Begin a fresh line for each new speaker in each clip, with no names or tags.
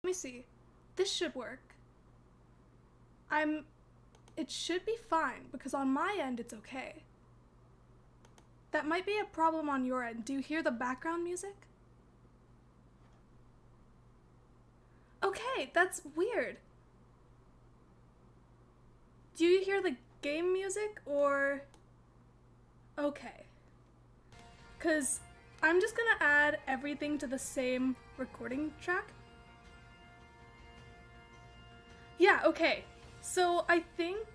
me see. This should work. It should be fine, because on my end it's okay. That might be a problem on your end. Do you hear the background music? Okay, that's weird. Do you hear the game music, or... Okay. Because I'm just gonna add everything to the same recording track. Yeah, okay. So I think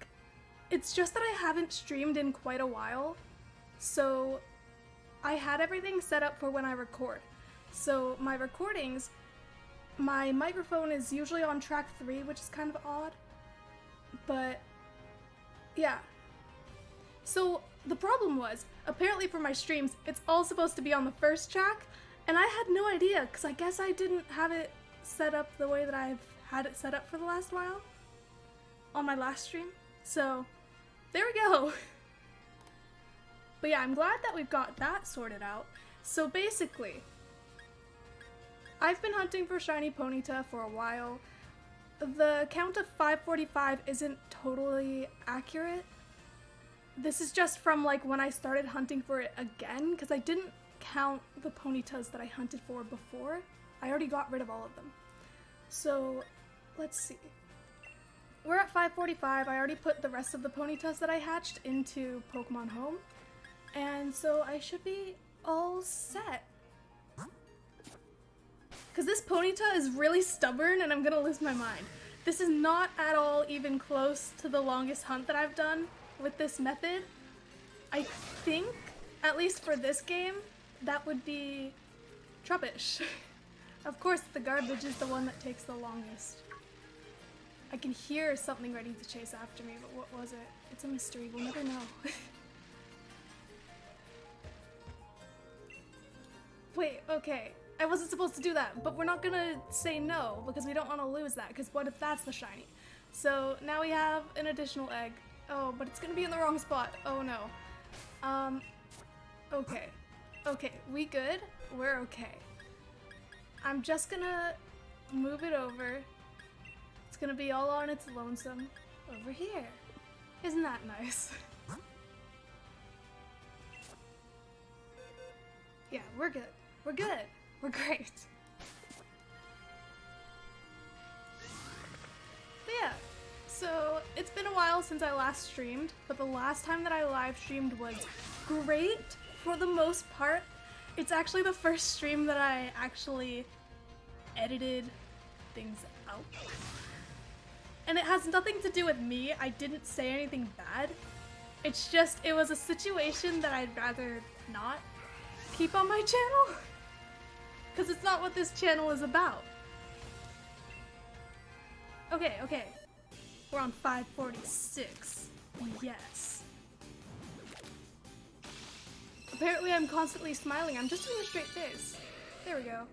it's just that I haven't streamed in quite a while. So I had everything set up for when I record. So my recordings, my microphone is usually on track 3, which is kind of odd. But yeah. So the problem was, apparently for my streams, it's all supposed to be on the first track, and I had no idea, because I guess I didn't have it set up the way that I've had it set up for the last while on my last stream. So there we go. But yeah, I'm glad that we've got that sorted out. So basically, I've been hunting for shiny ponyta for a while. The count of 545 isn't totally accurate. This is just from like when I started hunting for it again, because I didn't count the ponytas that I hunted for before. I already got rid of all of them. So let's see. We're at 545. I already put the rest of the ponytas that I hatched into Pokemon Home. And so I should be all set. Because this ponyta is really stubborn and I'm gonna lose my mind. This is not at all even close to the longest hunt that I've done with this method. I think, at least for this game, that would be Trubbish. Of course, the garbage is the one that takes the longest. I can hear something ready to chase after me, but what was it? It's a mystery, we'll never know. Wait, okay. I wasn't supposed to do that, but we're not gonna say no, because we don't want to lose that, because what if that's the shiny? So now we have an additional egg. Oh, but it's gonna be in the wrong spot. Oh no. Okay. Okay, we good? We're okay. I'm just gonna move it over. It's gonna be all on its lonesome over here. Isn't that nice? Yeah, we're good. We're good. We're great. But yeah, so it's been a while since I last streamed, but the last time that I live streamed was great for the most part. It's actually the first stream that I actually edited things out. And it has nothing to do with me. I didn't say anything bad. It's just, it was a situation that I'd rather not keep on my channel. Because it's not what this channel is about. Okay, okay. We're on 546. Yes. Apparently I'm constantly smiling. I'm just doing a straight face. There we go.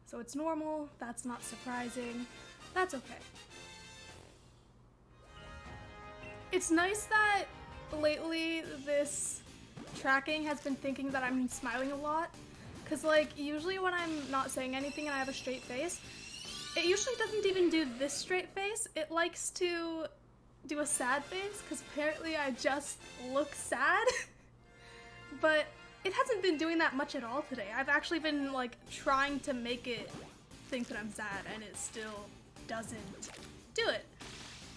So it's normal. That's not surprising. That's okay. It's nice that lately this tracking has been thinking that I'm smiling a lot. Because, like, usually when I'm not saying anything and I have a straight face, it usually doesn't even do this straight face. It likes to do a sad face, because apparently I just look sad. But it hasn't been doing that much at all today. I've actually been, like, trying to make it think that I'm sad, and it still doesn't do it.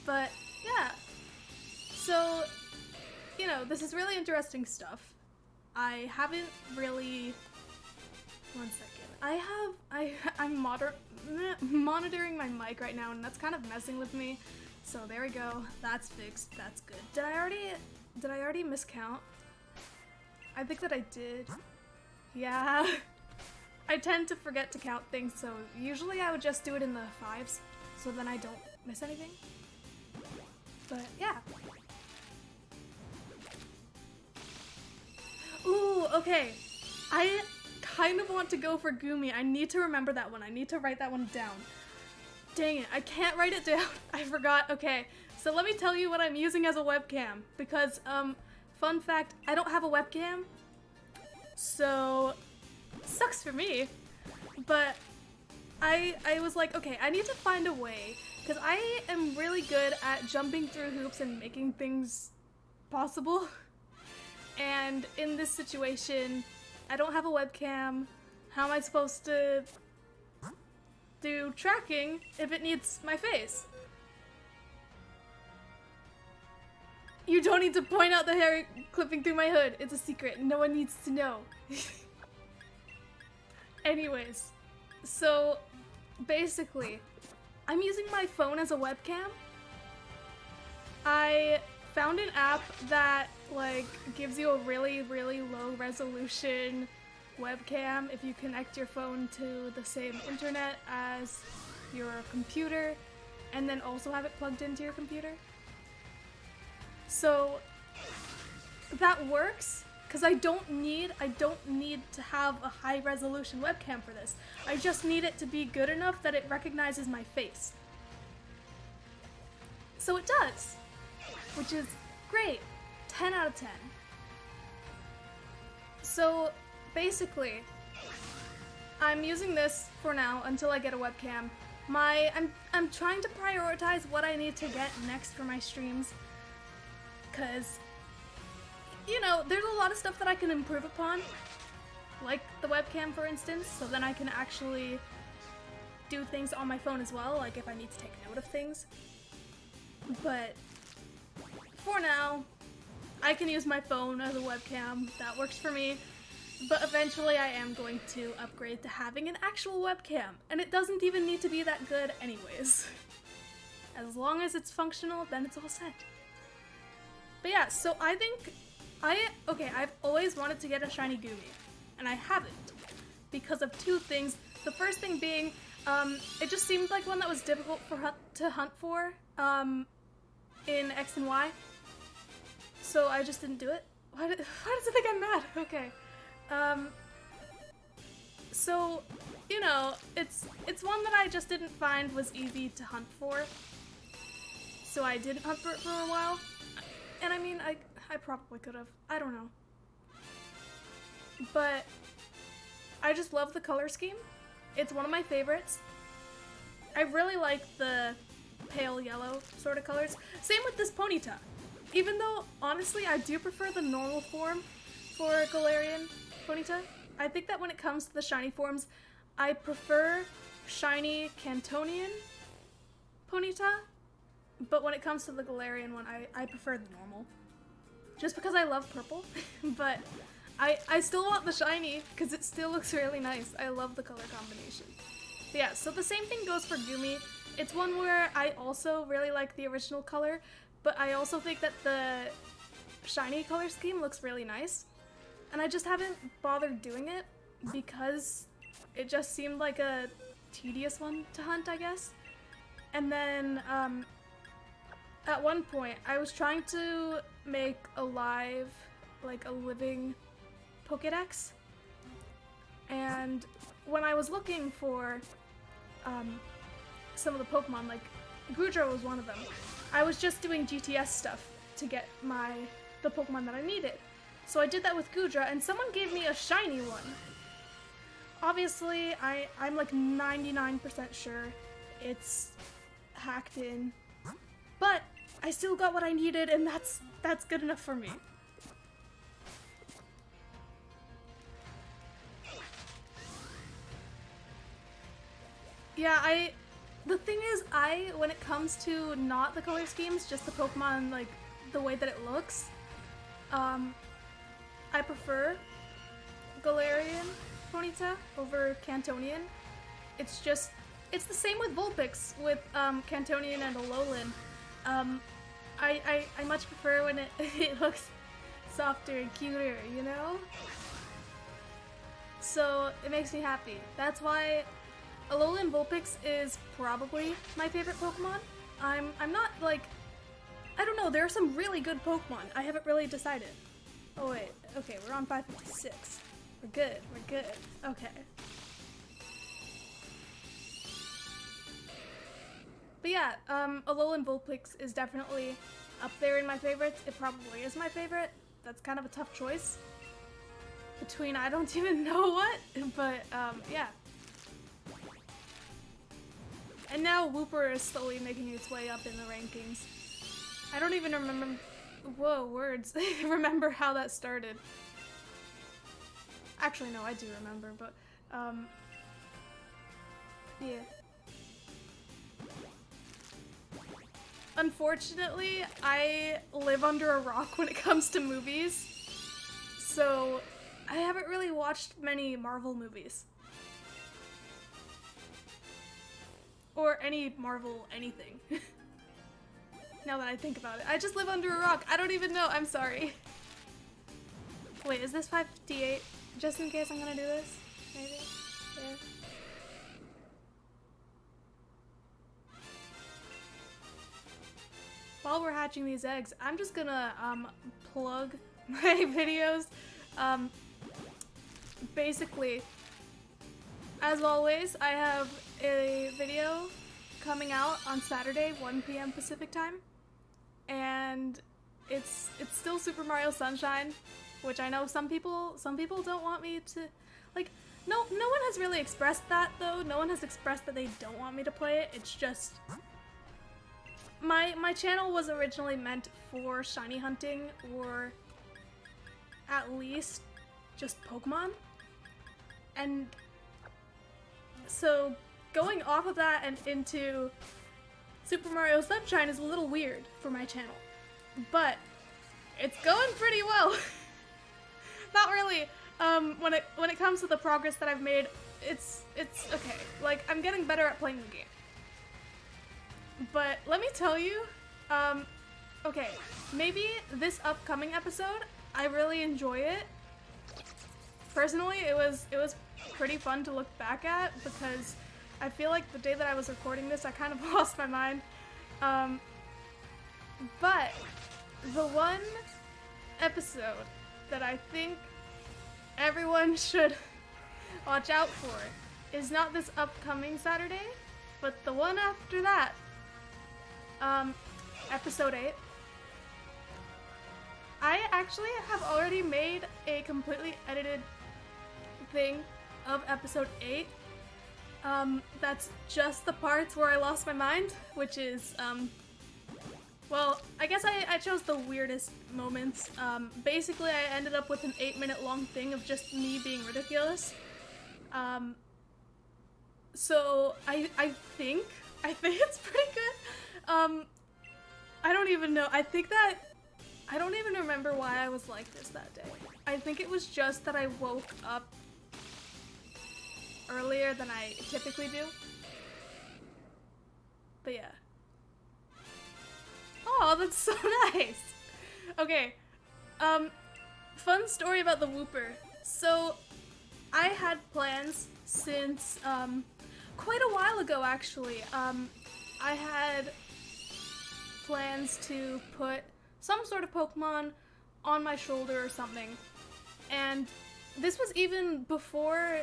But, yeah. So, you know, this is really interesting stuff. I haven't really... One second. I'm monitoring my mic right now, and that's kind of messing with me. So there we go. That's fixed. That's good. Did I already miscount? I think that I did. Yeah. I tend to forget to count things, so usually I would just do it in the 5s, so then I don't miss anything. But yeah. Ooh, okay. I kind of want to go for Gumi. I need to remember that one. I need to write that one down. Dang it, I can't write it down. I forgot. Okay, so let me tell you what I'm using as a webcam. Because, fun fact, I don't have a webcam. So, sucks for me. But I was like, okay, I need to find a way, because I am really good at jumping through hoops and making things possible. And in this situation, I don't have a webcam. How am I supposed to do tracking if it needs my face? You don't need to point out the hair clipping through my hood. It's a secret. No one needs to know. Anyways, so basically, I'm using my phone as a webcam. I found an app that like gives you a really, really low resolution webcam if you connect your phone to the same internet as your computer and then also have it plugged into your computer. So that works because I don't need to have a high resolution webcam for this. I just need it to be good enough that it recognizes my face. So it does, which is great. 10 out of 10. So basically, I'm using this for now until I get a webcam. I'm trying to prioritize what I need to get next for my streams, because, you know, there's a lot of stuff that I can improve upon, like the webcam, for instance, so then I can actually do things on my phone as well, like if I need to take note of things. But for now, I can use my phone as a webcam. That works for me. But eventually I am going to upgrade to having an actual webcam, and it doesn't even need to be that good anyways. As long as it's functional, then it's all set. But yeah, so I think I've always wanted to get a shiny Goomy, and I haven't because of two things. The first thing being, it just seemed like one that was difficult to hunt for in X and Y, so I just didn't do it. Why does it think I'm mad? Okay. So, you know, it's one that I just didn't find was easy to hunt for, so I didn't hunt for it for a while. And I mean, I probably could have. I don't know. But I just love the color scheme. It's one of my favorites. I really like the pale yellow sort of colors. Same with this ponyta. Even though, honestly, I do prefer the normal form for Galarian ponyta. I think that when it comes to the shiny forms, I prefer shiny Cantonian ponyta. But when it comes to the Galarian one, I prefer the normal. Just because I love purple. But I still want the shiny, because it still looks really nice. I love the color combination. But yeah, so the same thing goes for Goomy. It's one where I also really like the original color, but I also think that the shiny color scheme looks really nice. And I just haven't bothered doing it, because it just seemed like a tedious one to hunt, I guess. And then, at one point, I was trying to make a living Pokédex, and when I was looking for some of the Pokemon, like Goodra was one of them, I was just doing GTS stuff to get the Pokemon that I needed. So I did that with Goodra, and someone gave me a shiny one. Obviously, I'm like 99% sure it's hacked in, but I still got what I needed, and that's good enough for me. Yeah, the thing is, when it comes to not the color schemes, just the Pokemon, like, the way that it looks, I prefer Galarian ponyta over Cantonian. It's the same with Vulpix, with Cantonian and Alolan. I much prefer when it looks softer and cuter, you know? So it makes me happy. That's why Alolan Vulpix is probably my favorite Pokemon. I'm not like, I don't know, there are some really good Pokemon. I haven't really decided. Oh wait, okay, we're on 556. We're good, okay. But yeah, Alolan Vulpix is definitely up there in my favorites. It probably is my favorite. That's kind of a tough choice between I don't even know what, but yeah. And now Wooper is slowly making its way up in the rankings. I don't even remember, whoa, words, remember how that started. Actually, no, I do remember, but, yeah. Unfortunately, I live under a rock when it comes to movies, so I haven't really watched many Marvel movies. Or any Marvel anything. Now that I think about it. I just live under a rock. I don't even know. I'm sorry. Wait, is this 558? Just in case I'm gonna do this? Maybe? Yeah. While we're hatching these eggs, I'm just gonna plug my videos. Basically, as always, I have a video coming out on Saturday, 1 p.m. Pacific time, and it's still Super Mario Sunshine, which I know some people don't want me to, like, no one has really expressed that though. No one has expressed that they don't want me to play it. It's just my channel was originally meant for shiny hunting, or at least just Pokemon, and so going off of that and into Super Mario Sunshine is a little weird for my channel, but it's going pretty well. Not really. When it comes to the progress that I've made, it's okay. Like, I'm getting better at playing the game. But let me tell you, okay, maybe this upcoming episode, I really enjoy it. Personally, it was pretty fun to look back at, because I feel like the day that I was recording this, I kind of lost my mind. But the one episode that I think everyone should watch out for is not this upcoming Saturday, but the one after that. Episode 8. I actually have already made a completely edited thing of episode 8. That's just the parts where I lost my mind, which is, well, I guess I chose the weirdest moments. Basically, I ended up with an 8-minute long thing of just me being ridiculous. So I think it's pretty good. I don't even know. I don't even remember why I was like this that day. I think it was just that I woke up earlier than I typically do. But yeah. Oh, that's so nice. Okay. Fun story about the Wooper. So, I had plans since, quite a while ago, actually. I had plans to put some sort of Pokemon on my shoulder or something. And this was even before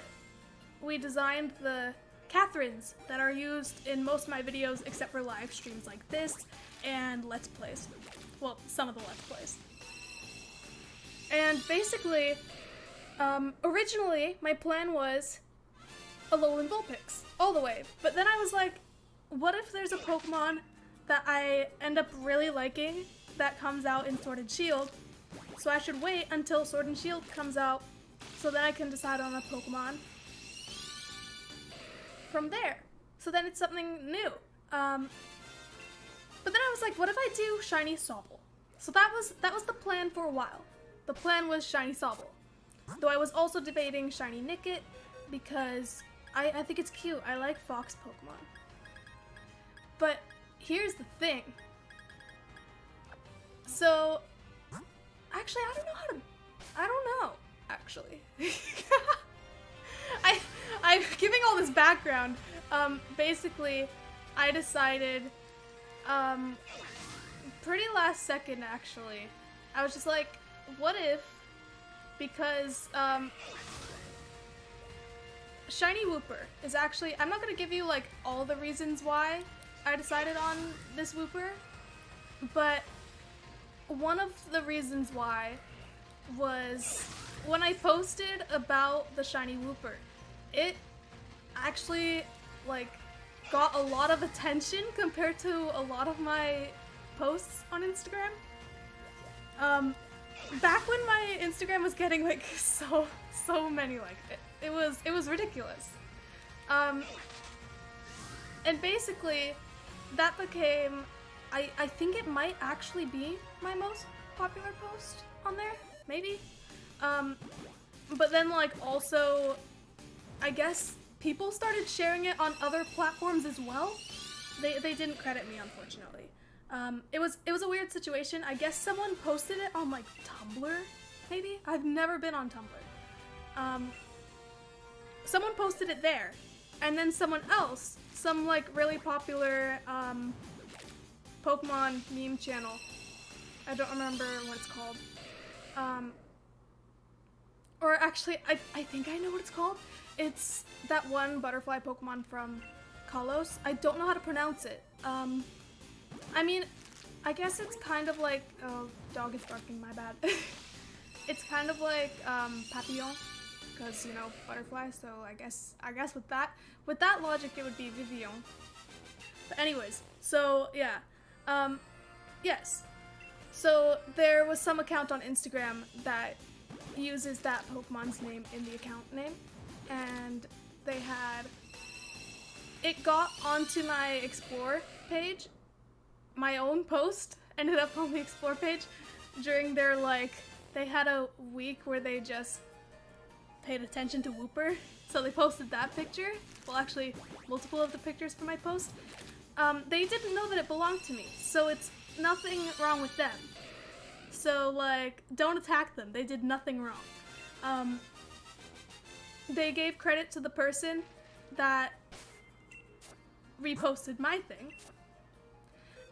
we designed the Catherines that are used in most of my videos, except for live streams like this and Let's Plays. Well, some of the Let's Plays. And basically, originally, my plan was Alolan Vulpix, all the way. But then I was like, what if there's a Pokemon that I end up really liking that comes out in Sword and Shield? So I should wait until Sword and Shield comes out so then I can decide on a Pokemon from there. So then it's something new. But then I was like, what if I do Shiny Sobble? So that was the plan for a while. The plan was Shiny Sobble. Though I was also debating Shiny Nickit because I think it's cute. I like fox Pokemon. But here's the thing. So, actually, I don't know, actually. I'm giving all this background. Basically, I decided, pretty last second, actually. I was just like, what if, because, Shiny Wooper is actually, I'm not gonna give you, like, all the reasons why I decided on this Wooper, but one of the reasons why was when I posted about the Shiny Wooper, it actually, like, got a lot of attention compared to a lot of my posts on Instagram. Back when my Instagram was getting like so many, like it was ridiculous. And basically that became, I think it might actually be my most popular post on there, maybe. But then like also, I guess people started sharing it on other platforms as well. They didn't credit me, unfortunately. It was a weird situation. I guess someone posted it on like Tumblr, maybe? I've never been on Tumblr. Someone posted it there, and then someone else, some like really popular Pokemon meme channel, I don't remember what it's called. Or actually, I think I know what it's called. It's that one butterfly Pokemon from Kalos. I don't know how to pronounce it. I mean, I guess it's kind of like, oh, dog is barking, my bad. It's kind of like Papillon, because, you know, butterfly, so I guess with that logic it would be Vivillon. But anyways, so yeah. Yes. So there was some account on Instagram that uses that Pokemon's name in the account name, and they had it got onto my Explore page. My own post ended up on the Explore page during their, like, they had a week where they just paid attention to Wooper, so they posted that picture. Well, actually, multiple of the pictures for my post. They didn't know that it belonged to me, so it's nothing wrong with them. So, like, don't attack them. They did nothing wrong. They gave credit to the person that reposted my thing.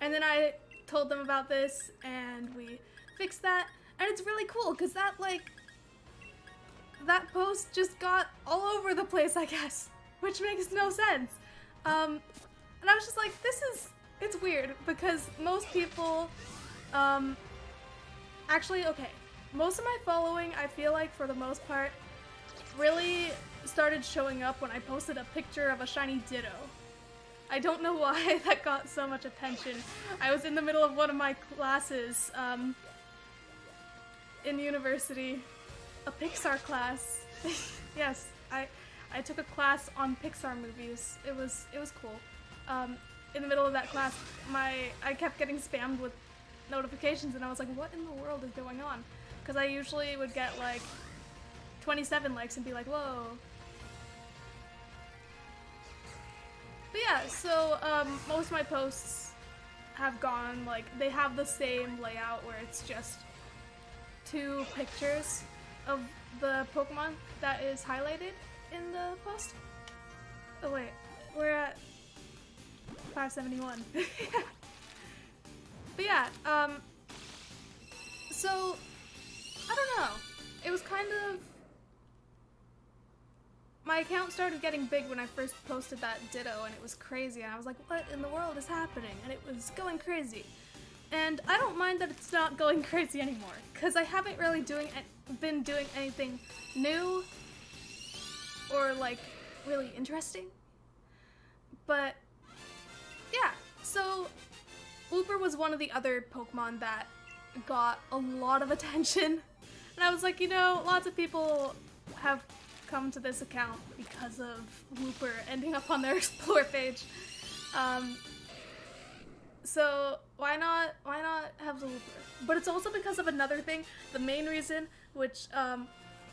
And then I told them about this, and we fixed that. And it's really cool, because that, like, that post just got all over the place, I guess. Which makes no sense. And I was just like, it's weird, because most people, actually, okay, most of my following, I feel like, for the most part, really started showing up when I posted a picture of a shiny Ditto. I don't know why that got so much attention. I was in the middle of one of my classes, in university, a Pixar class. Yes, I took a class on Pixar movies. It was cool. In the middle of that class, I kept getting spammed with notifications, and I was like, what in the world is going on? Because I usually would get like 27 likes and be like, whoa. But yeah, so most of my posts have gone, like, they have the same layout where it's just 2 pictures of the Pokemon that is highlighted in the post. Oh wait, we're at 571. But yeah, so, I don't know. It was kind of, my account started getting big when I first posted that Ditto, and it was crazy, and I was like, what in the world is happening? And it was going crazy. And I don't mind that it's not going crazy anymore, because I haven't really been doing anything new or, like, really interesting. But yeah, so Wooper was one of the other Pokemon that got a lot of attention. And I was like, you know, lots of people have come to this account because of Wooper ending up on their Explore page. So why not have the Wooper? But it's also because of another thing. The main reason, which I'm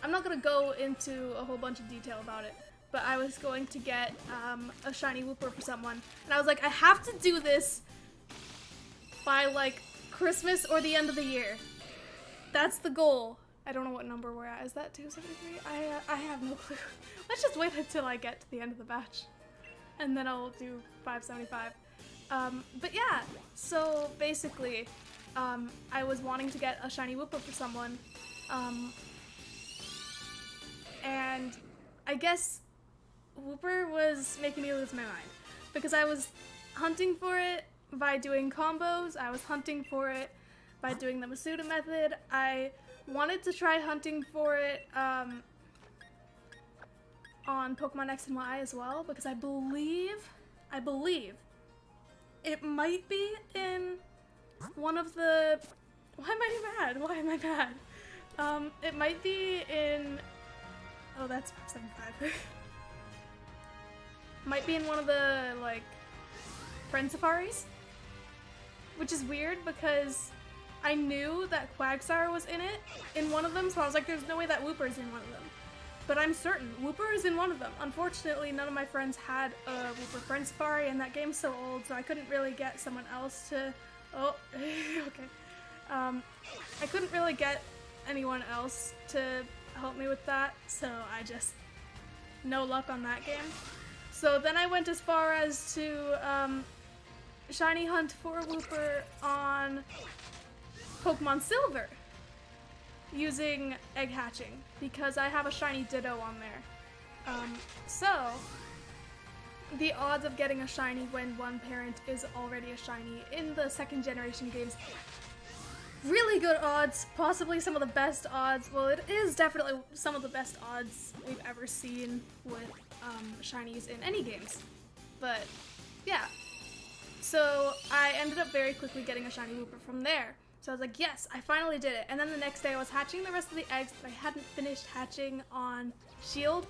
not gonna go into a whole bunch of detail about it, but I was going to get a shiny Wooper for someone, and I was like, I have to do this by like Christmas or the end of the year. That's the goal. I don't know what number we're at. Is that 273? I have no clue. Let's just wait until I get to the end of the batch, and then I'll do 575. But yeah, so basically, I was wanting to get a shiny Wooper for someone, and I guess Wooper was making me lose my mind, because I was hunting for it by doing combos, I was hunting for it by doing the Masuda method, I wanted to try hunting for it on Pokemon X and Y as well, because I believe I believe. It might be in one of the... Why am I bad? Why am I bad? It might be in... Oh, that's 575. Might be in one of the, like, friend safaris? Which is weird because I knew that Quagsire was in it, in one of them, so I was like, there's no way that Wooper's in one of them. But I'm certain Wooper is in one of them. Unfortunately, none of my friends had a Wooper friend safari, and that game's so old, so I couldn't really get someone else to... Oh, okay. I couldn't really get anyone else to help me with that, so I just... No luck on that game. So then I went as far as to shiny hunt for Wooper on Pokemon Silver using egg hatching because I have a shiny Ditto on there. So the odds of getting a shiny when one parent is already a shiny in the second generation games, really good odds, possibly some of the best odds. Well, it is definitely some of the best odds we've ever seen with shinies in any games. But yeah, so I ended up very quickly getting a shiny Wooper from there. So I was like, yes, I finally did it. And then the next day I was hatching the rest of the eggs that I hadn't finished hatching on Shield.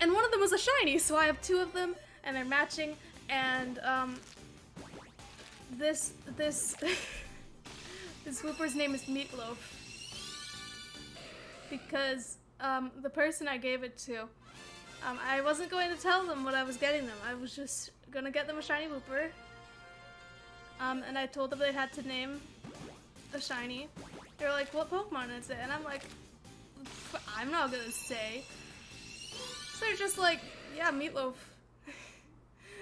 And one of them was a shiny, so I have 2 of them and they're matching. And this Wooper's name is Meatloaf. Because the person I gave it to, I wasn't going to tell them what I was getting them. I was just gonna get them a shiny Wooper. And I told them they had to name a shiny. They were like, what Pokemon is it? And I'm like, I'm not gonna say. So they're just like, yeah, Meatloaf.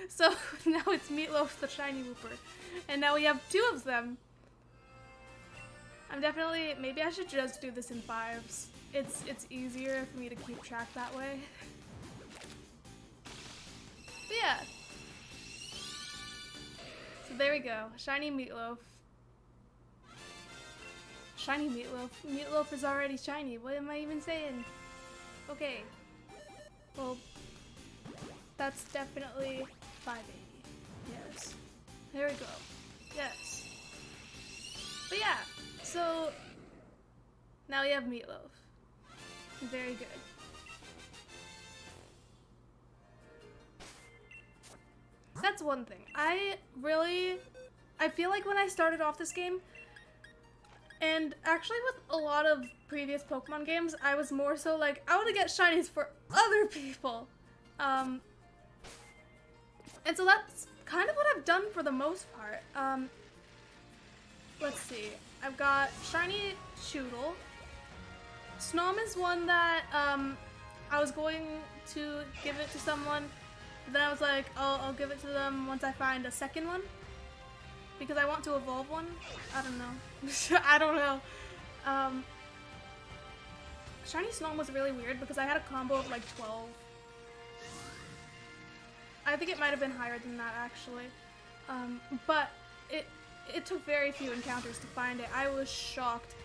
So now it's Meatloaf the shiny Wooper. And now we have 2 of them. I'm definitely, maybe I should just do this in 5s. It's easier for me to keep track that way. But yeah. So there we go, shiny Meatloaf. Shiny Meatloaf. Meatloaf is already shiny. What am I even saying? Okay. Well, that's definitely 580. Yes. There we go. Yes. But yeah, so now we have Meatloaf. Very good. That's one thing. I feel like when I started off this game, and actually with a lot of previous Pokemon games, I was more so like, I want to get shinies for other people. And so that's kind of what I've done for the most part. Let's see. I've got shiny Choodle. Snom is one that I was going to give it to someone, but then I was like, oh, I'll give it to them once I find a second one. Because I want to evolve one. I don't know. I don't know. Shiny Snom was really weird because I had a combo of like 12. I think it might have been higher than that actually. But it took very few encounters to find it. I was shocked.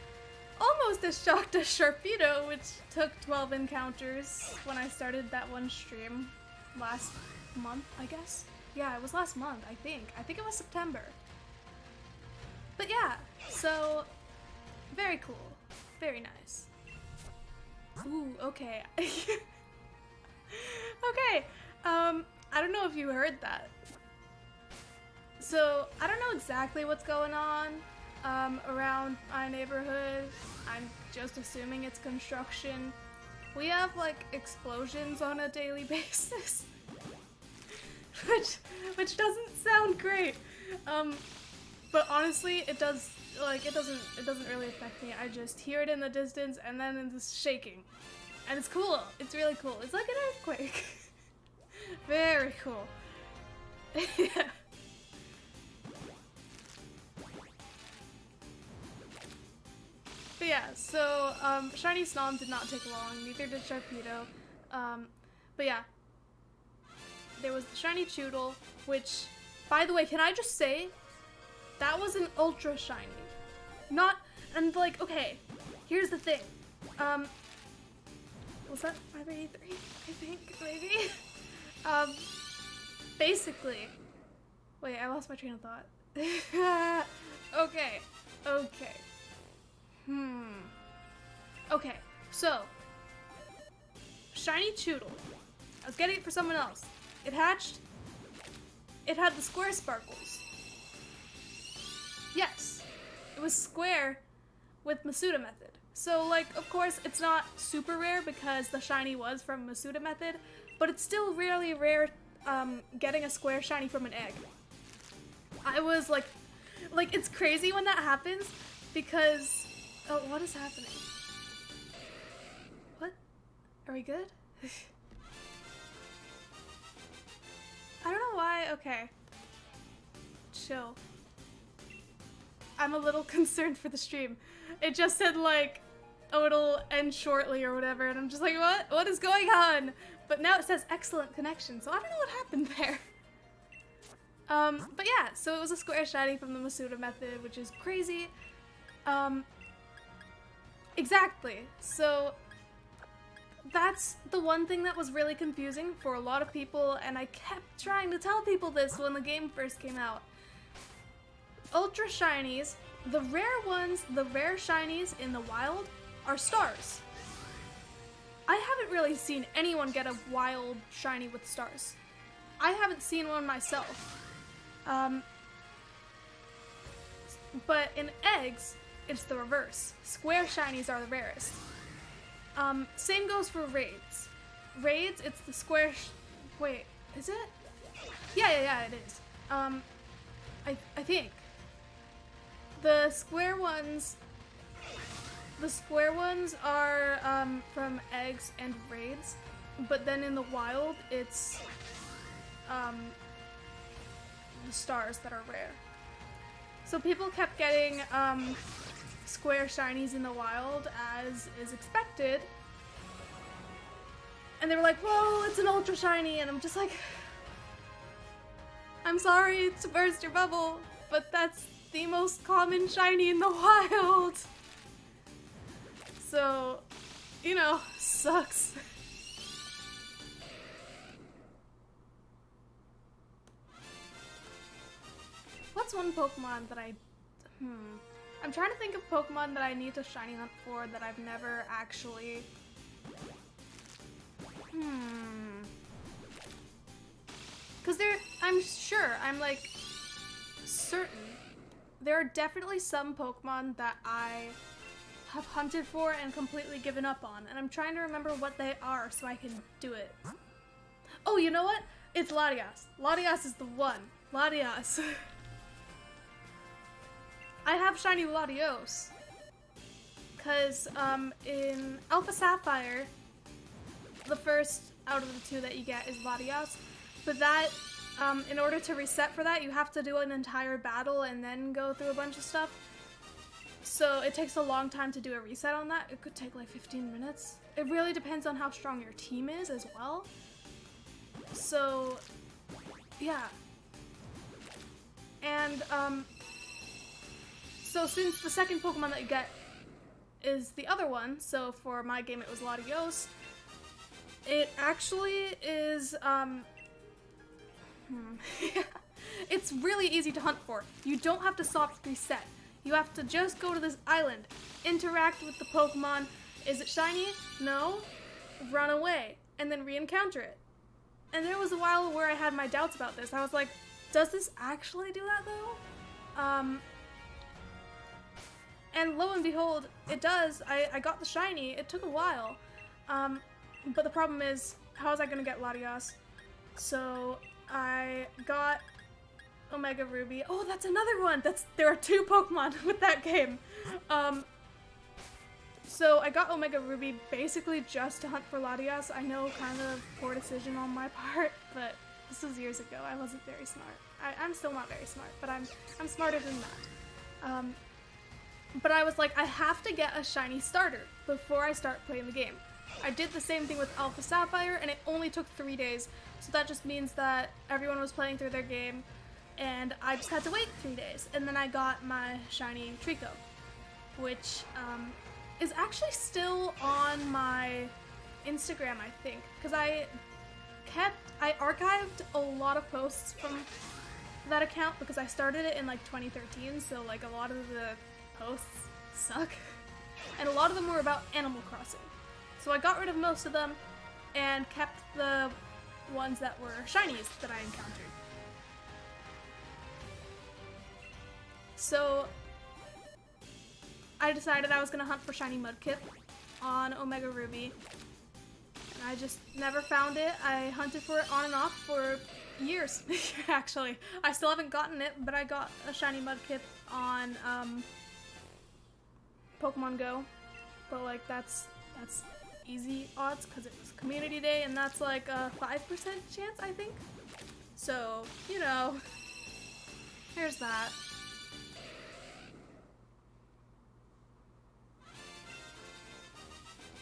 Almost as shocked as Sharpedo, which took 12 encounters when I started that one stream last month, I guess. Yeah, it was last month, I think. I think it was September. But yeah, so very cool. Very nice. Ooh, okay. Okay, I don't know if you heard that. So, I don't know exactly what's going on around my neighborhood. I'm just assuming it's construction. We have like explosions on a daily basis. which doesn't sound great. But honestly, it does, like, it doesn't really affect me. I just hear it in the distance and then it's shaking. And it's cool. It's really cool. It's like an earthquake. Very cool. Yeah. But yeah, so, shiny Snom did not take long, neither did Sharpedo. But yeah. There was the shiny Choodle, which, by the way, can I just say, that was an ultra shiny. Not, and like, okay, here's the thing. Was that 583? I think, maybe? basically, wait, I lost my train of thought. Okay. Okay, so, shiny Choodle. I was getting it for someone else. It hatched. It had the square sparkles. Yes, it was square with Masuda method. So, like, of course, it's not super rare because the shiny was from Masuda method, but it's still really rare getting a square shiny from an egg. I was like, it's crazy when that happens because, oh, what is happening? What? Are we good? I don't know why, okay. Chill. I'm a little concerned for the stream. It just said like, oh, it'll end shortly or whatever, and I'm just like, what? What is going on? But now it says excellent connection, so I don't know what happened there. But yeah, so it was a square shiny from the Masuda method, which is crazy. Exactly. So that's the one thing that was really confusing for a lot of people, and I kept trying to tell people this when the game first came out. Ultra shinies, the rare ones, the rare shinies in the wild are stars. I haven't really seen anyone get a wild shiny with stars. I haven't seen one myself. But in eggs, it's the reverse. Square shinies are the rarest. Same goes for raids. Raids, it's the square wait, is it? Yeah, it is. I think. The square ones are, from eggs and raids, but then in the wild, it's, the stars that are rare. So people kept getting, square shinies in the wild, as is expected. And they were like, whoa, it's an ultra shiny, and I'm just like, I'm sorry to burst your bubble, but that's the most common shiny in the wild. So, you know, sucks. What's one Pokemon that I'm trying to think of Pokemon that I need to shiny hunt for that I've never actually... Because I'm like, certain. There are definitely some Pokemon that I have hunted for and completely given up on, and I'm trying to remember what they are so I can do it. Oh, you know what? It's Latias. Latias is the one. Latias. I have shiny Latios. Because, in Alpha Sapphire, the first out of the two that you get is Latias. But that, in order to reset for that, you have to do an entire battle and then go through a bunch of stuff. So it takes a long time to do a reset on that. It could take like 15 minutes. It really depends on how strong your team is as well. So, yeah. And, so since the second Pokemon that you get is the other one, so for my game it was Latios, it actually is, it's really easy to hunt for. You don't have to soft reset. You have to just go to this island, interact with the Pokemon. Is it shiny? No. Run away, and then re-encounter it. And there was a while where I had my doubts about this. I was like, does this actually do that though? And lo and behold, it does. I got the shiny. It took a while. But the problem is, how was I gonna get Latias? So I got Omega Ruby. Oh, that's another one! There are two Pokemon with that game. So I got Omega Ruby basically just to hunt for Latias. I know, kind of poor decision on my part, but this was years ago. I wasn't very smart. I'm still not very smart, but I'm smarter than that. But I was like, I have to get a shiny starter before I start playing the game. I did the same thing with Alpha Sapphire, and it only took 3 days. So that just means that everyone was playing through their game, and I just had to wait 3 days. And then I got my shiny Trico, which is actually still on my Instagram, I think. Because I I archived a lot of posts from that account because I started it in like 2013, so like a lot of the posts suck. And a lot of them were about Animal Crossing. So I got rid of most of them and kept the ones that were shinies that I encountered. So I decided I was gonna hunt for shiny Mudkip on Omega Ruby. And I just never found it. I hunted for it on and off for years, actually. I still haven't gotten it, but I got a shiny Mudkip on Pokemon Go. But like that's easy odds because it was community day and that's like a 5% chance, I think. So, you know, here's that.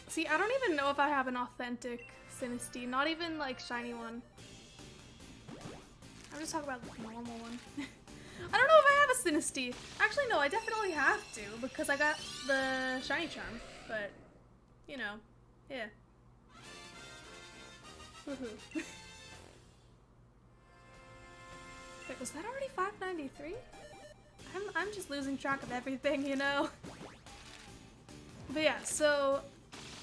See, I don't even know if I have an authentic Sinistea, not even like shiny one. I'm just talking about the normal one. I don't know if I have a Sinistea. Actually, no, I definitely have to because I got the shiny charm, but you know, yeah. Woohoo. Wait, was that already 593? I'm just losing track of everything, you know? But yeah, so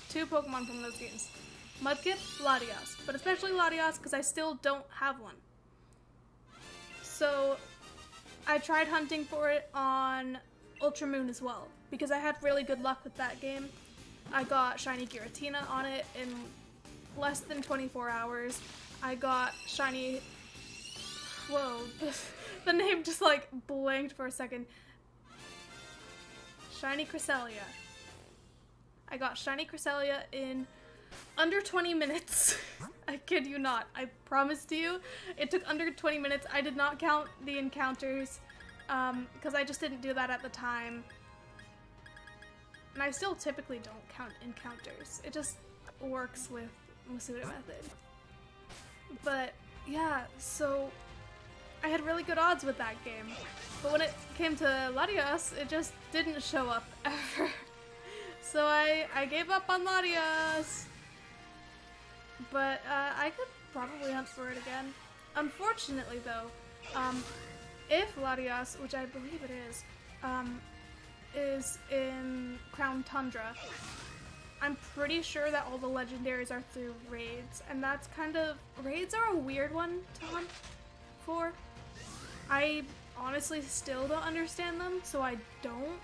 2 Pokemon from those games. Mudkip, Latias, but especially Latias because I still don't have one. So I tried hunting for it on Ultra Moon as well because I had really good luck with that game. I got shiny Giratina on it in less than 24 hours. I got shiny... Whoa, the name just like blanked for a second. Shiny Cresselia. I got shiny Cresselia in under 20 minutes. I kid you not. I promise to you, it took under 20 minutes. I did not count the encounters because I just didn't do that at the time. And I still typically don't count encounters. It just works with Masuda method. But yeah, so I had really good odds with that game. But when it came to Latias, it just didn't show up ever. So I gave up on Latias. But I could probably hunt for it again. Unfortunately though, if Latias, which I believe it is in Crown Tundra, I'm pretty sure that all the legendaries are through raids, and that's kind of... Raids are a weird one to hunt for. I honestly still don't understand them, so I don't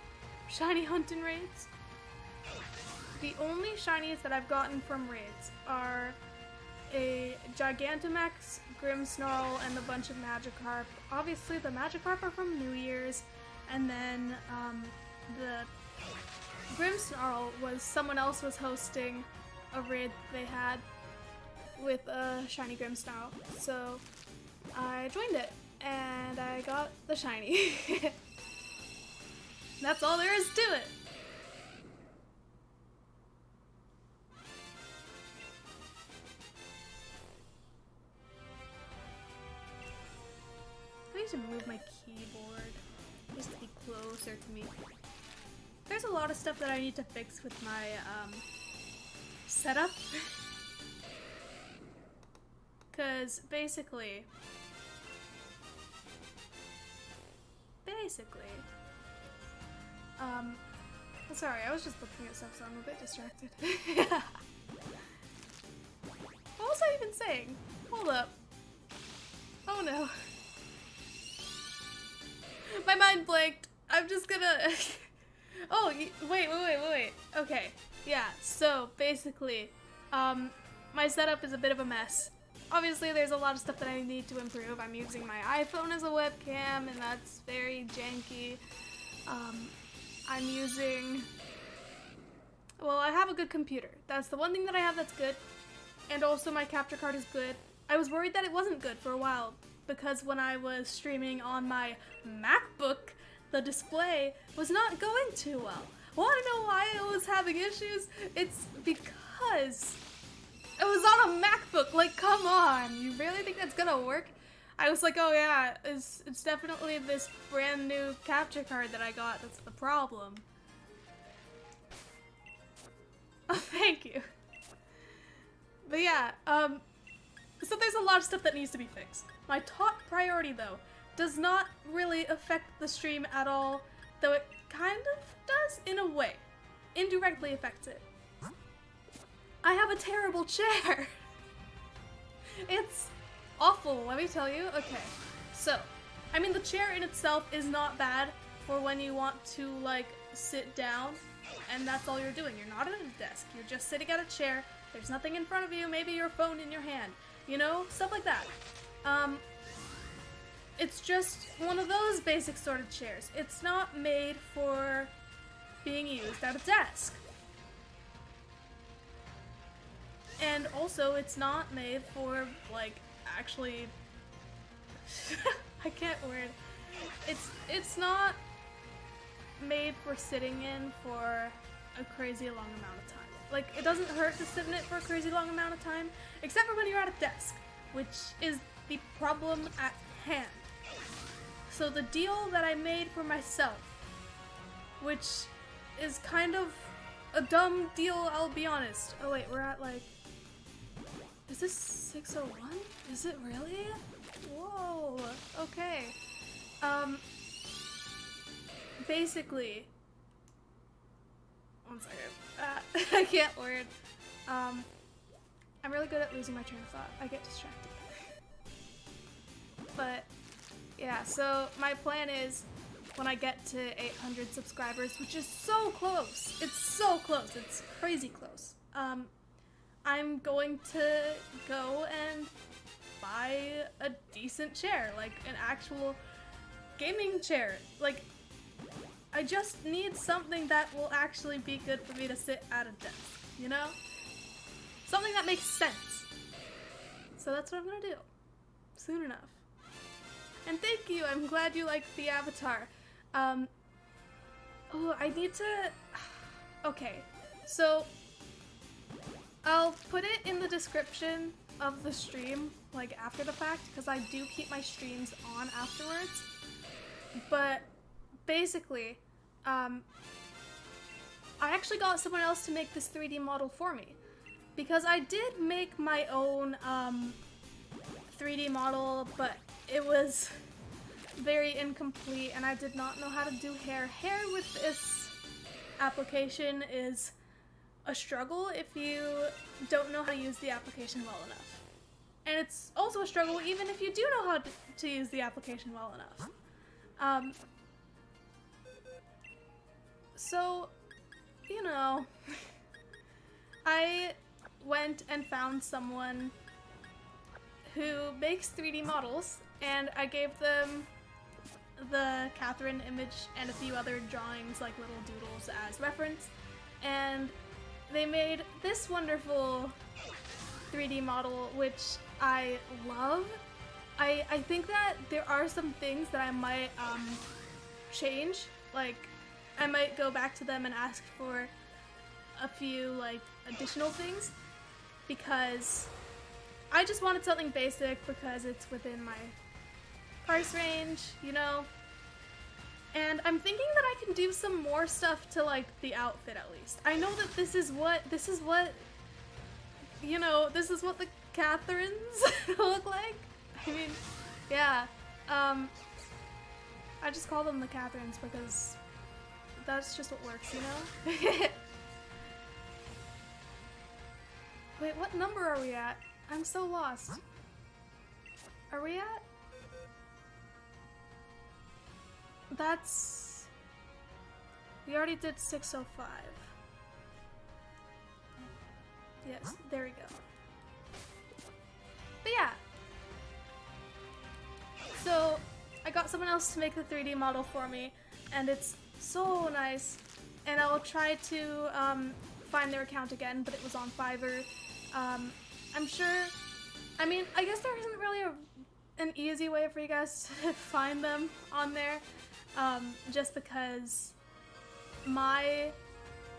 shiny hunt in raids. The only shinies that I've gotten from raids are a Gigantamax, Grimmsnarl, and a bunch of Magikarp. Obviously the Magikarp are from New Year's, and then the Grimmsnarl was someone else was hosting a raid they had with a shiny Grimmsnarl, so I joined it and I got the shiny. That's all there is to it. I need to move my keyboard just to be closer to me. There's a lot of stuff that I need to fix with my setup. Cause basically, sorry, I was just looking at stuff, so I'm a bit distracted. What was I even saying? Hold up. Oh no. My mind blanked. I'm just gonna... Oh, wait. Okay, yeah, so basically, my setup is a bit of a mess. Obviously, there's a lot of stuff that I need to improve. I'm using my iPhone as a webcam, and that's very janky. I'm using... Well, I have a good computer. That's the one thing that I have that's good. And also my capture card is good. I was worried that it wasn't good for a while, because when I was streaming on my MacBook, the display was not going too well. Want to know why it was having issues? It's because it was on a MacBook. Like, come on, you really think that's gonna work? I was like, oh yeah, it's definitely this brand new capture card that I got that's the problem. Oh, thank you. But yeah, So there's a lot of stuff that needs to be fixed. My top priority, though, does not really affect the stream at all, though it kind of does in a way. Indirectly affects it. I have a terrible chair. It's awful, let me tell you. Okay, so, I mean, the chair in itself is not bad for when you want to, like, sit down, and that's all you're doing. You're not at a desk, you're just sitting at a chair, there's nothing in front of you, maybe your phone in your hand, you know? Stuff like that. It's just one of those basic sort of chairs. It's not made for being used at a desk. And also, it's not made for, like, actually... I can't word. It's not made for sitting in for a crazy long amount of time. Like, it doesn't hurt to sit in it for a crazy long amount of time, except for when you're at a desk, which is the problem at hand. So the deal that I made for myself, which is kind of a dumb deal, I'll be honest. Oh wait, we're at like... Is this 601? Is it really? Whoa, okay. Basically... One second. I can't word. I'm really good at losing my train of thought. I get distracted. But, yeah, so my plan is when I get to 800 subscribers, which is so close. It's so close. It's crazy close. I'm going to go and buy a decent chair, like an actual gaming chair. Like, I just need something that will actually be good for me to sit at a desk, you know? Something that makes sense. So that's what I'm gonna do. Soon enough. And thank you, I'm glad you liked the avatar. Oh, I need to... Okay, so... I'll put it in the description of the stream, like after the fact, because I do keep my streams on afterwards. But basically, I actually got someone else to make this 3D model for me. Because I did make my own 3D model, but it was very incomplete and I did not know how to do hair. Hair with this application is a struggle if you don't know how to use the application well enough. And it's also a struggle even if you do know how to use the application well enough. So, you know, I went and found someone who makes 3D models, and I gave them the Catherine image and a few other drawings, like little doodles, as reference, and they made this wonderful 3D model, which I love. I think that there are some things that I might change, like I might go back to them and ask for a few like additional things, because I just wanted something basic because it's within my price range, you know? And I'm thinking that I can do some more stuff to like the outfit at least. I know that this is what, you know, this is what the Catherines look like. I mean, yeah. I just call them the Catherines because that's just what works, you know? Wait, what number are we at? I'm so lost. Are we at? That's... We already did 605. Yes, there we go. But yeah. So, I got someone else to make the 3D model for me, and it's so nice. And I'll try to find their account again, but it was on Fiverr. I'm sure, I mean, I guess there isn't really an easy way for you guys to find them on there, just because my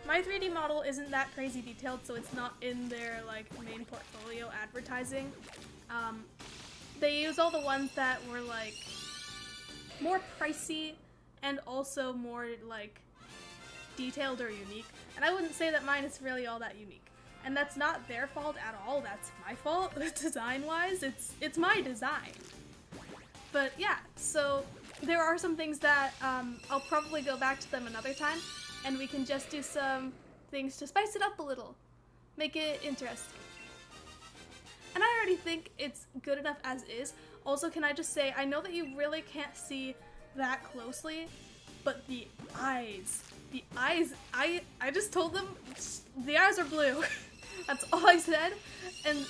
3D model isn't that crazy detailed, so it's not in their like main portfolio advertising. They use all the ones that were like more pricey and also more like detailed or unique, and I wouldn't say that mine is really all that unique. And that's not their fault at all, that's my fault, design-wise. It's my design. But yeah, so there are some things that I'll probably go back to them another time, and we can just do some things to spice it up a little. Make it interesting. And I already think it's good enough as is. Also, can I just say, I know that you really can't see that closely, but the eyes, I just told them the eyes are blue. That's all I said, and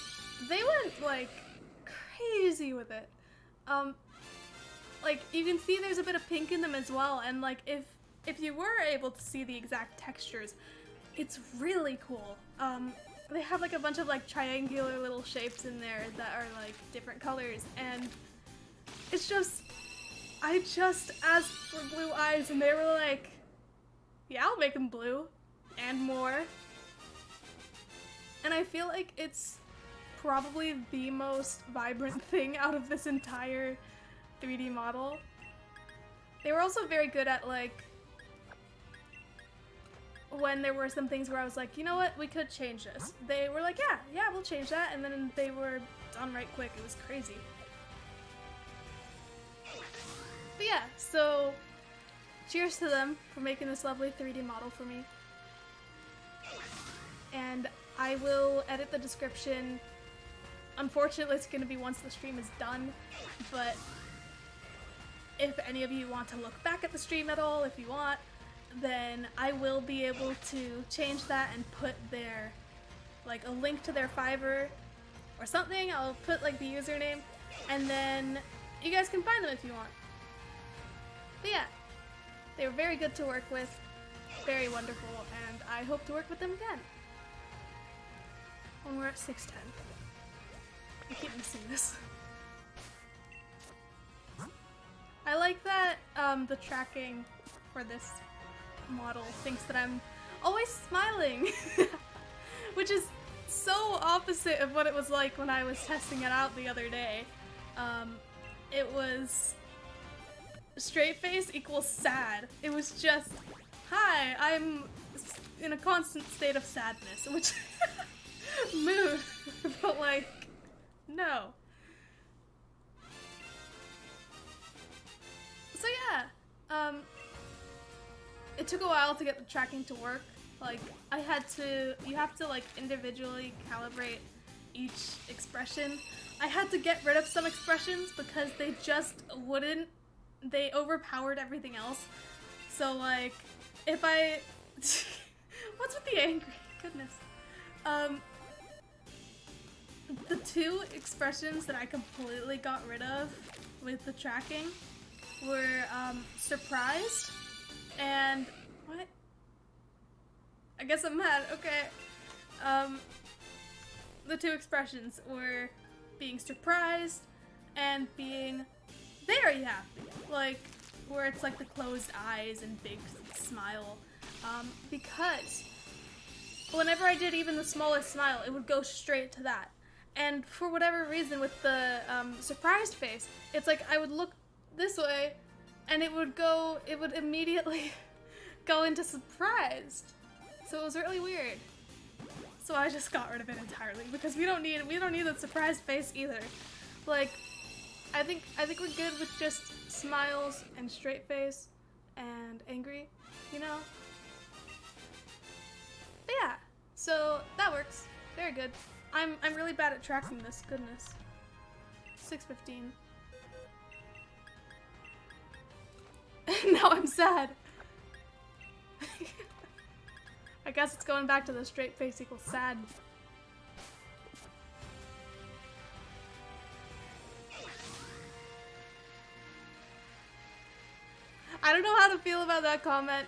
they went like crazy with it. Like you can see there's a bit of pink in them as well, and like if you were able to see the exact textures, it's really cool. They have like a bunch of like triangular little shapes in there that are like different colors, and it's just, I just asked for blue eyes and they were like, yeah, I'll make them blue and more. And I feel like it's probably the most vibrant thing out of this entire 3D model. They were also very good at like, when there were some things where I was like, you know what, we could change this. They were like, yeah, we'll change that, and then they were done right quick. It was crazy. But yeah, so cheers to them for making this lovely 3D model for me. And I will edit the description. Unfortunately, it's going to be once the stream is done, but if any of you want to look back at the stream at all, if you want, then I will be able to change that and put their, like, a link to their Fiverr or something. I'll put, like, the username, and then you guys can find them if you want. But yeah, they were very good to work with, very wonderful, and I hope to work with them again. When we're at 610. I keep missing this. I like that the tracking for this model thinks that I'm always smiling, which is so opposite of what it was like when I was testing it out the other day. It was straight face equals sad. It was just, hi, I'm in a constant state of sadness, which mood, but like, no. So yeah, it took a while to get the tracking to work. Like, you have to like individually calibrate each expression. I had to get rid of some expressions because they just wouldn't, they overpowered everything else. So like, if I, what's with the angry? Goodness. The two expressions that I completely got rid of with the tracking were surprised and what? I guess I'm mad. Okay. The two expressions were being surprised and being very happy, like where it's like the closed eyes and big smile, because whenever I did even the smallest smile, it would go straight to that. And for whatever reason with the surprised face, it's like I would look this way and it would immediately go into surprised. So it was really weird. So I just got rid of it entirely because we don't need the surprised face either. Like, I think we're good with just smiles and straight face and angry, you know? But yeah, so that works. Very good. I'm really bad at tracking this, goodness. 6:15. Now I'm sad. I guess it's going back to the straight face equals sad. I don't know how to feel about that comment.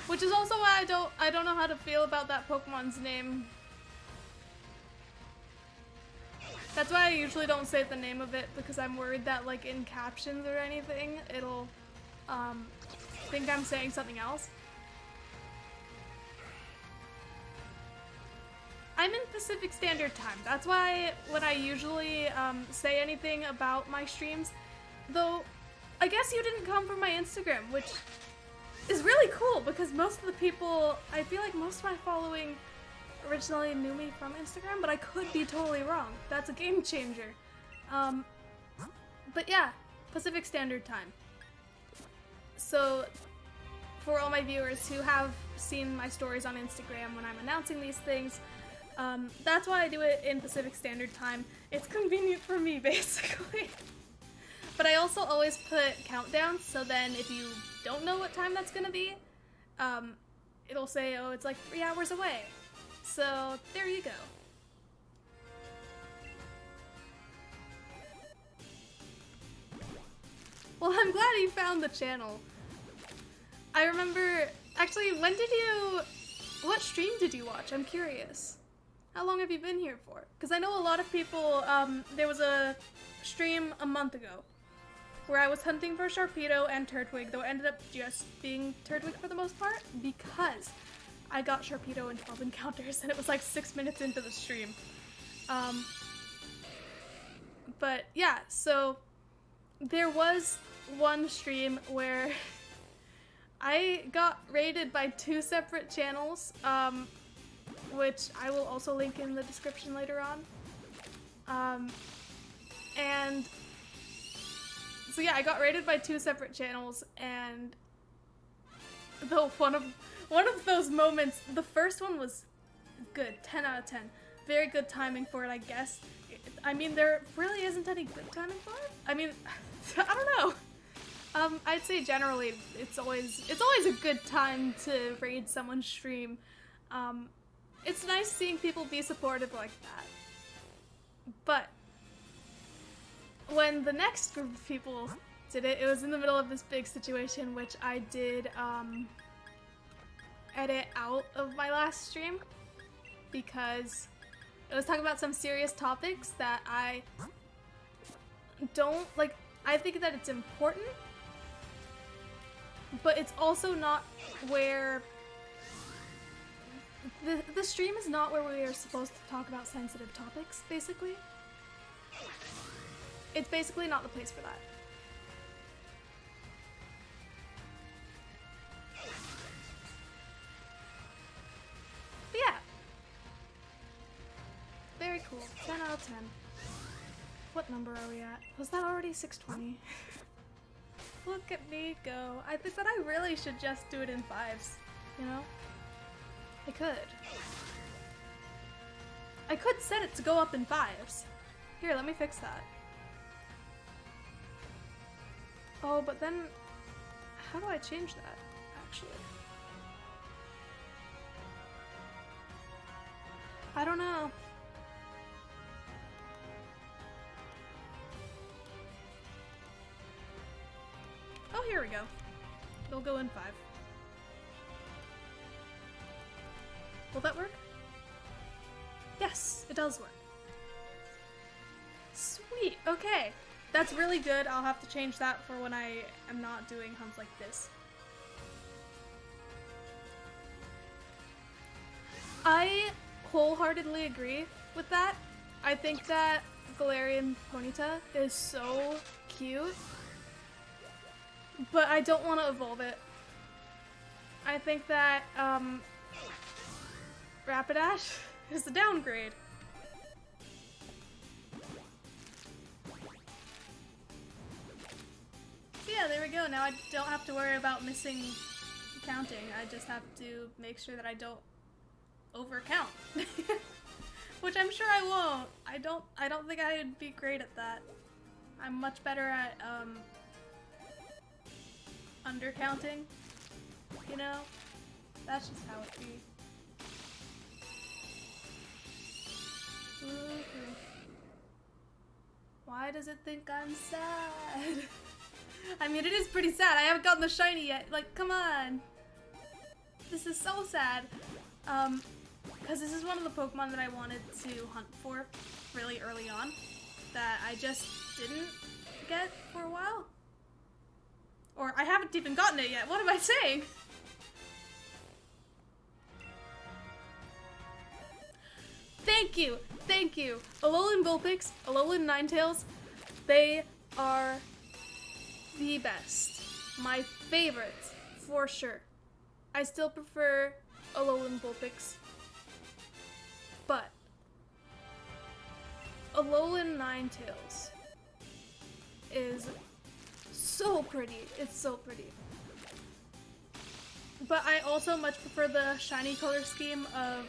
Which is also why I don't know how to feel about that Pokemon's name. That's why I usually don't say the name of it, because I'm worried that like in captions or anything, it'll think I'm saying something else. I'm in Pacific Standard Time. That's why when I usually say anything about my streams, though I guess you didn't come from my Instagram, which is really cool because most of the people, I feel like most of my following originally knew me from Instagram, but I could be totally wrong. That's a game changer. But yeah, Pacific Standard Time. So for all my viewers who have seen my stories on Instagram when I'm announcing these things, that's why I do it in Pacific Standard Time. It's convenient for me, basically. But I also always put countdowns, so then if you don't know what time that's gonna be, it'll say, oh, it's like 3 hours away. So there you go. Well, I'm glad you found the channel. I remember, actually, what stream did you watch? I'm curious. How long have you been here for? Because I know a lot of people, there was a stream a month ago where I was hunting for Sharpedo and Turtwig, though it ended up just being Turtwig for the most part because I got Sharpedo in 12 encounters and it was like 6 minutes into the stream. But yeah, so there was one stream where I got raided by 2 separate channels, which I will also link in the description later on. And so yeah, I got raided by 2 separate channels, and though one of those moments, the first one was good, 10 out of 10. Very good timing for it, I guess. I mean, there really isn't any good timing for it. I mean, I don't know. I'd say generally it's always a good time to raid someone's stream. It's nice seeing people be supportive like that. But when the next group of people did it, it was in the middle of this big situation, which I did edit out of my last stream because it was talking about some serious topics that I don't like. I think that it's important, but it's also not where the stream is not where we are supposed to talk about sensitive topics, basically. It's basically not the place for that. But yeah. Very cool. 10 out of 10. What number are we at? Was that already 620? Look at me go. I think that I really should just do it in 5s, you know? I could. I could set it to go up in 5s. Here, let me fix that. Oh, but then, how do I change that, actually? I don't know. Oh, here we go. It'll go in 5. Will that work? Yes, it does work. Sweet, okay. That's really good. I'll have to change that for when I am not doing hunts like this. I wholeheartedly agree with that. I think that Galarian Ponyta is so cute, but I don't want to evolve it. I think that Rapidash is a downgrade. Yeah, there we go. Now I don't have to worry about missing counting. I just have to make sure that I don't overcount. Which I'm sure I won't. I don't think I'd be great at that. I'm much better at undercounting. You know? That's just how it be. Ooh. Why does it think I'm sad? I mean, it is pretty sad. I haven't gotten the shiny yet. Like, come on. This is so sad. Because this is one of the Pokemon that I wanted to hunt for really early on that I just didn't get for a while. Or I haven't even gotten it yet. What am I saying? Thank you. Thank you. Alolan Vulpix, Alolan Ninetales, they are the best. My favorite, for sure. I still prefer Alolan Vulpix, but Alolan Ninetales is so pretty. It's so pretty. But I also much prefer the shiny color scheme of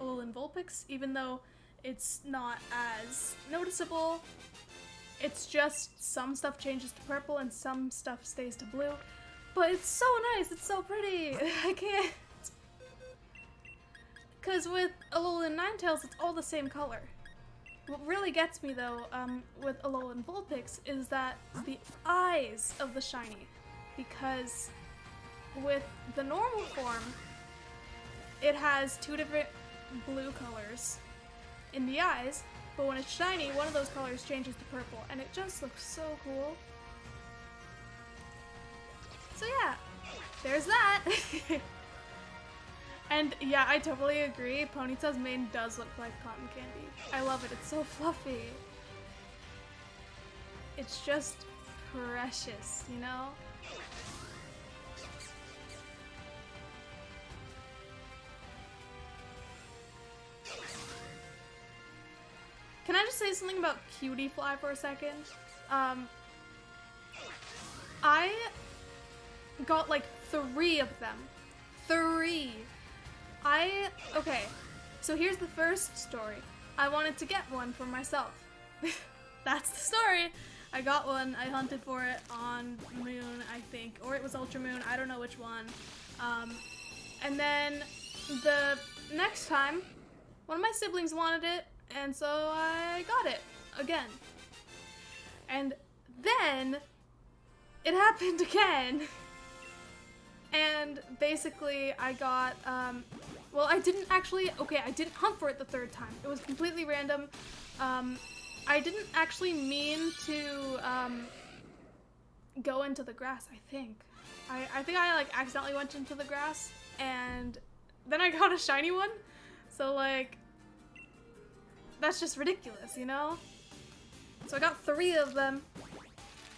Alolan Vulpix, even though it's not as noticeable. It's just some stuff changes to purple and some stuff stays to blue. But it's so nice, it's so pretty. I can't. Because with Alolan Ninetales, it's all the same color. What really gets me though, with Alolan Vulpix is that the eyes of the shiny. Because with the normal form, it has two different blue colors in the eyes, but when it's shiny, one of those colors changes to purple, and it just looks so cool. So yeah, there's that. And yeah, I totally agree, Ponyta's mane does look like cotton candy. I love it, it's so fluffy. It's just precious, you know? Can I just say something about Cutie Fly for a second? I got like 3 of them. 3! Okay, so here's the first story. I wanted to get one for myself. That's the story. I got one, I hunted for it on Moon, I think, or it was Ultra Moon, I don't know which one. And then the next time, one of my siblings wanted it, and so I got it again. And then it happened again. And basically I got, well, I didn't actually, okay, I didn't hunt for it the 3rd time. It was completely random. I didn't actually mean to go into the grass, I think. I think I like accidentally went into the grass and then I got a shiny one. So like, that's just ridiculous, you know? So I got 3 of them.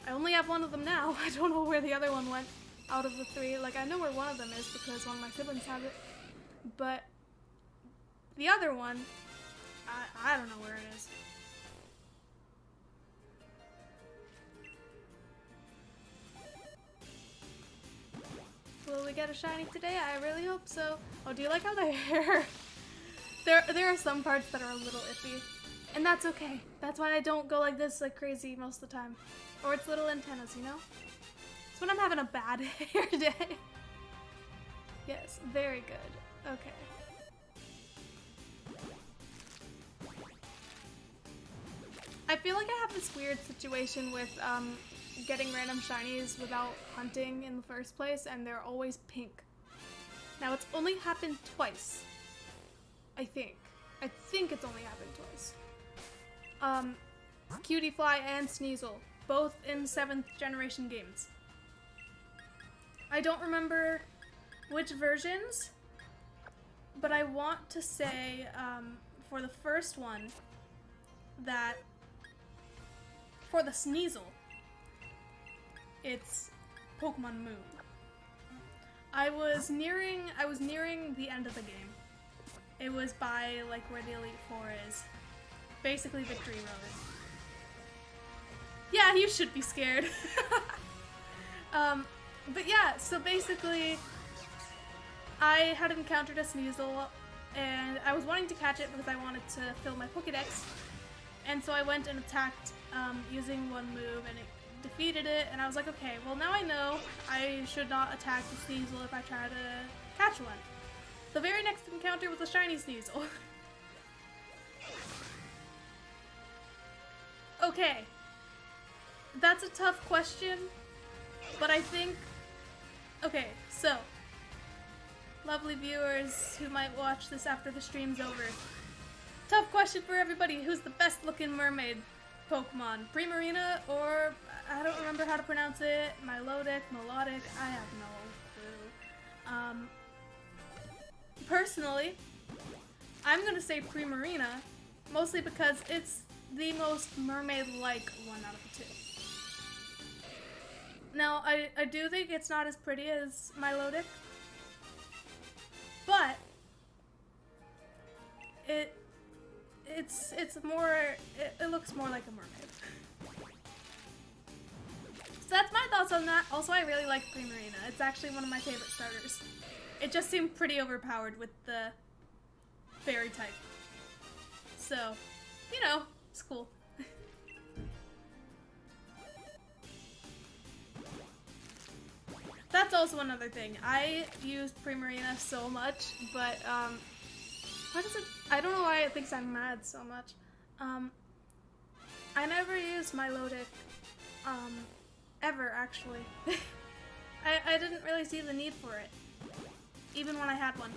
I only have 1 of them now. I don't know where the other one went out of the 3. Like, I know where one of them is because one of my siblings has it. But the other one, I don't know where it is. Will we get a shiny today? I really hope so. Oh, do you like how the hair... There are some parts that are a little iffy, and that's okay. That's why I don't go like this like crazy most of the time. Or it's little antennas, you know? It's when I'm having a bad hair day. Yes, very good. Okay. I feel like I have this weird situation with getting random shinies without hunting in the first place, and they're always pink. Now it's only happened twice. I think it's only happened twice. Cutie Fly and Sneasel, both in 7th generation games. I don't remember which versions, but I want to say for the first one that for the Sneasel, it's Pokemon Moon. I was nearing the end of the game. It was by, like, where the Elite Four is. Basically Victory Road. Yeah, you should be scared. But yeah, so basically, I had encountered a Sneasel, and I was wanting to catch it because I wanted to fill my Pokédex. And so I went and attacked using one move, and it defeated it, and I was like, okay, well now I know I should not attack the Sneasel if I try to catch one. The very next encounter was a shiny Sneasel. Okay. That's a tough question, but I think... Okay, so... Lovely viewers who might watch this after the stream's over. Tough question for everybody. Who's the best looking mermaid Pokemon? Primarina or... I don't remember how to pronounce it. Melodic? I have no clue. Personally, I'm gonna say Primarina, mostly because it's the most mermaid-like one out of the 2. Now, I do think it's not as pretty as Milotic, but it's more, it looks more like a mermaid. So that's my thoughts on that. Also, I really like Primarina. It's actually one of my favorite starters. It just seemed pretty overpowered with the fairy type. So, you know, it's cool. That's also another thing. I use Primarina so much, but, why does it, I don't know why it thinks I'm mad so much. I never used Milotic, ever, actually. I didn't really see the need for it, even when I had one.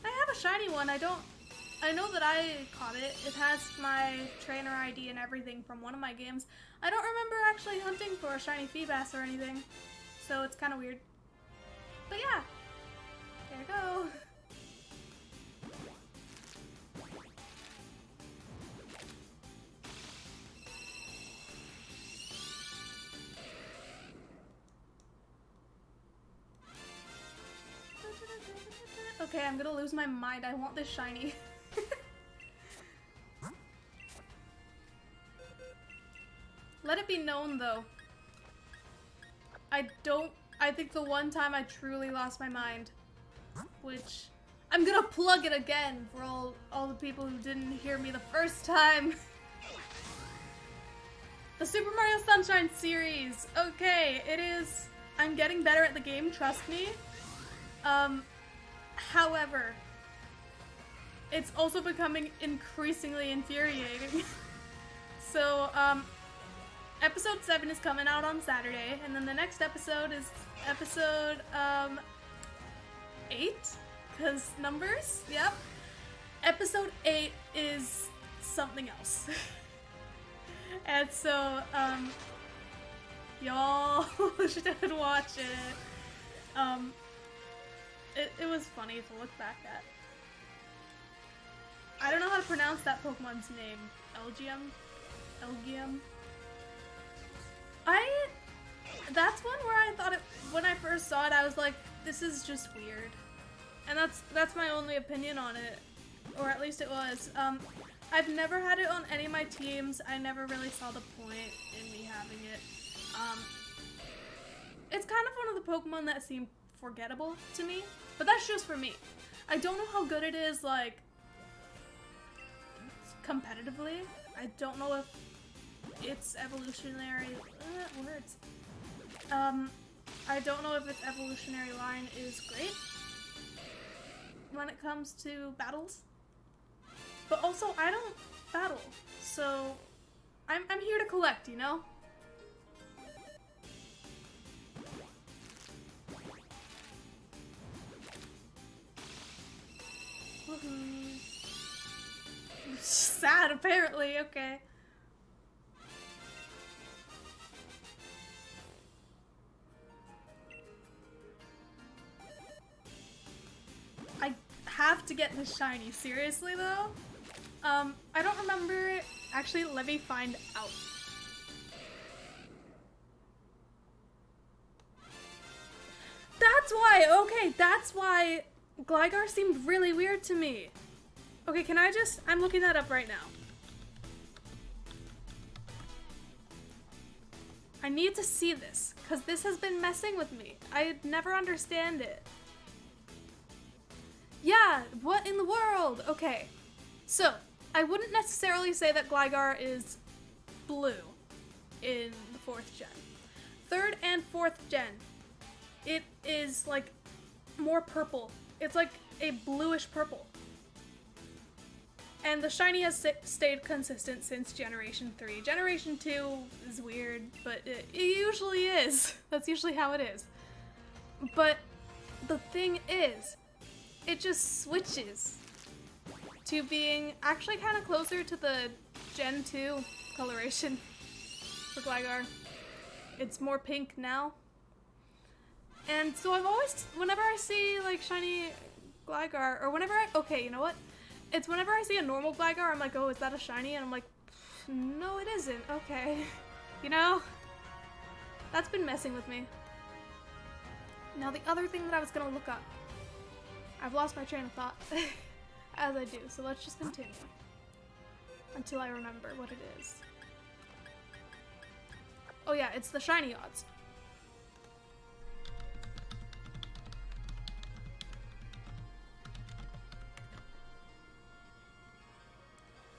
I have a shiny one, I know that I caught it. It has my trainer ID and everything from one of my games. I don't remember actually hunting for a shiny Feebas or anything, so it's kind of weird. But yeah, there you go. Okay, I'm gonna lose my mind. I want this shiny. Let it be known, though. I think the one time I truly lost my mind, which I'm gonna plug it again for all the people who didn't hear me the first time. The Super Mario Sunshine series. Okay, it is. I'm getting better at the game, trust me. However, it's also becoming increasingly infuriating. So, episode 7 is coming out on Saturday, and then the next episode is episode, 8? 'Cause numbers? Yep. Episode 8 is something else. And so, y'all should watch it. It was funny to look back at. I don't know how to pronounce that Pokemon's name. Elgium? That's one where I thought when I first saw it, I was like, this is just weird. And that's my only opinion on it. Or at least it was. I've never had it on any of my teams. I never really saw the point in me having it. It's kind of one of the Pokemon that seem forgettable to me, but that's just for me. I don't know how good it is, like, competitively. I don't know if its evolutionary words. I don't know if its evolutionary line is great when it comes to battles. But also, I don't battle, so I'm here to collect, you know? Sad, apparently, okay. I have to get this shiny, seriously though? I don't remember it. Actually, let me find out. That's why, okay, that's why Gligar seemed really weird to me. Okay, I'm looking that up right now. I need to see this, because this has been messing with me. I never understand it. Yeah, what in the world? Okay, so, I wouldn't necessarily say that Gligar is blue in the 4th gen. 3rd and 4th gen, it is like more purple. It's like a bluish purple. And the shiny has stayed consistent since Generation 3. Generation 2 is weird, but it usually is. That's usually how it is. But the thing is, it just switches to being actually kind of closer to the Gen 2 coloration for Gligar. It's more pink now. And so I've always, whenever I see like shiny Gligar, or whenever okay, you know what? It's whenever I see a normal Gligar, I'm like, oh, is that a shiny? And I'm like, no, it isn't. Okay. You know? That's been messing with me. Now the other thing that I was gonna look up. I've lost my train of thought. As I do, so let's just continue. Until I remember what it is. Oh yeah, it's the shiny odds.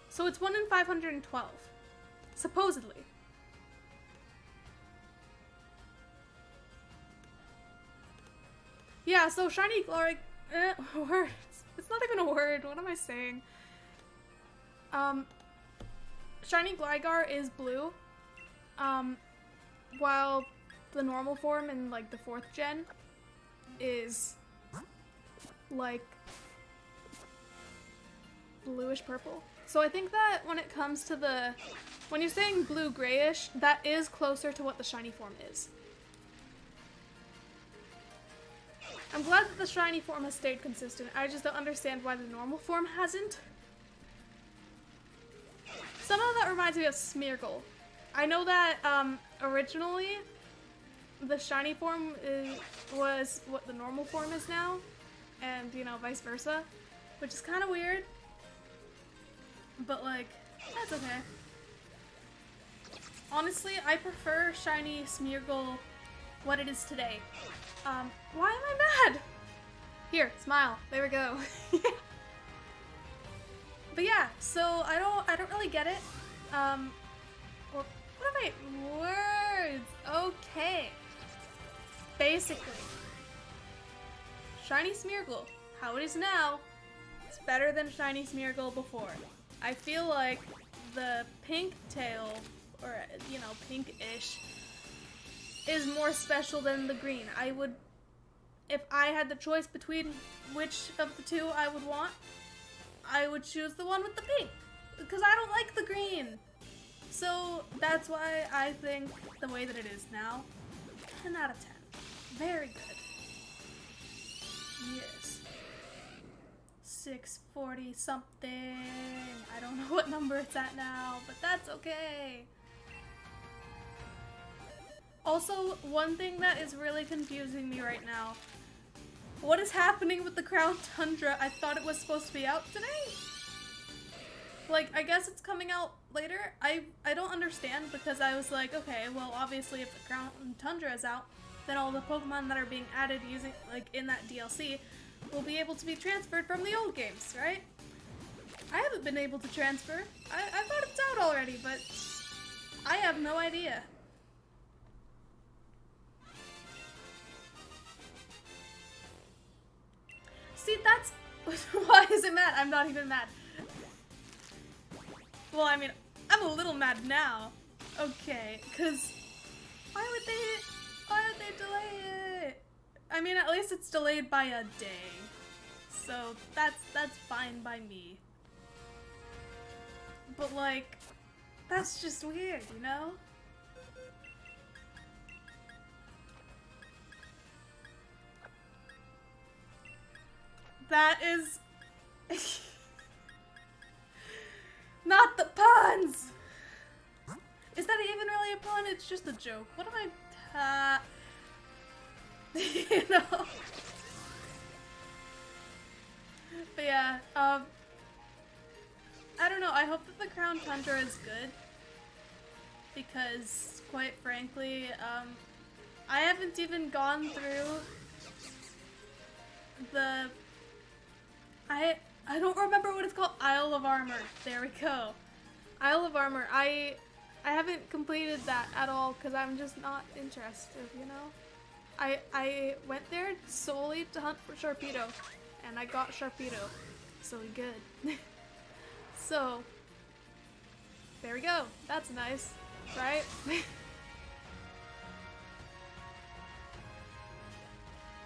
So it's 1 in 512. Supposedly. Yeah, so shiny glory words. It's not even a word. What am I saying? Shiny Gligar is blue. While the normal form in like the 4th gen is like bluish purple. So I think that when it comes to when you're saying blue grayish, that is closer to what the shiny form is. I'm glad that the shiny form has stayed consistent. I just don't understand why the normal form hasn't. Somehow that reminds me of Smeargle. I know that originally the shiny form was what the normal form is now, and you know, vice versa, which is kind of weird. But like, that's okay. Honestly, I prefer shiny Smeargle what it is today. Why am I mad? Here, smile. There we go. But yeah, so I don't really get it. Well, what are my words? Okay. Basically, shiny Smeargle, how it is now, it's better than shiny Smeargle before. I feel like the pink tail, or you know, pink-ish, is more special than the green. I would, if I had the choice between which of the two I would want, I would choose the one with the pink, because I don't like the green. So that's why I think the way that it is now, 10 out of 10. Very good. Yes. 640 something. I don't know what number it's at now, but that's okay. Also, one thing that is really confusing me right now. What is happening with the Crown Tundra? I thought it was supposed to be out today? Like, I guess it's coming out later? I don't understand, because I was like, okay, well obviously if the Crown Tundra is out, then all the Pokemon that are being added using, like, in that DLC will be able to be transferred from the old games, right? I haven't been able to transfer. I thought it's out already, but I have no idea. See, that's... Why is it mad? I'm not even mad. Well, I mean, I'm a little mad now. Okay, because... Why would they delay it? I mean, at least it's delayed by a day. So, that's fine by me. But, like, that's just weird, you know? That is... Not the puns! Is that even really a pun? It's just a joke. What am I... you know? But yeah, I don't know. I hope that the Crown Tundra is good. Because, quite frankly, I haven't even gone through the... I don't remember what it's called. Isle of Armor. There we go. Isle of Armor. I haven't completed that at all because I'm just not interested, you know? I went there solely to hunt for Sharpedo, and I got Sharpedo. So good. So, there we go. That's nice, right?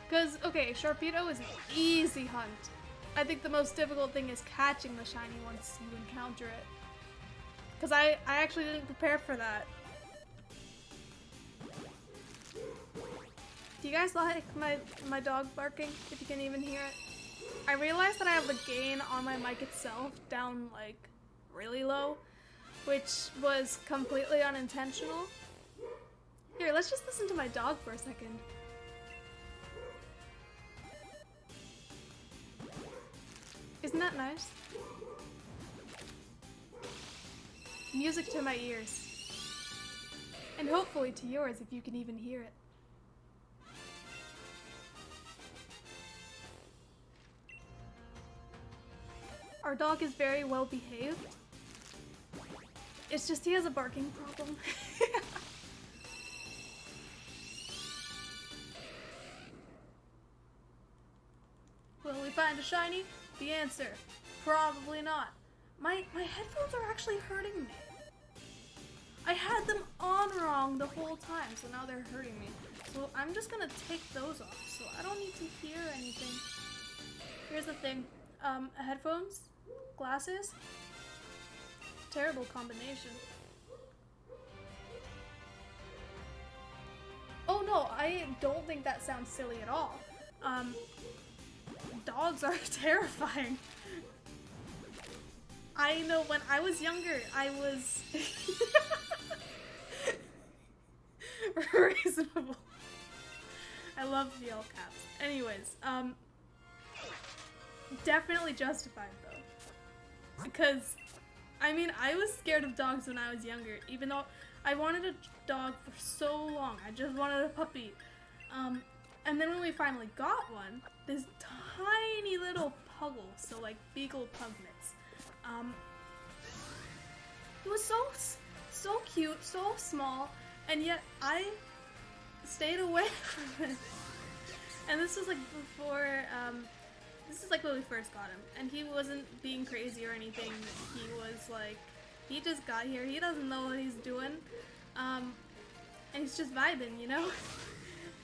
Because, okay, Sharpedo is an easy hunt. I think the most difficult thing is catching the shiny once you encounter it. Because I actually didn't prepare for that. Do you guys like my dog barking, if you can even hear it? I realized that I have the gain on my mic itself down, like, really low, which was completely unintentional. Here, let's just listen to my dog for a second. Isn't that nice? Music to my ears. And hopefully to yours if you can even hear it. Our dog is very well behaved. It's just he has a barking problem. Will we find a shiny? The answer, probably not. My headphones are actually hurting me. I had them on wrong the whole time, so now they're hurting me. So I'm just gonna take those off, so I don't need to hear anything. Here's the thing, headphones, glasses, terrible combination. Oh no, I don't think that sounds silly at all. Dogs are terrifying. I know when I was younger, I was reasonable. I love the all caps. Anyways, definitely justified though. Because, I mean, I was scared of dogs when I was younger, even though I wanted a dog for so long. I just wanted a puppy. And then when we finally got one, this tiny little puggle, so like beagle pugnets. It was so cute, so small, and yet I stayed away from it. And this was like before, this is like when we first got him, and he wasn't being crazy or anything. He was like, he just got here, he doesn't know what he's doing, and he's just vibing, you know?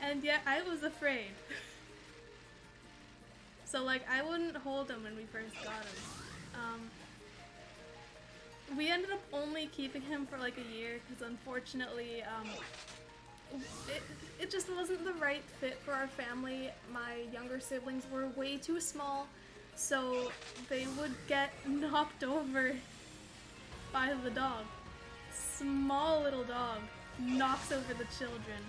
And yet I was afraid. So like, I wouldn't hold him when we first got him. We ended up only keeping him for like a year because unfortunately it just wasn't the right fit for our family. My younger siblings were way too small, so they would get knocked over by the dog. Small little dog knocks over the children.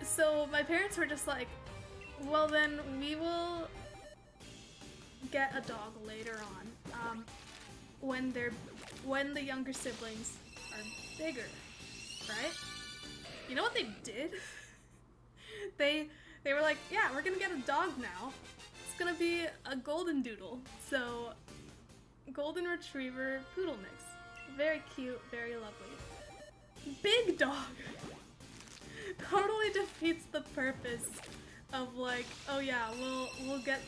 So my parents were just like, well then we will get a dog later on, when the younger siblings are bigger, right? You know what they did? They were like, yeah, we're gonna get a dog now. It's gonna be a golden doodle. So, golden retriever poodle mix. Very cute, very lovely. Big dog! Totally defeats the purpose of like, oh yeah, we'll get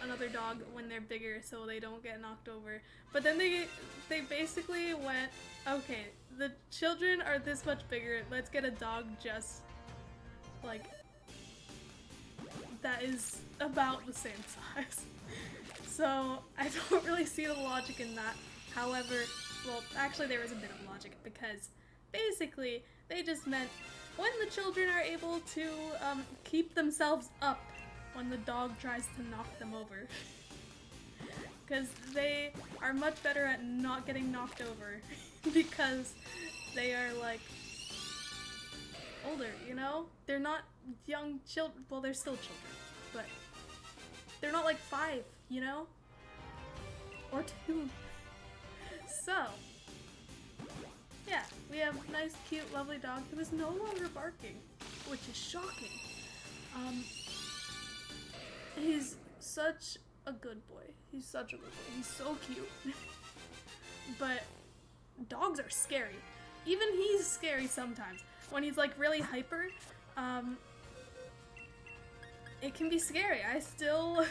another dog when they're bigger so they don't get knocked over. But then they basically went, okay, the children are this much bigger, let's get a dog just like that is about the same size. So I don't really see the logic in that. However, well, actually there is a bit of logic because basically they just meant when the children are able to keep themselves up when the dog tries to knock them over. Because they are much better at not getting knocked over because they are like older, you know? They're not young children, well they're still children, but they're not like 5, you know? Or 2. So, yeah, we have a nice, cute, lovely dog who is no longer barking, which is shocking. He's such a good boy. He's such a good boy. He's so cute. But dogs are scary. Even he's scary sometimes. When he's like really hyper, it can be scary. I still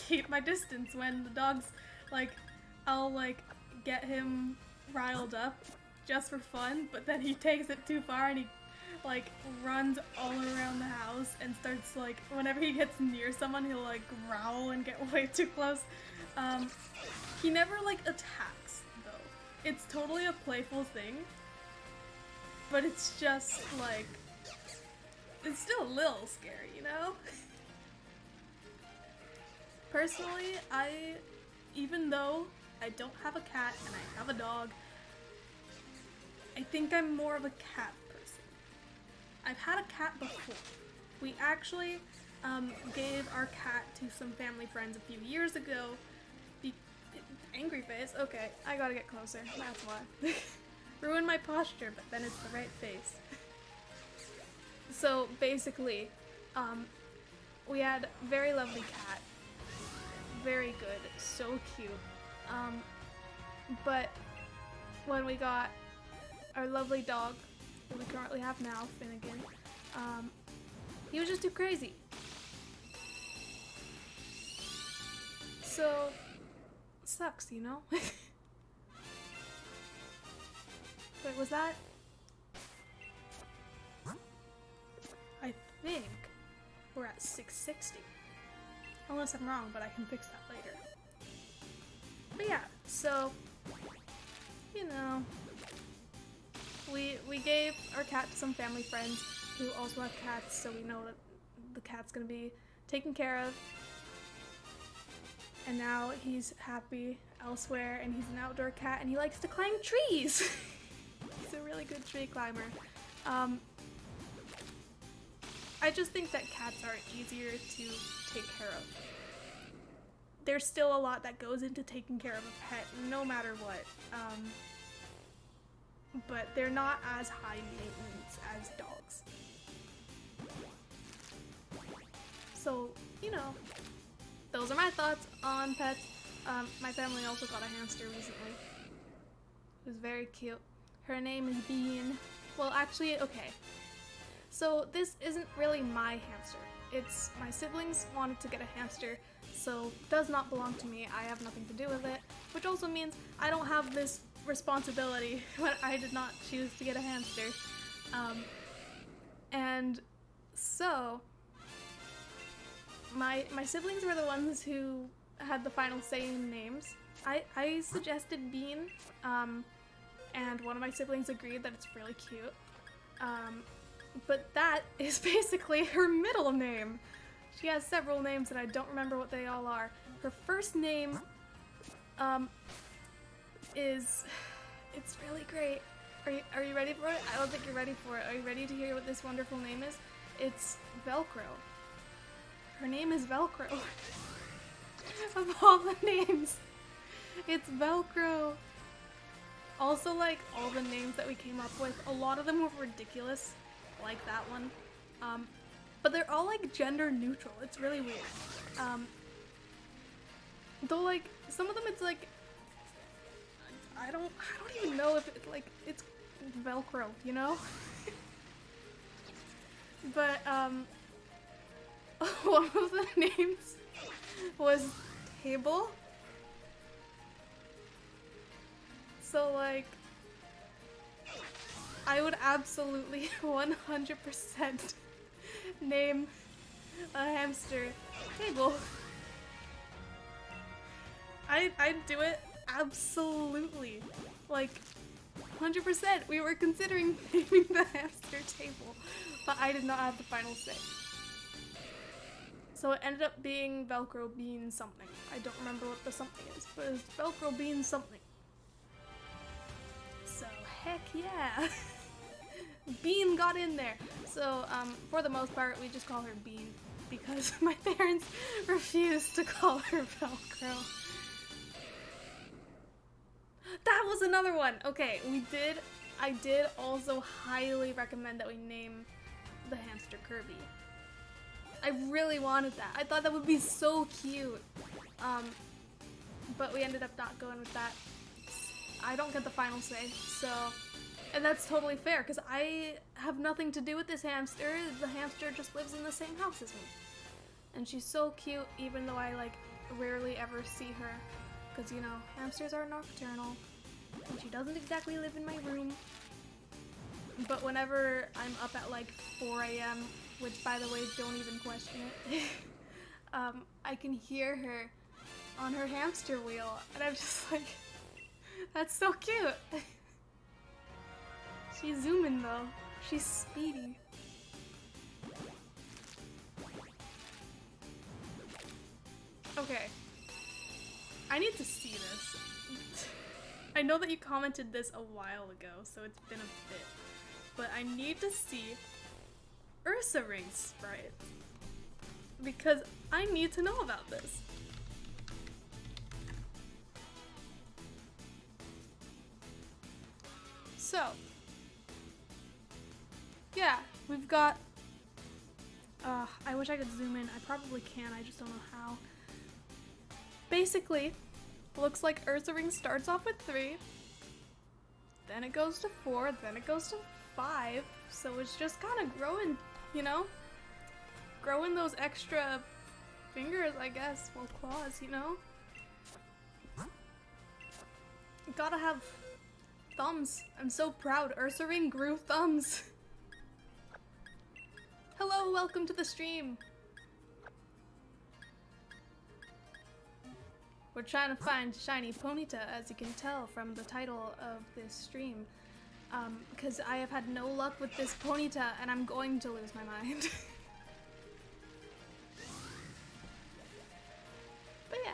keep my distance when the dog's like, I'll like get him riled up just for fun, but then he takes it too far and he like runs all around the house and starts like, whenever he gets near someone he'll like growl and get way too close. He never like attacks though. It's totally a playful thing, but it's just like, it's still a little scary, you know? Personally, even though I don't have a cat and I have a dog, I think I'm more of a cat person. I've had a cat before. We actually gave our cat to some family friends a few years ago. Angry face? Okay, I gotta get closer. That's why. Ruin my posture, but then it's the right face. So basically, we had a very lovely cat. Very good. So cute. But when we got our lovely dog, that we currently have now, Finnegan, he was just too crazy. So, sucks, you know? Wait, was that? I think we're at 660. Unless I'm wrong, but I can fix that later. But yeah, so, you know, we gave our cat to some family friends who also have cats, so we know that the cat's gonna be taken care of. And now he's happy elsewhere, and he's an outdoor cat, and he likes to climb trees! He's a really good tree climber. I just think that cats are easier to take care of. There's still a lot that goes into taking care of a pet, no matter what. But they're not as high maintenance as dogs. So, you know, those are my thoughts on pets. My family also got a hamster recently. It was very cute. Her name is Bean. Well, actually, okay. So this isn't really my hamster. It's my siblings wanted to get a hamster, so it does not belong to me. I have nothing to do with it, which also means I don't have this responsibility when I did not choose to get a hamster. And so my siblings were the ones who had the final say in names. I suggested Bean, and one of my siblings agreed that it's really cute. But that is basically her middle name. She has several names and I don't remember what they all are. Her first name, it's really great. Are you ready for it? I don't think you're ready for it. Are you ready to hear what this wonderful name is? It's Velcro. Her name is Velcro. Of all the names, it's Velcro. Also, like, all the names that we came up with, a lot of them were ridiculous. Like that one, but they're all like gender neutral. It's really weird. Though like some of them, it's like I don't even know if it's Velcro, you know. But one of the names was Table. So like, I would absolutely 100% name a hamster Table. I'd do it absolutely. Like, 100%. We were considering naming the hamster Table, but I did not have the final say. So it ended up being Velcro Bean something. I don't remember what the something is, but it's Velcro Bean something. So, heck yeah. Bean got in there. So, for the most part, we just call her Bean because my parents refused to call her Velcro. That was another one! Okay, I did also highly recommend that we name the hamster Kirby. I really wanted that. I thought that would be so cute. But we ended up not going with that. I don't get the final say, so... And that's totally fair, because I have nothing to do with this hamster. The hamster just lives in the same house as me. And she's so cute, even though I, like, rarely ever see her. Because, you know, hamsters are nocturnal. And she doesn't exactly live in my room. But whenever I'm up at, like, 4 a.m., which, by the way, don't even question it, I can hear her on her hamster wheel. And I'm just like, that's so cute. She's zooming though. She's speedy. Okay. I need to see this. I know that you commented this a while ago, so it's been a bit. But I need to see Ursa Ring sprite. Because I need to know about this. So, yeah, we've got, I wish I could zoom in. I probably can, I just don't know how. Basically, looks like Ursa Ring starts off with 3, then it goes to 4, then it goes to 5, so it's just kind of growing, you know? Growing those extra fingers, I guess, well, claws, you know? You gotta have thumbs. I'm so proud. Ursa Ring grew thumbs. Hello, welcome to the stream. We're trying to find shiny ponyta, as you can tell from the title of this stream. Because I have had no luck with this ponyta, and I'm going to lose my mind. But yeah,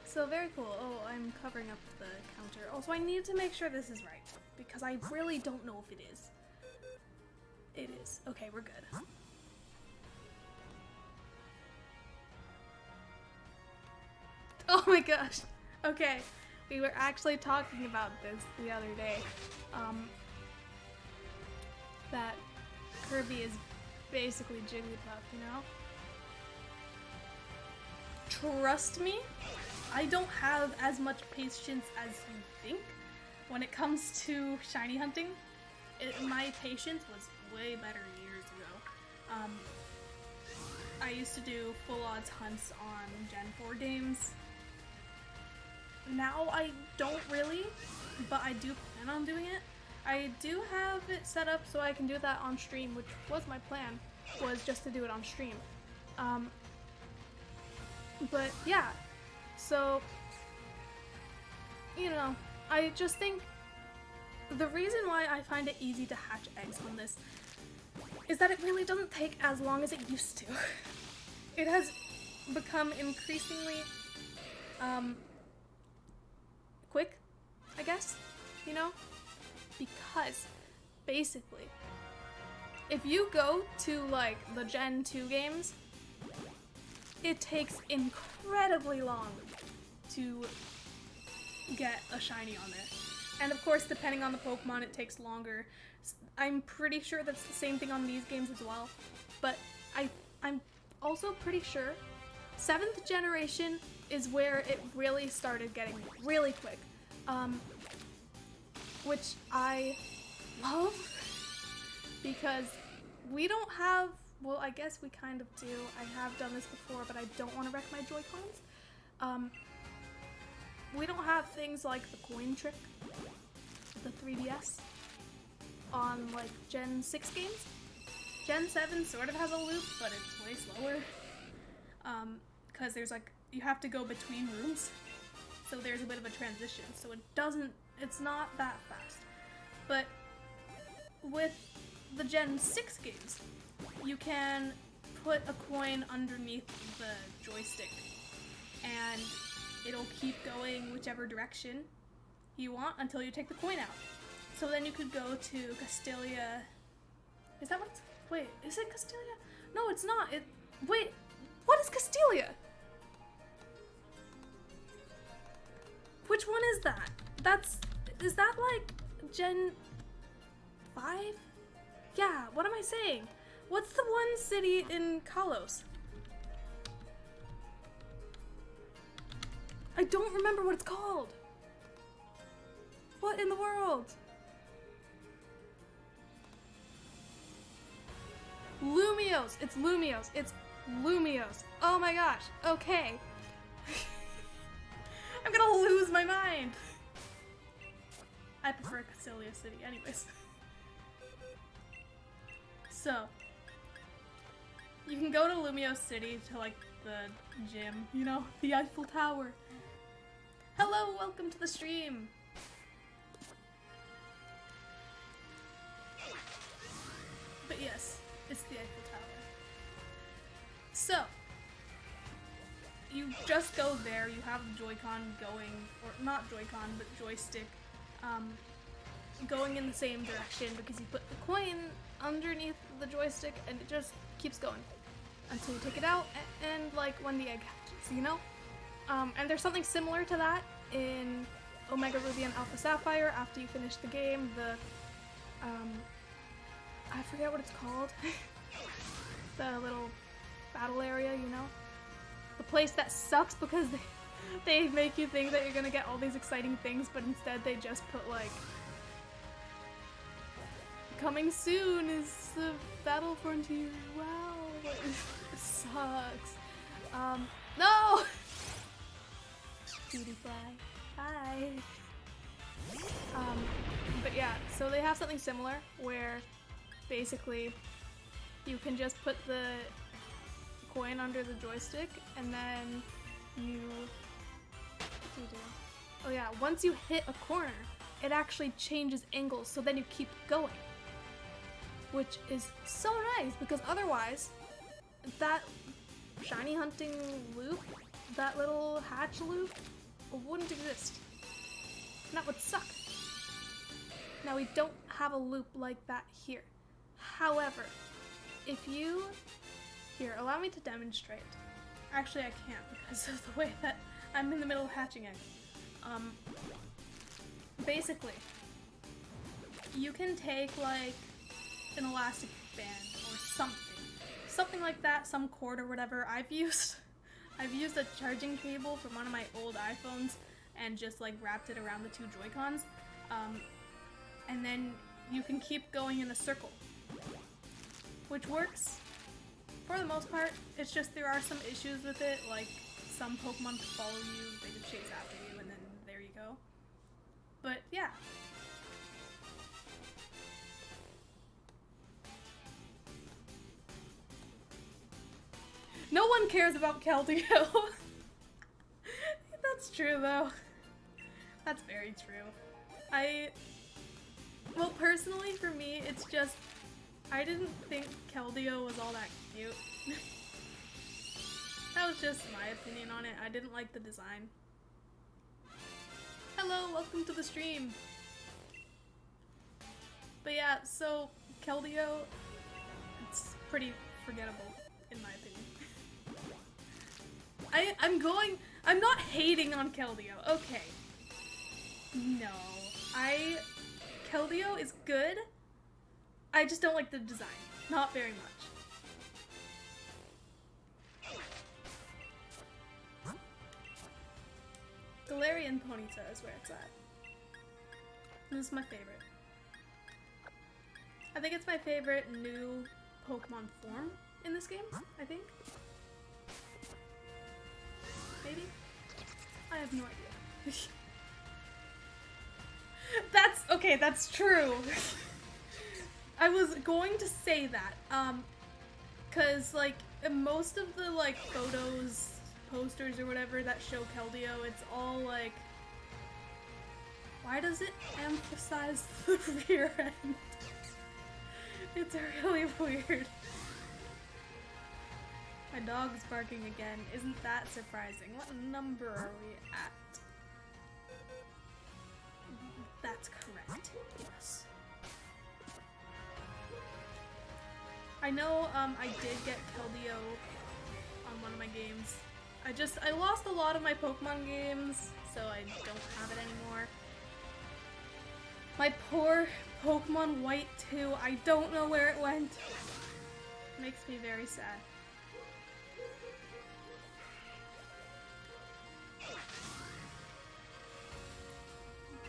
so very cool. Oh, I'm covering up the counter. Also, I need to make sure this is right, because I really don't know if it is. It is. Okay, we're good. Oh my gosh. Okay, we were actually talking about this the other day. That Kirby is basically Jigglypuff, you know? Trust me, I don't have as much patience as you think when it comes to shiny hunting. My patience was way better years ago. I used to do full odds hunts on Gen 4 games. Now I don't really, but I do plan on doing it. I do have it set up so I can do that on stream, which was my plan, was just to do it on stream. But yeah, so, you know, I just think the reason why I find it easy to hatch eggs on this is that it really doesn't take as long as it used to. It has become increasingly, quick, I guess, you know? Because, basically, if you go to, like, the Gen 2 games, it takes incredibly long to get a shiny on there. And of course, depending on the Pokemon, it takes longer. I'm pretty sure that's the same thing on these games as well. But I'm also pretty sure 7th generation is where it really started getting really quick. Which I love, because we don't have, well, I guess we kind of do. I have done this before, but I don't want to wreck my Joy-Cons. We don't have things like the coin trick, the 3DS, on like Gen 6 games. Gen 7 sort of has a loop, but it's way slower. Because there's like, you have to go between rooms. So there's a bit of a transition. So it's not that fast. But with the Gen 6 games, you can put a coin underneath the joystick and it'll keep going whichever direction you want until you take the coin out. So then you could go to Castelia. Is that what it's, wait, is it Castelia? No, it's not. Wait, what is Castelia? Which one is that? Is that like Gen 5? Yeah, what am I saying? What's the one city in Kalos? I don't remember what it's called. What in the world? Lumios. It's Lumios. It's Lumios. Oh my gosh. Okay. I'm gonna lose my mind. I prefer Castelia City anyways. So, you can go to Lumios City to like the gym, you know, the Eiffel Tower. Hello, welcome to the stream. But yes, it's the Eiffel Tower. So, you just go there, you have the Joy-Con going, or not Joy-Con, but joystick going in the same direction because you put the coin underneath the joystick and it just keeps going until you take it out and like when the egg hatches, you know? And there's something similar to that in Omega Ruby and Alpha Sapphire after you finish the game. I forget what it's called. The little battle area, you know? The place that sucks because they make you think that you're gonna get all these exciting things, but instead they just put like, coming soon is the Battle Frontier. Wow, it sucks. No! Beauty fly. Hi. But yeah, so they have something similar where basically you can just put the coin under the joystick and then you, what do you do? Oh yeah, once you hit a corner, it actually changes angles, so then you keep going. Which is so nice, because otherwise, that shiny hunting loop, that little hatch loop, wouldn't exist. And that would suck. Now we don't have a loop like that here. However, if you... Here, allow me to demonstrate. Actually, I can't because of the way that I'm in the middle of hatching eggs. Basically, you can take like an elastic band or something like that, some cord or whatever. I've used a charging cable from one of my old iPhones and just like wrapped it around the two Joy-Cons, and then you can keep going in a circle, which works for the most part. It's just there are some issues with it, like some Pokemon follow you, they can chase after you, and then there you go. But yeah. No one cares about Keldeo. That's true though. That's very true. Well, personally for me, it's just, I didn't think Keldeo was all that cute. That was just my opinion on it. I didn't like the design. Hello, welcome to the stream. But yeah, so Keldeo, it's pretty forgettable in my opinion. I'm not hating on Keldeo, okay. No, Keldeo is good. I just don't like the design. Not very much. Galarian Ponyta is where it's at. This is my favorite. I think it's my favorite new Pokemon form in this game, I think. Maybe? I have no idea. Okay, that's true. I was going to say that, cause like most of the like photos, posters or whatever that show Keldeo, it's all like, why does it emphasize the rear end? It's really weird. My dog's barking again. Isn't that surprising? What number are we at? That's correct. Yes. I know I did get Keldeo on one of my games. I lost a lot of my Pokemon games, so I don't have it anymore. My poor Pokemon White 2, I don't know where it went. Makes me very sad.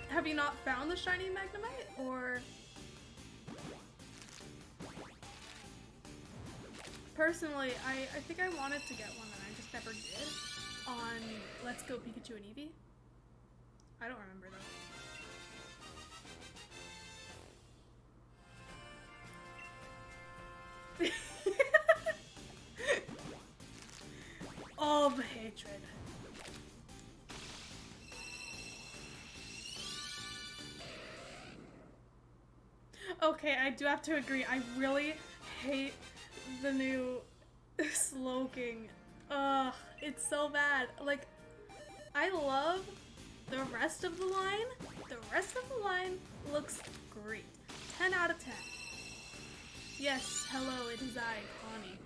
Have you not found the shiny Magnemite, or? Personally, I think I wanted to get one and I just never did on Let's Go Pikachu and Eevee. I don't remember though. All the hatred. Okay, I do have to agree. I really hate the new Slowking. Ugh, it's so bad. Like, I love the rest of the line looks great. 10 out of 10. Yes, hello, it is I, Connie.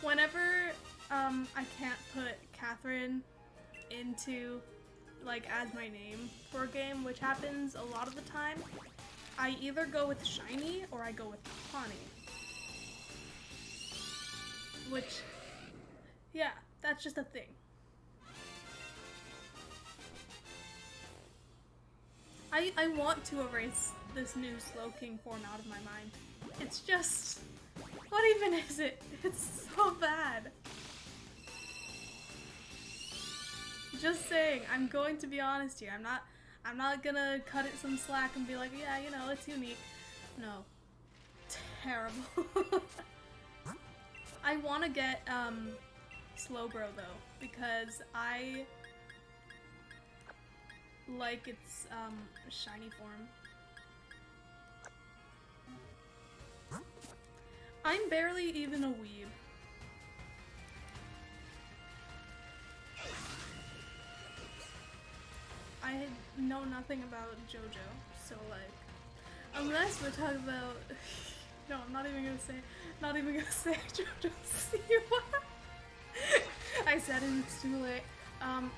Whenever I can't put Catherine into, like, as my name for a game, which happens a lot of the time, I either go with Shiny or I go with Connie. Which, yeah, that's just a thing. I want to erase this new Slowking form out of my mind. It's just, what even is it? It's so bad. Just saying, I'm going to be honest here. I'm not gonna cut it some slack and be like, yeah, you know, it's unique. No. Terrible. I want to get Slowbro though, because I like its shiny form. I'm barely even a weeb. I know nothing about JoJo, so like, unless we're talking about, no, I'm not even gonna say JoJo Siwa. I said it, it's too late. Nah.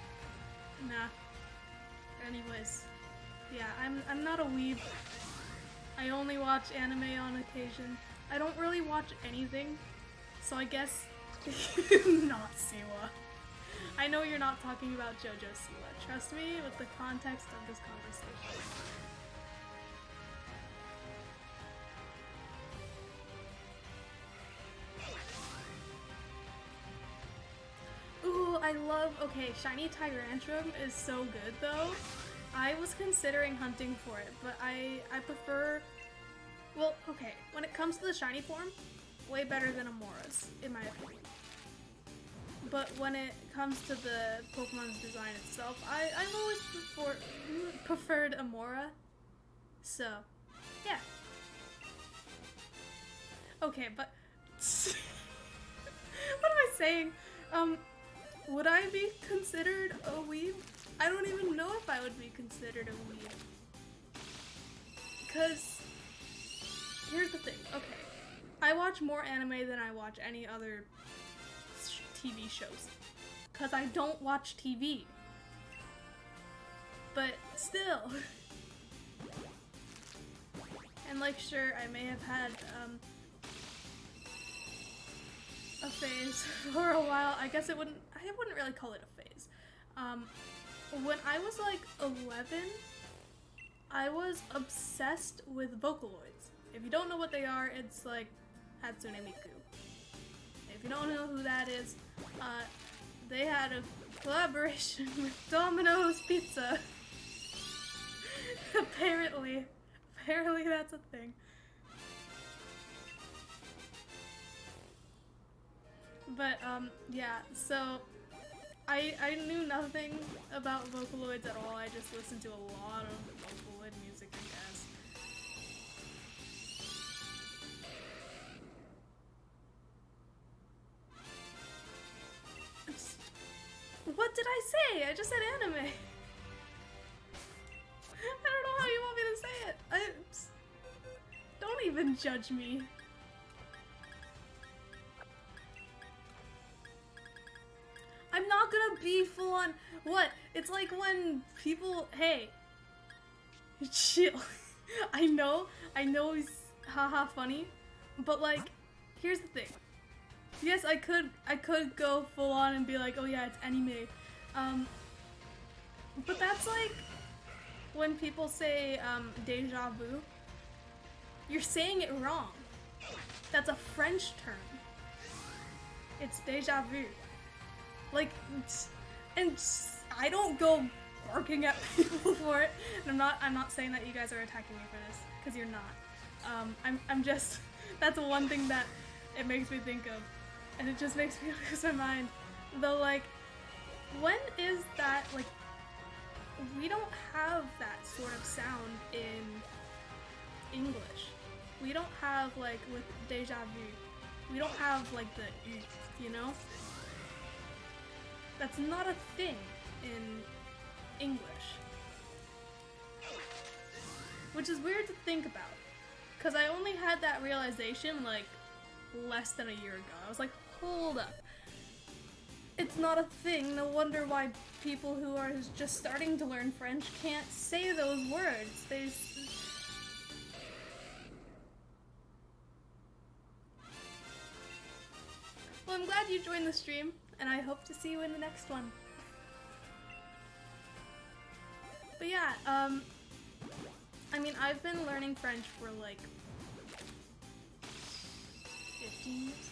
Anyways, yeah, I'm not a weeb. I only watch anime on occasion. I don't really watch anything, so I guess not Siwa. I know you're not talking about JoJo Siwa. Trust me with the context of this conversation. Ooh, I love, okay, Shiny Tyrantrum is so good though. I was considering hunting for it, but I prefer, well, okay, when it comes to the shiny form, way better than Amora's, in my opinion. But when it comes to the Pokemon's design itself, I've always preferred Amora. So, yeah. Okay, but what am I saying? Would I be considered a weeb? I don't even know if I would be considered a weeb. Cause, here's the thing, okay. I watch more anime than I watch any other TV shows. Cause I don't watch TV. But still. And like, sure, I may have had, a phase for a while. I guess I wouldn't really call it a phase. When I was like 11, I was obsessed with Vocaloids. If you don't know what they are, it's like Hatsune Miku. If you don't know who that is, they had a collaboration with Domino's Pizza. Apparently that's a thing. But, yeah, so I knew nothing about Vocaloids at all. I just listened to a lot of Vocaloid music, I guess. What did I say? I just said anime. I don't know how you want me to say it. Don't even judge me. I'm not gonna be full on. What? It's like when people. Hey. Chill. I know he's haha funny. But like, here's the thing. Yes, I could go full on and be like, oh yeah, it's anime. But that's like when people say deja vu. You're saying it wrong. That's a French term. It's deja vu. Like, and I don't go barking at people for it. And I'm not saying that you guys are attacking me for this, because you're not. I'm just, that's one thing that it makes me think of, and it just makes me lose my mind. Though, like, when is that, like, we don't have that sort of sound in English. We don't have, like, with deja vu, we don't have, like, the you know? That's not a thing in English. Which is weird to think about. Because I only had that realization like less than a year ago. I was like, hold up. It's not a thing. No wonder why people who are just starting to learn French can't say those words. Well, I'm glad you joined the stream, and I hope to see you in the next one. But yeah, I mean, I've been learning French for like 15 years.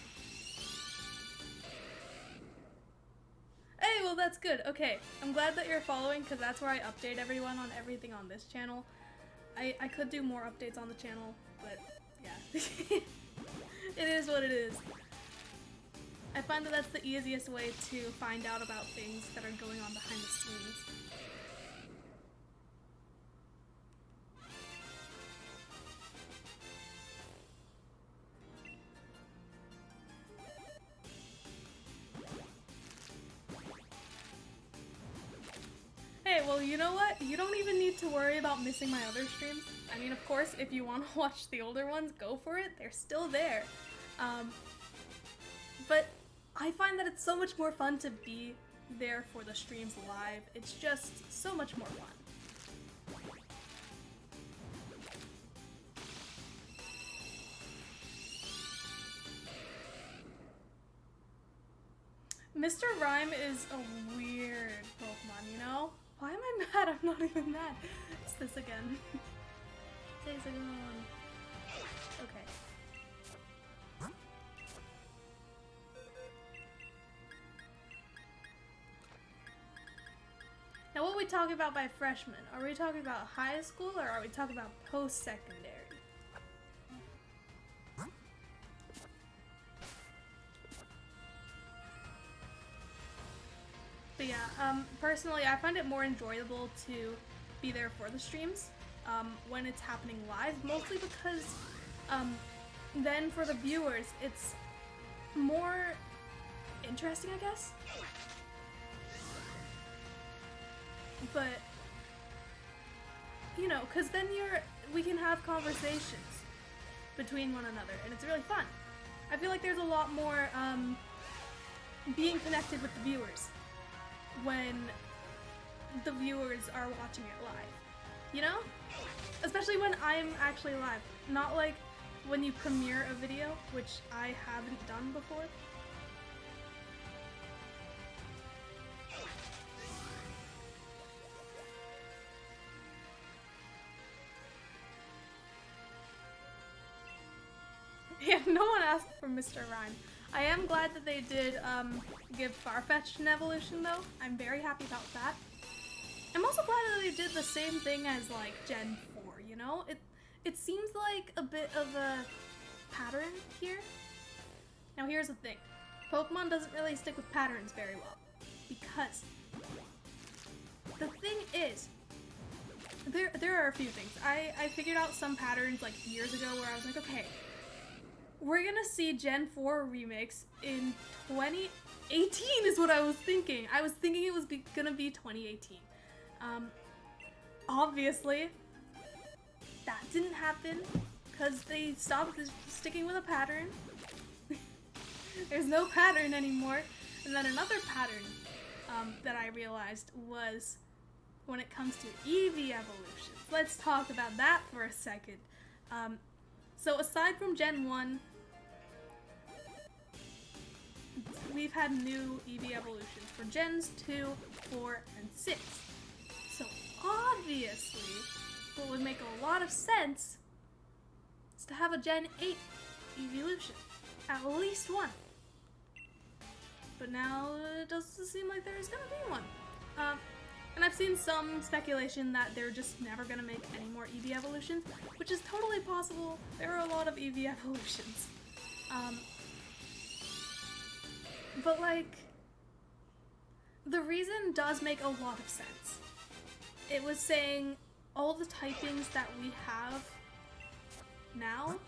Hey, well that's good. Okay, I'm glad that you're following because that's where I update everyone on everything on this channel. I could do more updates on the channel, but yeah. It is what it is. I find that that's the easiest way to find out about things that are going on behind the scenes. Hey, well, you know what? You don't even need to worry about missing my other streams. I mean, of course, if you want to watch the older ones, go for it. They're still there. But I find that it's so much more fun to be there for the streams live. It's just so much more fun. Mr. Rhyme is a weird Pokemon, you know? Why am I mad? I'm not even mad. It's this again. Today's a good one. Okay. Now what are we talking about by freshman? Are we talking about high school or are we talking about post-secondary? But yeah, personally I find it more enjoyable to be there for the streams when it's happening live, mostly because then for the viewers it's more interesting, I guess. But you know, because then we can have conversations between one another and it's really fun. I feel like there's a lot more being connected with the viewers when the viewers are watching it live, you know? Especially when I'm actually live, not like when you premiere a video, which I haven't done before. Yeah, no one asked for Mr. Rhyme. I am glad that they did give Farfetch'd an evolution though. I'm very happy about that. I'm also glad that they did the same thing as like Gen 4, you know? It seems like a bit of a pattern here. Now here's the thing. Pokemon doesn't really stick with patterns very well. Because the thing is, there are a few things. I figured out some patterns like years ago where I was like, okay, we're gonna see Gen 4 remakes in 2018 is what I was thinking. I was thinking it was gonna be 2018. Obviously, that didn't happen because they stopped sticking with a pattern. There's no pattern anymore. And then another pattern that I realized was when it comes to Eevee evolutions. Let's talk about that for a second. So aside from Gen 1, we've had new Eevee evolutions for Gens 2, 4, and 6. So obviously, what would make a lot of sense is to have a Gen 8 evolution. At least one. But now it doesn't seem like there's gonna be one. And I've seen some speculation that they're just never gonna make any more Eevee evolutions, which is totally possible. There are a lot of Eevee evolutions. But like, the reason does make a lot of sense. It was saying all the typings that we have now,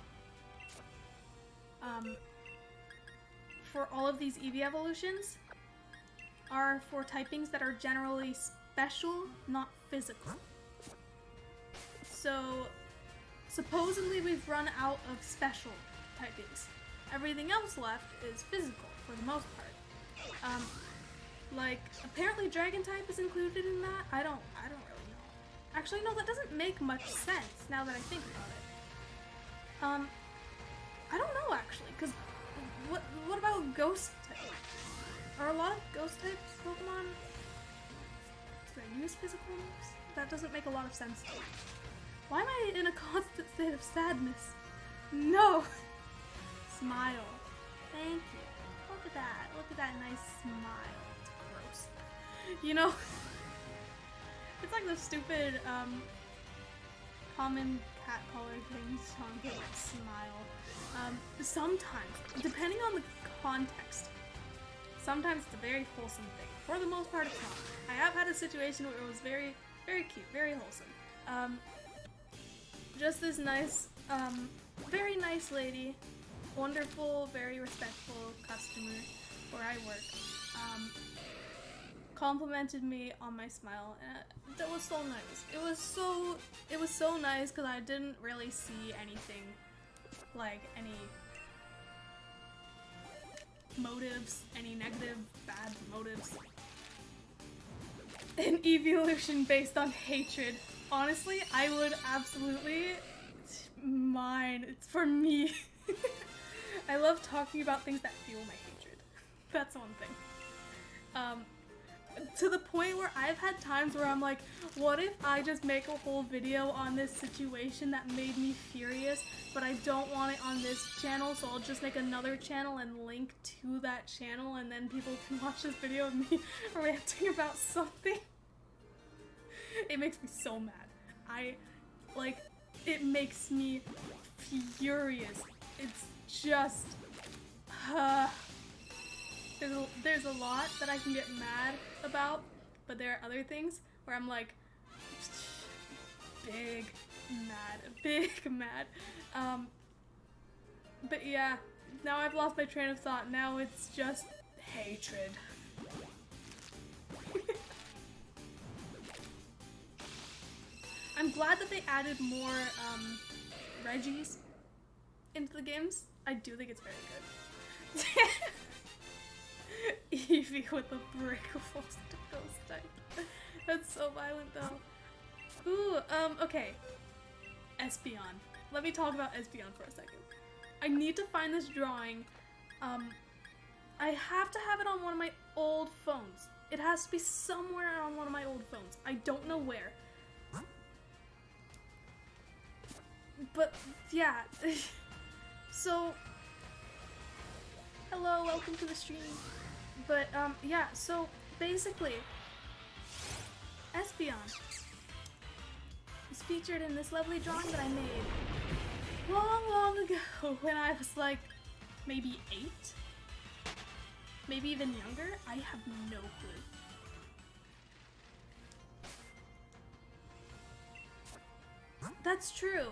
for all of these Eevee evolutions, are for typings that are generally special, not physical. So, supposedly we've run out of special typings. Everything else left is physical, for the most part. Like, apparently dragon type is included in that? I don't really know. Actually, no, that doesn't make much sense, now that I think about it. I don't know, actually, because what about ghost type? Are a lot of ghost type Pokemon that use physical moves? That doesn't make a lot of sense to me. Why am I in a constant state of sadness? No! Smile. Thank you. Look at that. Look at that nice smile. It's gross. You know, it's like the stupid, common cat color things on here, like smile. Sometimes, depending on the context, sometimes it's a very wholesome thing. For the most part, it's not. I have had a situation where it was very, very cute, very wholesome. Just this nice, very nice lady, wonderful, very respectful customer where I work, complimented me on my smile, and that was so nice. It was so nice because I didn't really see anything, like any motives, any negative, bad motives. An evolution based on hatred. Honestly, I would absolutely mine. It's for me. I love talking about things that fuel my hatred. That's one thing. To the point where I've had times where I'm like, what if I just make a whole video on this situation that made me furious, but I don't want it on this channel, so I'll just make another channel and link to that channel, and then people can watch this video of me ranting about something. It makes me so mad. It makes me furious. It's just, there's a lot that I can get mad about, but there are other things where I'm like, big mad. But yeah, now I've lost my train of thought. Now it's just hatred. I'm glad that they added more Reggies into the games. I do think it's very good. Eevee with a breakable ghost type. That's so violent though. Ooh, okay. Espeon. Let me talk about Espeon for a second. I need to find this drawing. I have to have it on one of my old phones. It has to be somewhere on one of my old phones. I don't know where. But, yeah. So, hello, welcome to the stream. But, yeah, so, basically, Espeon is featured in this lovely drawing that I made long ago when I was, like, maybe 8? Maybe even younger? I have no clue. That's true.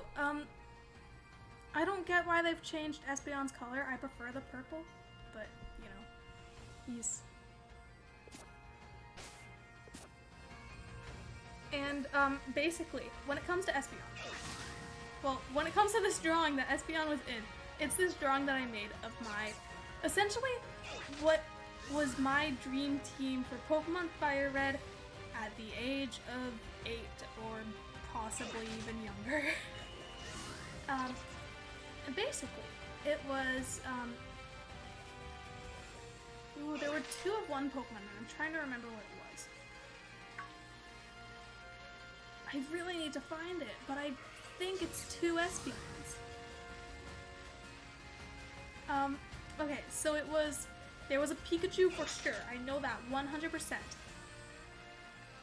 I don't get why they've changed Espeon's color. I prefer the purple, but, you know, he's... And, basically, when it comes to Espeon, well, when it comes to this drawing that Espeon was in, it's this drawing that I made of my, essentially, what was my dream team for Pokemon Fire Red at the age of 8 or possibly even younger. And basically, it was, ooh, there were 2 of one Pokemon, and I'm trying to remember what it was. I really need to find it, but I think it's 2 Espeons. Okay, so there was a Pikachu for sure, I know that 100%.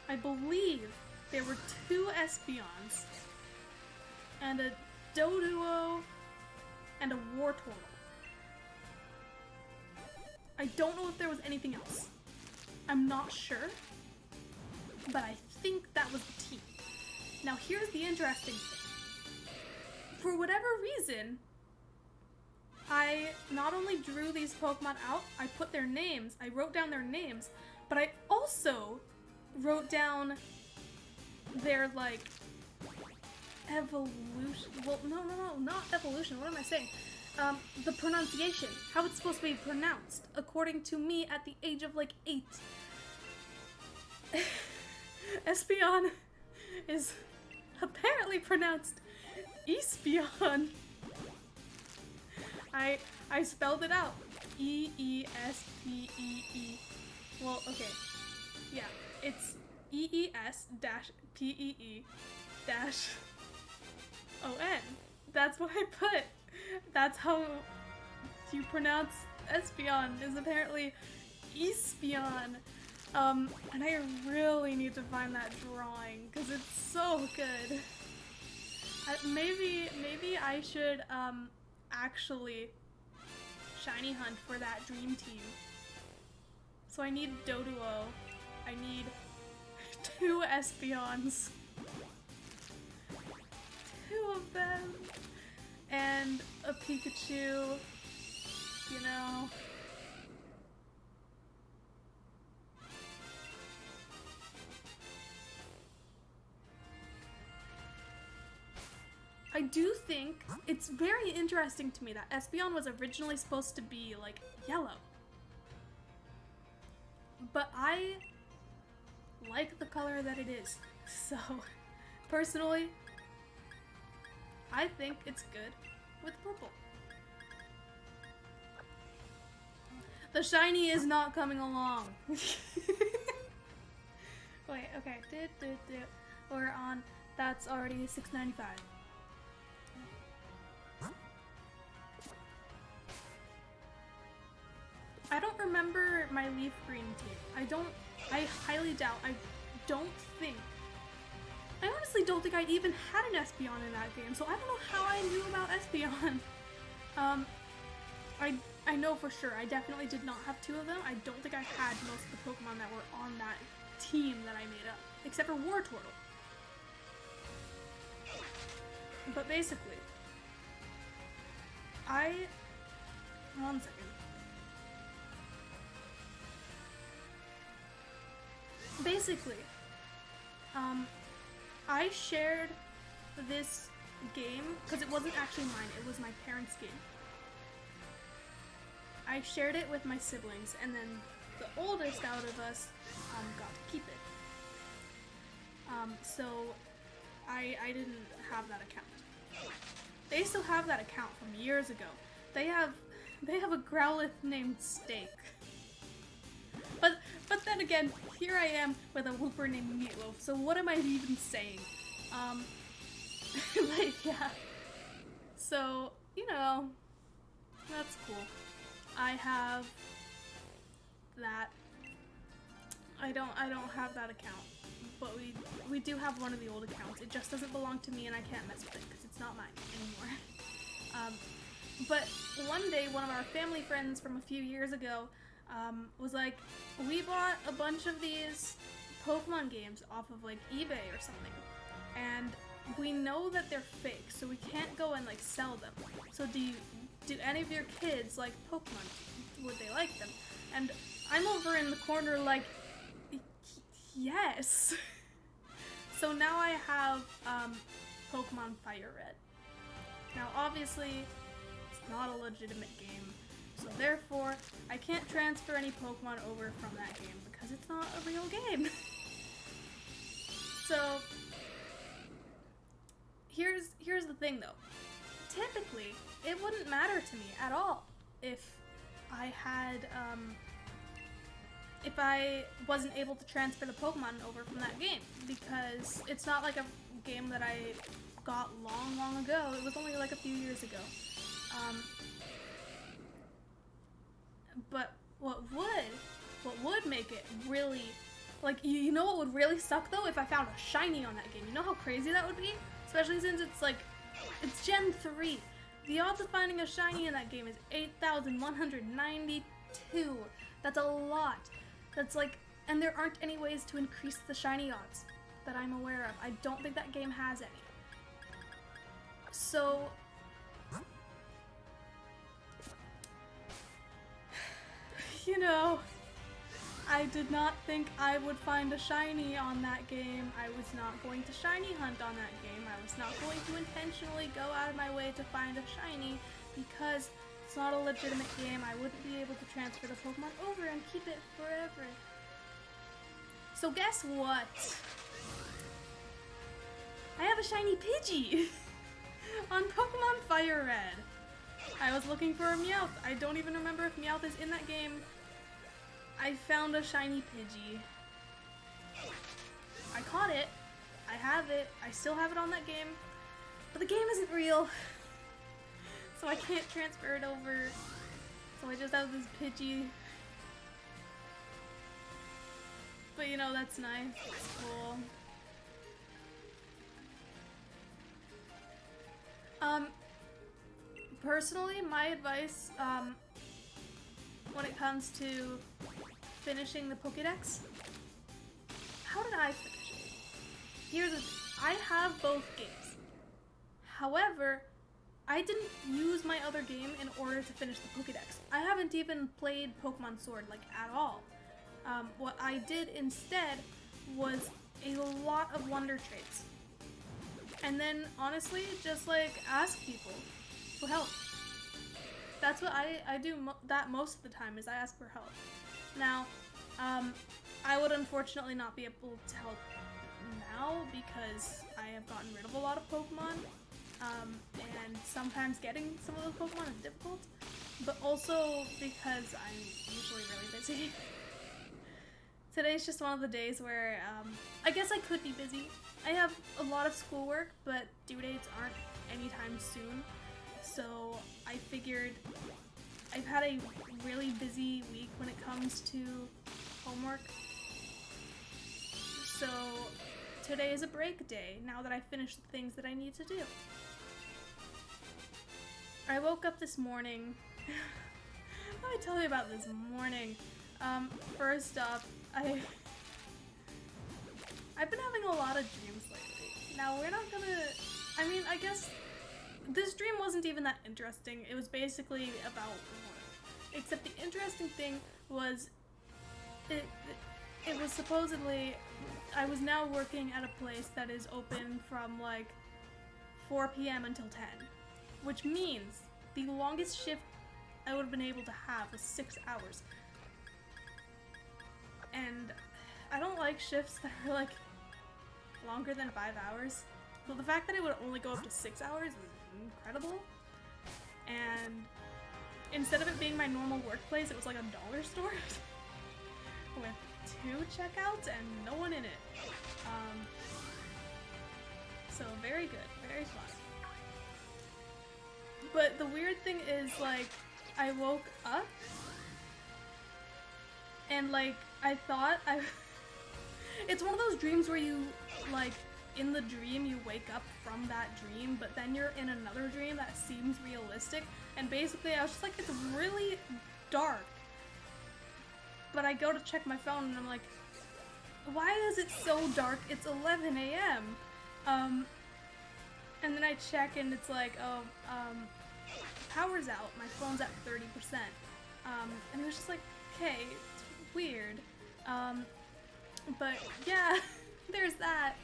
I believe there were 2 Espeons, and a Doduo, and a Wartortle. I don't know if there was anything else. I'm not sure, but I think that was the team. Now here's the interesting thing. For whatever reason, I not only drew these Pokemon out, I put their names, I wrote down their names, But I also wrote down their, like, evolution. Well, no, not evolution. What am I saying? The pronunciation. How it's supposed to be pronounced, according to me at the age of, like, 8. Espeon is apparently pronounced Espeon. I spelled it out. E-E-S-P-E-E. Well, okay. Yeah, it's E-E-S-P-E-E-O-N. That's what I put. That's how you pronounce Espeon, is apparently Espeon. And I really need to find that drawing, because it's so good. Maybe I should, actually shiny hunt for that dream team. So I need Doduo. I need 2 Espeons. 2 of them. And a Pikachu, you know. I do think it's very interesting to me that Espeon was originally supposed to be, like, yellow. But I like the color that it is. So, personally, I think it's good with purple. The shiny is not coming along. Wait, okay. We're on, that's already $6.95. I don't remember my leaf green team. I highly doubt, I honestly don't think I even had an Espeon in that game, so I don't know how I knew about Espeon. I know for sure, I definitely did not have 2 of them. I don't think I had most of the Pokemon that were on that team that I made up, except for Wartortle. But basically, one second. Basically, I shared this game, because it wasn't actually mine, it was my parents' game. I shared it with my siblings, and then the oldest out of us got to keep it. So I didn't have that account. They still have that account from years ago. They have a Growlithe named Steak. But then again, here I am with a Whooper named Meatloaf, so what am I even saying? But yeah. So, you know, that's cool. I have that. I don't have that account, but we do have one of the old accounts. It just doesn't belong to me and I can't mess with it because it's not mine anymore. But one day, one of our family friends from a few years ago was like, we bought a bunch of these Pokemon games off of like eBay or something, and we know that they're fake, so we can't go and like sell them. So do any of your kids like Pokemon? Would they like them? And I'm over in the corner like, yes. So now I have Pokemon Fire Red. Now obviously it's not a legitimate game, so therefore I can't transfer any Pokemon over from that game because it's not a real game. So here's the thing though. Typically, it wouldn't matter to me at all if I had if I wasn't able to transfer the Pokemon over from that game, because it's not like a game that I got long ago. It was only like a few years ago. But what would make it really, like, you know what would really suck though? If I found a shiny on that game. You know how crazy that would be? Especially since it's like, it's Gen 3. The odds of finding a shiny in that game is 8,192. That's a lot. That's like, and there aren't any ways to increase the shiny odds that I'm aware of. I don't think that game has any. So, you know, I did not think I would find a shiny on that game. I was not going to shiny hunt on that game. I was not going to intentionally go out of my way to find a shiny because it's not a legitimate game. I wouldn't be able to transfer the Pokemon over and keep it forever. So guess what? I have a shiny Pidgey on Pokemon Fire Red. I was looking for a Meowth. I don't even remember if Meowth is in that game. I found a shiny Pidgey. I caught it. I have it. I still have it on that game. But the game isn't real. So I can't transfer it over. So I just have this Pidgey. But you know, that's nice. It's cool. Personally, my advice, when it comes to finishing the Pokédex, how did I finish it? Here's the thing. I have both games. However, I didn't use my other game in order to finish the Pokédex. I haven't even played Pokemon Sword, like, at all. What I did instead was a lot of Wonder Traits. And then, honestly, just, like, ask people for help. That's what I do that most of the time, is I ask for help. Now, I would unfortunately not be able to help now because I have gotten rid of a lot of Pokemon, and sometimes getting some of those Pokemon is difficult, but also because I'm usually really busy. Today's just one of the days where, I guess I could be busy. I have a lot of schoolwork, but due dates aren't anytime soon, so I figured I've had a really busy week when it comes to homework. So today is a break day, now that I finished the things that I need to do. I woke up this morning. Let me tell you about this morning. First off, I've been having a lot of dreams lately. Now we're not gonna, I mean, I guess this dream wasn't even that interesting. It was basically about work. Except the interesting thing was, it was supposedly, I was now working at a place that is open from like 4 p.m. until 10. Which means the longest shift I would have been able to have was 6 hours. And I don't like shifts that are like longer than 5 hours. So the fact that it would only go up to 6 hours is incredible. And instead of it being my normal workplace, it was like a dollar store with 2 checkouts and no one in it. So very good, very fun. But the weird thing is, like, I woke up and like I thought it's one of those dreams where you, like, in the dream you wake up from that dream, but then you're in another dream that seems realistic, and basically I was just like, it's really dark. But I go to check my phone and I'm like, why is it so dark? It's 11 a.m. And then I check and it's like, power's out, my phone's at 30%. And it was just like, okay, it's weird. But yeah, there's that.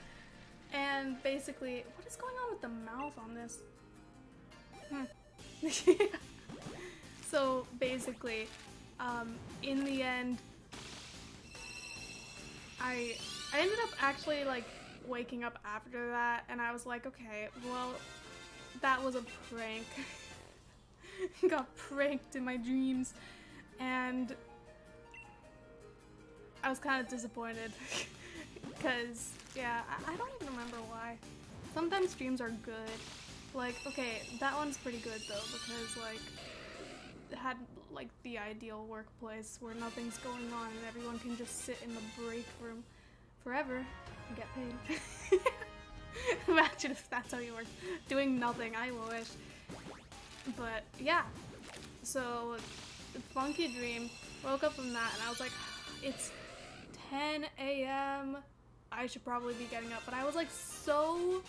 And basically, what is going on with the mouth on this? So basically, in the end, I ended up actually like waking up after that, and I was like, okay, well, that was a prank. Got pranked in my dreams, and I was kind of disappointed because, yeah, I don't even remember why. Sometimes dreams are good. Like, okay, that one's pretty good though, because like it had like the ideal workplace where nothing's going on and everyone can just sit in the break room forever and get paid. Imagine if that's how you work, doing nothing. I wish. But yeah, so funky dream, woke up from that and I was like, it's 10 a.m. I should probably be getting up, but I was like, so,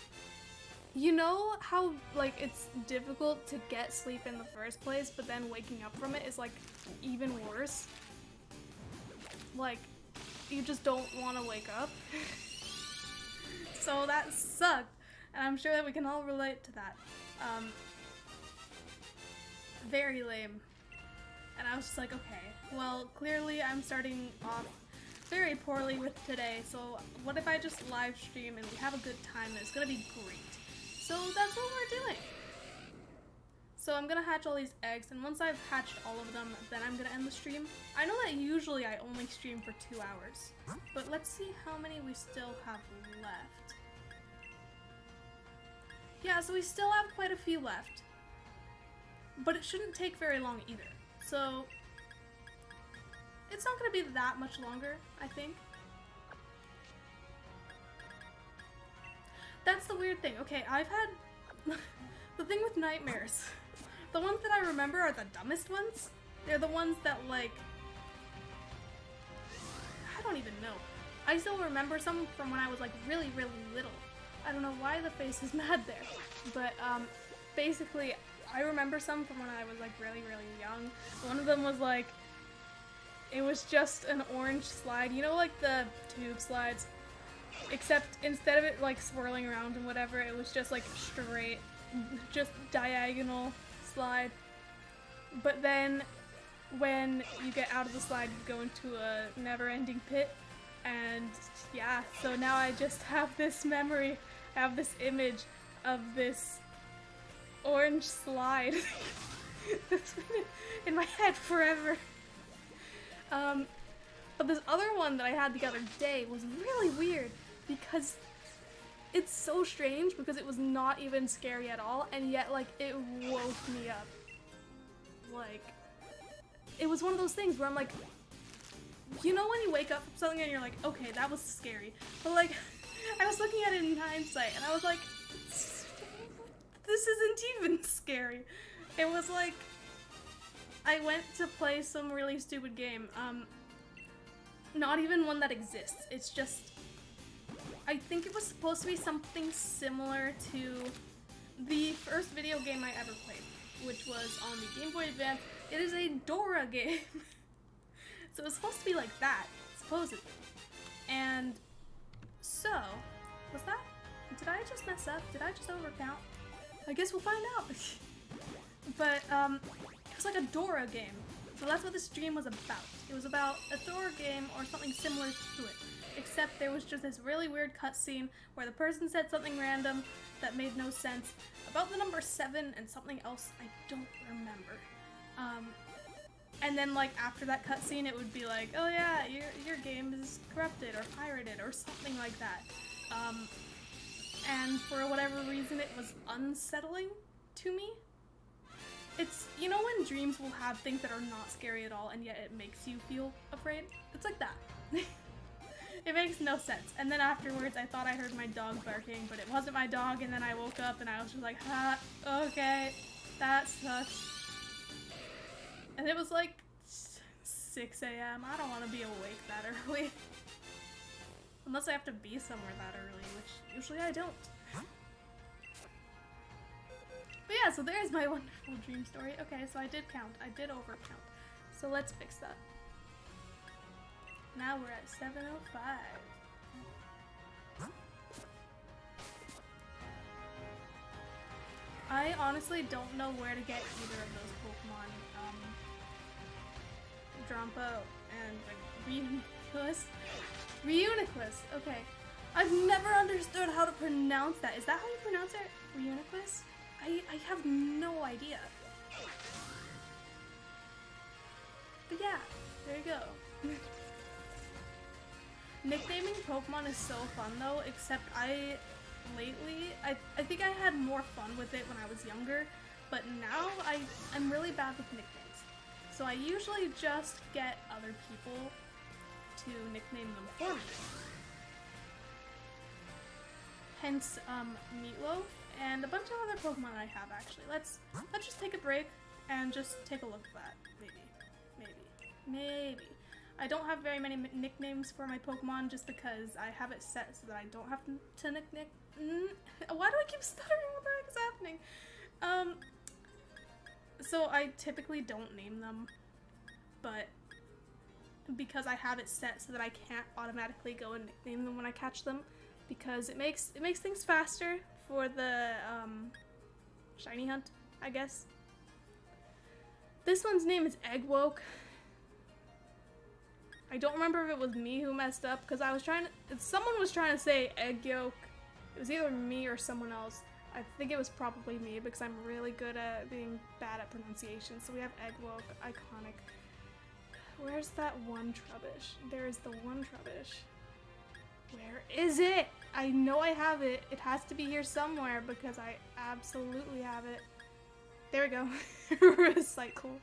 you know how like it's difficult to get sleep in the first place, but then waking up from it is like even worse? like, you just don't want to wake up. So that sucked, and I'm sure that we can all relate to that. Very lame. And I was just like, okay, well, clearly I'm starting off very poorly with today, so what if I just live stream and we have a good time and it's gonna be great. So that's what we're doing. So I'm gonna hatch all these eggs, and once I've hatched all of them, then I'm gonna end the stream. I know that usually I only stream for 2 hours, but let's see how many we still have left. Yeah, so we still have quite a few left, but it shouldn't take very long either. So it's not gonna be that much longer, I think. That's the weird thing. Okay, I've had the thing with nightmares. The ones that I remember are the dumbest ones. They're the ones that, like, I don't even know. I still remember some from when I was like really, really little. I don't know why the face is mad there, but basically I remember some from when I was like really, really young. One of them was like, it was just an orange slide, you know, like the tube slides, except instead of it like swirling around and whatever, it was just like straight, just diagonal slide. But then when you get out of the slide, you go into a never-ending pit, and yeah, so now I just have this memory, I have this image of this orange slide that's been in my head forever. But this other one that I had the other day was really weird because it's so strange because it was not even scary at all, and yet like it woke me up. Like, it was one of those things where I'm like, you know when you wake up from something and you're like, okay, that was scary, but like I was looking at it in hindsight and I was like, this isn't even scary. It was like, I went to play some really stupid game, not even one that exists, it's just, I think it was supposed to be something similar to the first video game I ever played, which was on the Game Boy Advance. It is a Dora game. So it was supposed to be like that, supposedly. And so, was that? Did I just mess up? Did I just overcount? I guess we'll find out. But it was like a Dora game. So that's what the stream was about. It was about a Dora game or something similar to it. Except there was just this really weird cutscene where the person said something random that made no sense about the number 7 and something else I don't remember. And then like after that cutscene it would be like, oh yeah, your game is corrupted or pirated or something like that. And for whatever reason it was unsettling to me. It's, you know when dreams will have things that are not scary at all and yet it makes you feel afraid? It's like that. It makes no sense. And then afterwards I thought I heard my dog barking, but it wasn't my dog, and then I woke up and I was just like, ha, okay, that sucks. And it was like 6 a.m. I don't want to be awake that early. Unless I have to be somewhere that early, which usually I don't. But yeah, so there's my wonderful dream story. Okay, so I did count. I did overcount. So let's fix that. Now we're at 7:05. I honestly don't know where to get either of those Pokemon. Drampa and like Reuniclus. Okay. I've never understood how to pronounce that. Is that how you pronounce it? Reuniclus? I have no idea. But yeah, there you go. Nicknaming Pokemon is so fun though, except lately, I think I had more fun with it when I was younger, but now I'm really bad with nicknames. So I usually just get other people to nickname them for me. Hence, Meatloaf and a bunch of other Pokemon I have actually. Let's just take a break and just take a look at that. Maybe. I don't have very many nicknames for my Pokemon just because I have it set so that I don't have to nickname. Why do I keep stuttering? What the heck is happening? So I typically don't name them, but because I have it set so that I can't automatically go and nickname them when I catch them, because it makes things faster for the shiny hunt, I guess. This one's name is Egg Woke. I don't remember if it was me who messed up, because I was trying to, someone was trying to say egg yolk. It was either me or someone else. I think it was probably me, because I'm really good at being bad at pronunciation. So we have Egg Woke, iconic. Where's that one Trubbish? There's the one Trubbish. Where is it? I know I have it. It has to be here somewhere, because I absolutely have it. There we go. Recycle.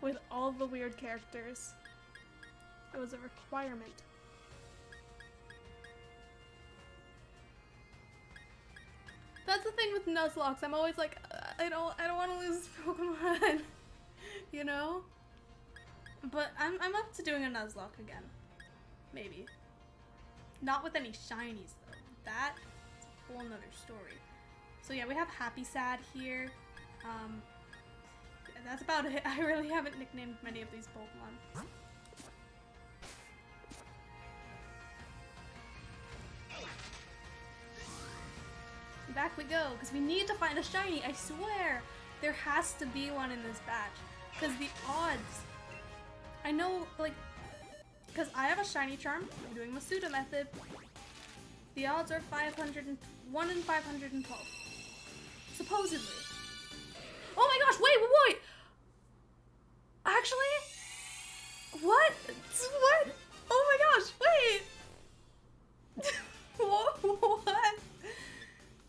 With all the weird characters. It was a requirement. That's the thing with Nuzlocke. I'm always like, I don't want to lose Pokemon, you know? But I'm up to doing a Nuzlocke again, maybe. Not with any shinies though. That's a whole nother story. So yeah, we have Happy Sad here. That's about it. I really haven't nicknamed many of these Pokemon. Back we go, because we need to find a shiny, I swear! There has to be one in this batch. Because the odds... I know, like... Because I have a shiny charm, I'm doing Masuda method. The odds are 1 in 512. Supposedly. Oh my gosh, wait! Actually? What? What? Oh my gosh, wait! What?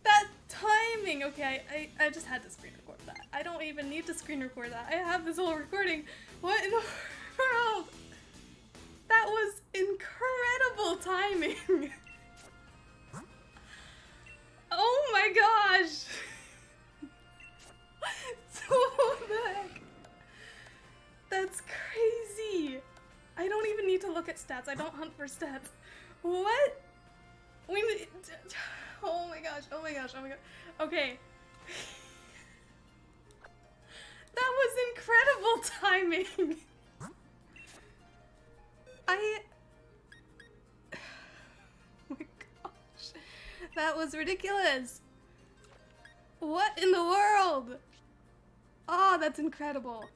That timing! Okay, I just had to screen record that. I don't even need to screen record that. I have this whole recording. What in the world? That was incredible timing! Oh my gosh! What the heck? That's crazy! I don't even need to look at stats. I don't hunt for stats. What? We need... Oh my gosh, oh my gosh, oh my god. Okay. That was incredible timing! Oh my gosh. That was ridiculous! What in the world? Oh, that's incredible.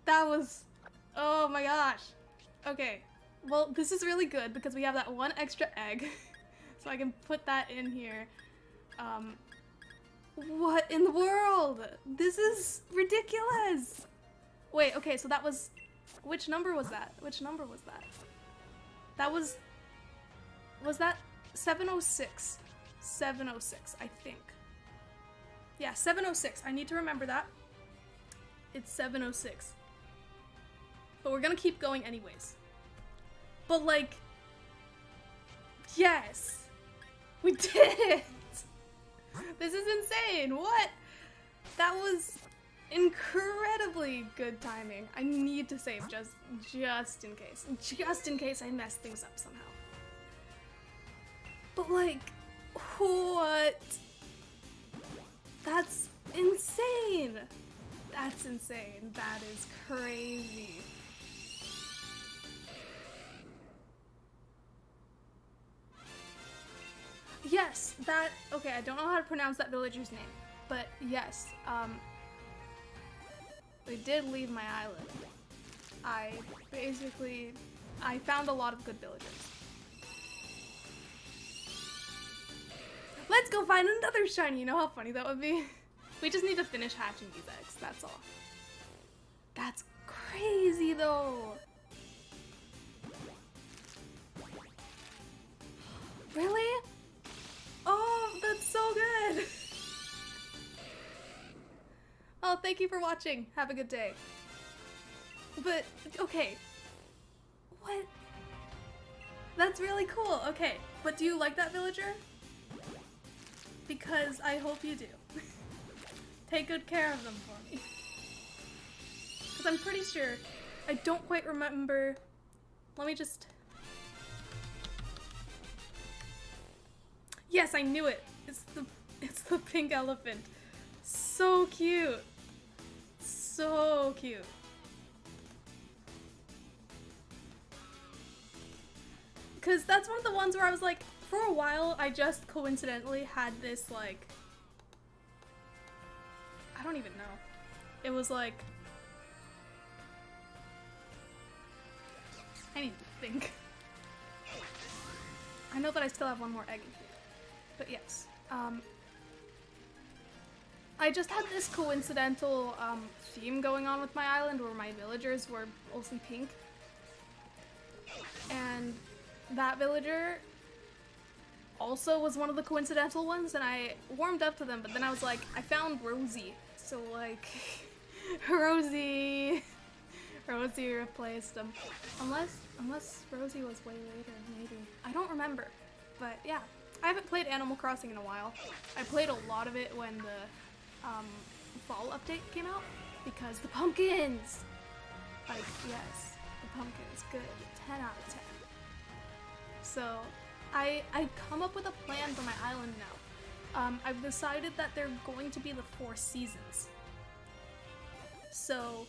That was... Oh my gosh. Okay. Well, this is really good because we have that one extra egg. So I can put that in here. What in the world? This is ridiculous! Wait, okay, so that was... Which number was that? Which number was that? That was... Was that 706? 706, I think. Yeah, 706. I need to remember that. It's 706. But we're gonna keep going anyways. But like... Yes! We did it! This is insane! What? That was incredibly good timing. I need to save just in case. Just in case I mess things up somehow. But like, what? That's insane! That's insane. That is crazy. Yes, that, okay, I don't know how to pronounce that villager's name, but yes, they did leave my island. I found a lot of good villagers. Let's go find another shiny, you know how funny that would be? We just need to finish hatching these eggs, that's all. That's crazy though! Really? Oh, that's so good! Oh, thank you for watching. Have a good day. But, okay. What? That's really cool. Okay, but do you like that villager? Because I hope you do. Take good care of them for me. Because I'm pretty sure, I don't quite remember. Let me just... Yes, I knew it. It's the pink elephant. So cute. So cute. Because that's one of the ones where I was like, for a while, I just coincidentally had this, like, I don't even know. It was like, I need to think. I know that I still have one more egg in here, but yes. I just had this coincidental theme going on with my island where my villagers were mostly pink. And that villager also was one of the coincidental ones, and I warmed up to them, but then I was like, I found Rosie. So like, Rosie replaced them. Unless Rosie was way later, maybe. I don't remember. But yeah, I haven't played Animal Crossing in a while. I played a lot of it when the fall update came out, because the pumpkins! Like, yes, the pumpkins, good. 10 out of 10. So, I've come up with a plan for my island now. I've decided that they're going to be the 4 seasons. So,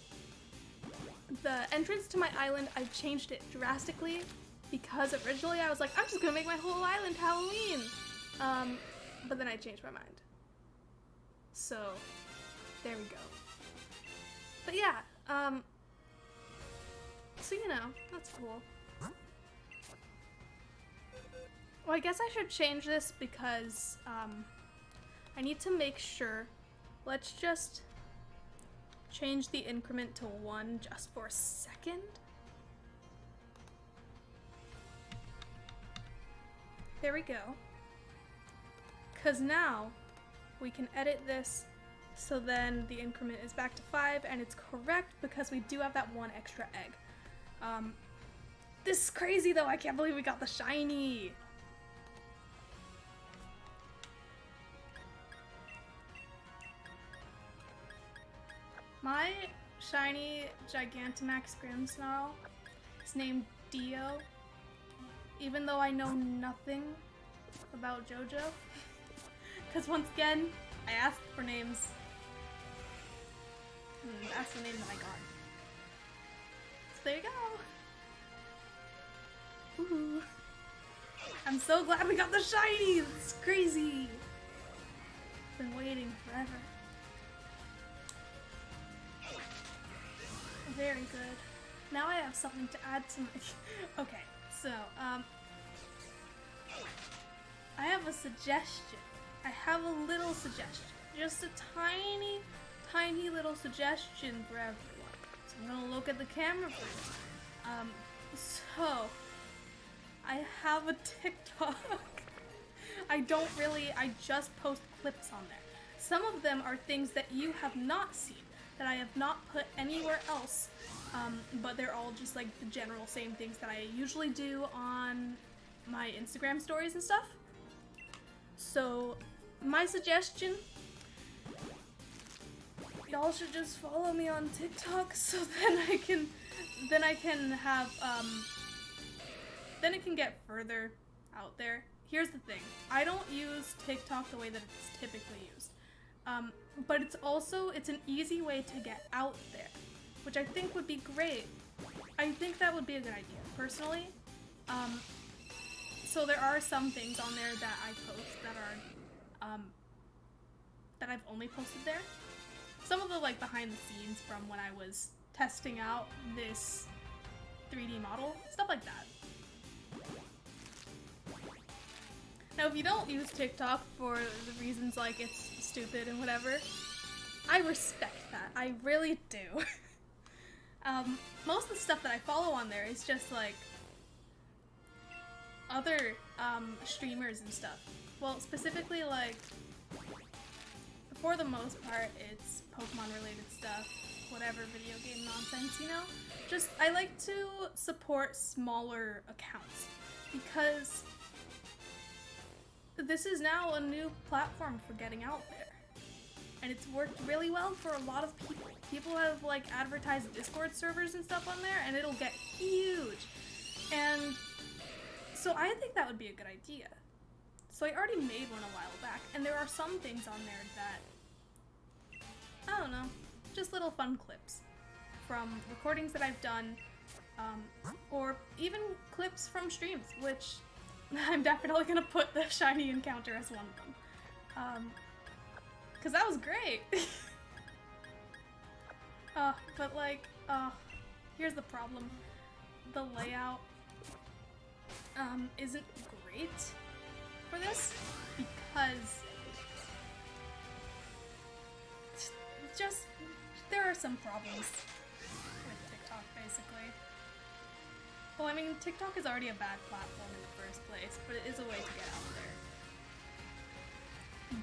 the entrance to my island, I've changed it drastically, because originally I was like, I'm just gonna make my whole island Halloween! But then I changed my mind. So, there we go. But yeah, so you know, that's cool. Well, I guess I should change this because, I need to make sure. Let's just change the increment to 1 just for a second. There we go. Because now we can edit this so then the increment is back to 5, and it's correct because we do have that 1 extra egg. This is crazy though, I can't believe we got the shiny! My shiny Gigantamax Grimmsnarl is named Dio, even though I know nothing about JoJo. Because once again, I asked for names. That's the name that I got. So there you go. Ooh. I'm so glad we got the shiny! It's crazy! Been waiting forever. Very good. Now I have something to add to my... Okay, so, I have a suggestion. I have a little suggestion. Just a tiny, tiny little suggestion for everyone. So I'm gonna look at the camera for you. So, I have a TikTok. I just post clips on there. Some of them are things that you have not seen, that I have not put anywhere else, but they're all just like the general same things that I usually do on my Instagram stories and stuff. So, my suggestion, y'all should just follow me on TikTok so then I can have, then it can get further out there. Here's the thing, I don't use TikTok the way that it's typically used. But it's an easy way to get out there, which I think would be great. I think that would be a good idea, personally. So there are some things on there that I post that are, that I've only posted there. Some of the, like, behind the scenes from when I was testing out this 3D model, stuff like that. Now, if you don't use TikTok for the reasons like it's stupid and whatever, I respect that. I really do. Most of the stuff that I follow on there is just like other streamers and stuff. Well, specifically, like, for the most part, it's Pokemon related stuff, whatever video game nonsense, you know? Just, I like to support smaller accounts because this is now a new platform for getting out there. And it's worked really well for a lot of people. People have, like, advertised Discord servers and stuff on there, and it'll get huge. And so I think that would be a good idea. So I already made one a while back, and there are some things on there that, I don't know, just little fun clips from recordings that I've done or even clips from streams, which I'm definitely gonna put the shiny encounter as one of them. Cause that was great. But like, here's the problem. The layout, isn't great for this because just, there are some problems with TikTok, basically. Well, I mean, TikTok is already a bad platform in the first place, but it is a way to get out there.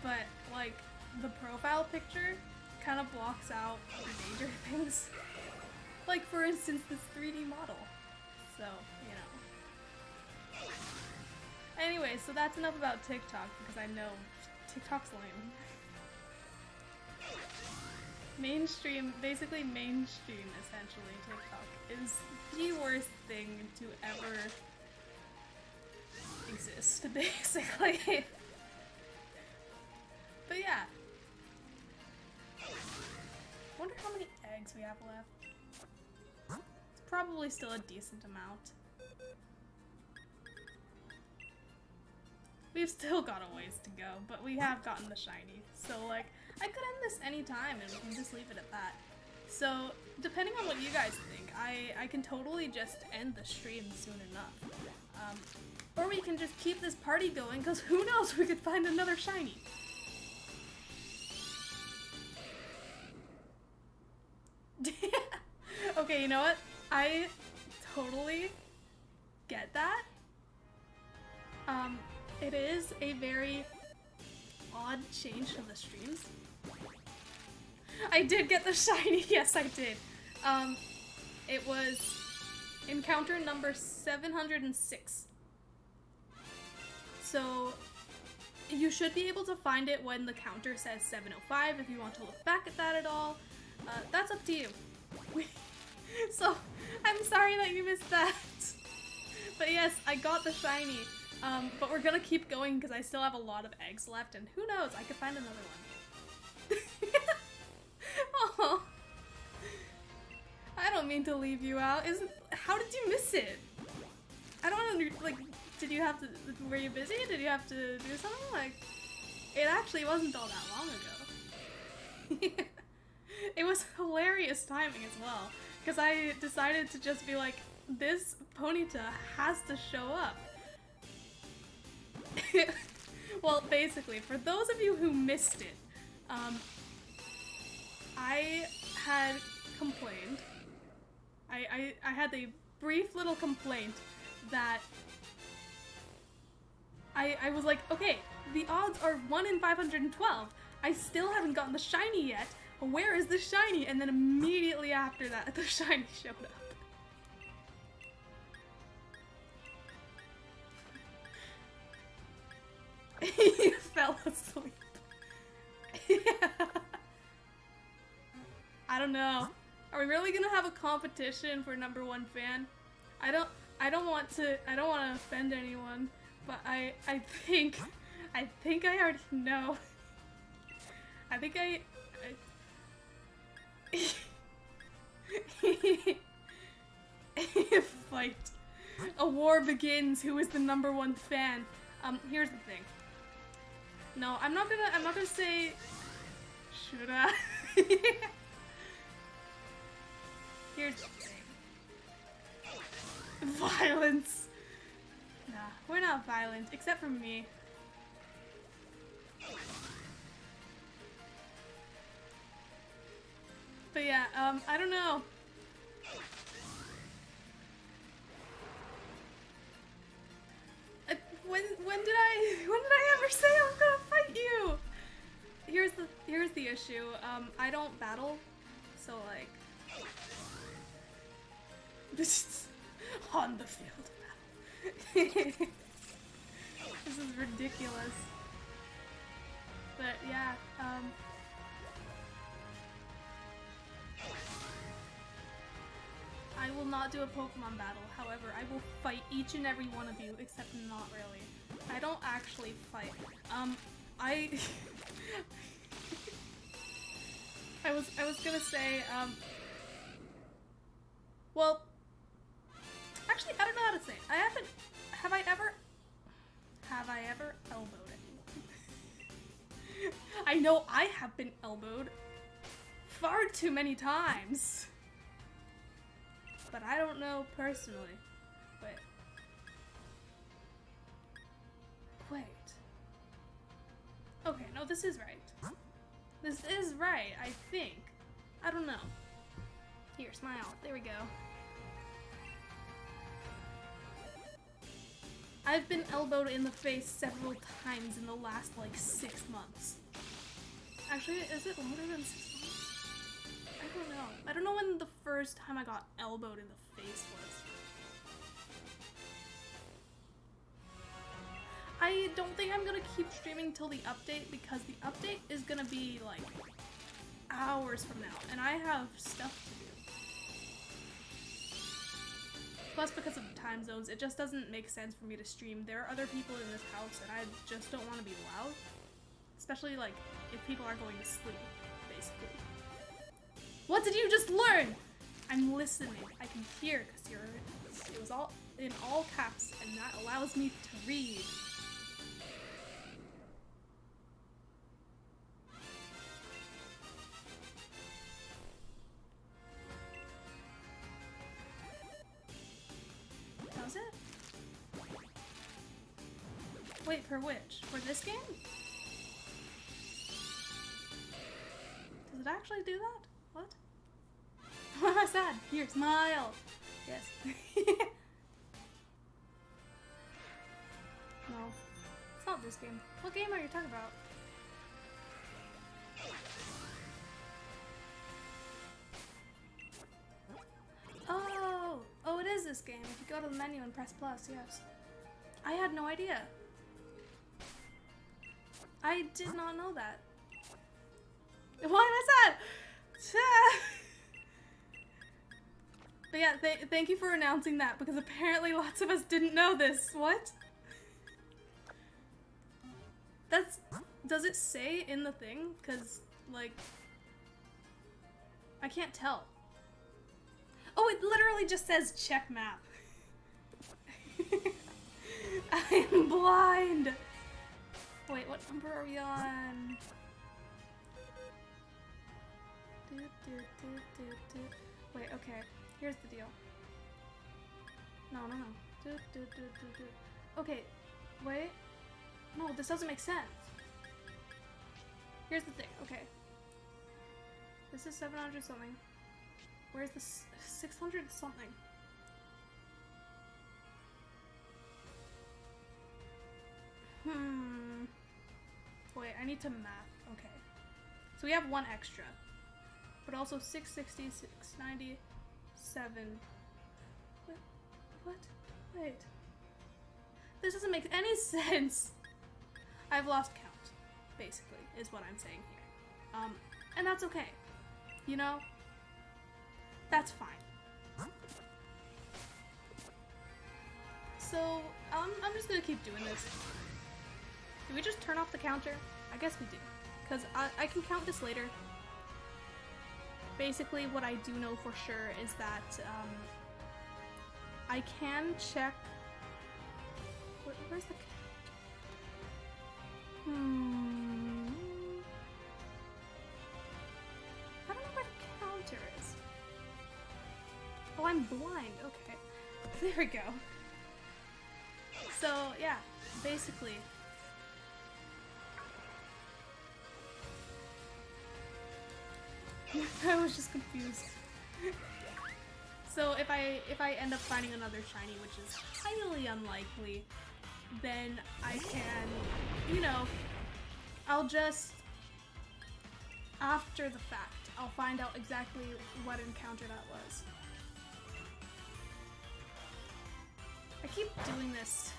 But, like, the profile picture kind of blocks out major things. Like, for instance, this 3D model. So, you know. Anyway, so that's enough about TikTok, because I know TikTok's lame. Mainstream, basically mainstream, essentially, TikTok is the worst thing to ever exist, basically. But yeah. Wonder how many eggs we have left. It's probably still a decent amount. We've still got a ways to go, but we have gotten the shiny. So, like, I could end this anytime and we can just leave it at that. So, depending on what you guys think, I can totally just end the stream soon enough. Or we can just keep this party going, because who knows, we could find another shiny. Okay, you know what? I totally get that. It is a very odd change to the streams. I did get the shiny, yes I did. It was encounter number 706. So you should be able to find it when the counter says 705 if you want to look back at that at all. That's up to you. So, I'm sorry that you missed that. But yes, I got the shiny. But we're gonna keep going because I still have a lot of eggs left, and who knows, I could find another one. Oh, I don't mean to leave you out. How did you miss it? I don't like, did you have to, were you busy? Did you have to do something? Like, it actually wasn't all that long ago. It was hilarious timing as well, because I decided to just be like, this ponyta has to show up. Well, basically, for those of you who missed it, I had complained. I had a brief little complaint that I was like, okay, the odds are 1 in 512. I still haven't gotten the shiny yet. Where is the shiny? And then immediately after that, the shiny showed up. You fell asleep. Yeah. I don't know. Are we really gonna have a competition for #1 fan? I don't want to offend anyone, but I think I already know. I think Fight. A war begins. Who is the #1 fan? Here's the thing. No, I'm not gonna say. Should I? Here's the thing. Violence. Nah, we're not violent, except for me. But yeah, I don't know. When did I ever say I'm gonna fight you? Here's the issue. I don't battle, so like this is on the field of battle. This is ridiculous. But yeah, I will not do a Pokemon battle. However, I will fight each and every one of you, except not really. I don't actually fight. I was gonna say, well, Actually, I don't know how to say it. Have I ever elbowed anyone? I know I have been elbowed far too many times. But I don't know personally. Wait. Okay, no, this is right. This is right, I think. I don't know. Here, smile. There we go. I've been elbowed in the face several times in the last, like, 6 months. Actually, is it longer than 6 months? I don't know. I don't know when the first time I got elbowed in the face was. I don't think I'm gonna keep streaming till the update because the update is gonna be like hours from now and I have stuff to do. Plus because of time zones, it just doesn't make sense for me to stream. There are other people in this house and I just don't want to be loud. Especially like if people are going to sleep, basically. What did you just learn? I'm listening. I can hear because it was all in all caps and that allows me to read. Does it? Wait, for which? For this game? Does it actually do that? What? Why am I sad? Here, smile! Yes. No. It's not this game. What game are you talking about? Oh, it is this game. If you go to the menu and press plus, yes. I had no idea. I did not know that. Why am I sad? But yeah, thank you for announcing that because apparently lots of us didn't know this. What? Does it say in the thing? Because, like, I can't tell. Oh, it literally just says check map. I'm blind. Wait, what number are we on? Wait, okay. Here's the deal. No. Okay, wait. No, this doesn't make sense. Here's the thing, okay. This is 700 something. Where's the 600 something? Wait, I need to math. Okay. So we have one extra. But also 660, 697. What? Wait. This doesn't make any sense. I've lost count, basically, is what I'm saying here. And that's okay. You know? That's fine. So, I'm just gonna keep doing this. Do we just turn off the counter? I guess we do. Because I can count this later. Basically, what I do know for sure is that, I can check... Where's the... I don't know where the counter is. Oh, I'm blind. Okay. There we go. So, yeah. Basically... I was just confused. So if I end up finding another shiny, which is highly unlikely, then I can, you know, I'll just, after the fact, I'll find out exactly what encounter that was. I keep doing this.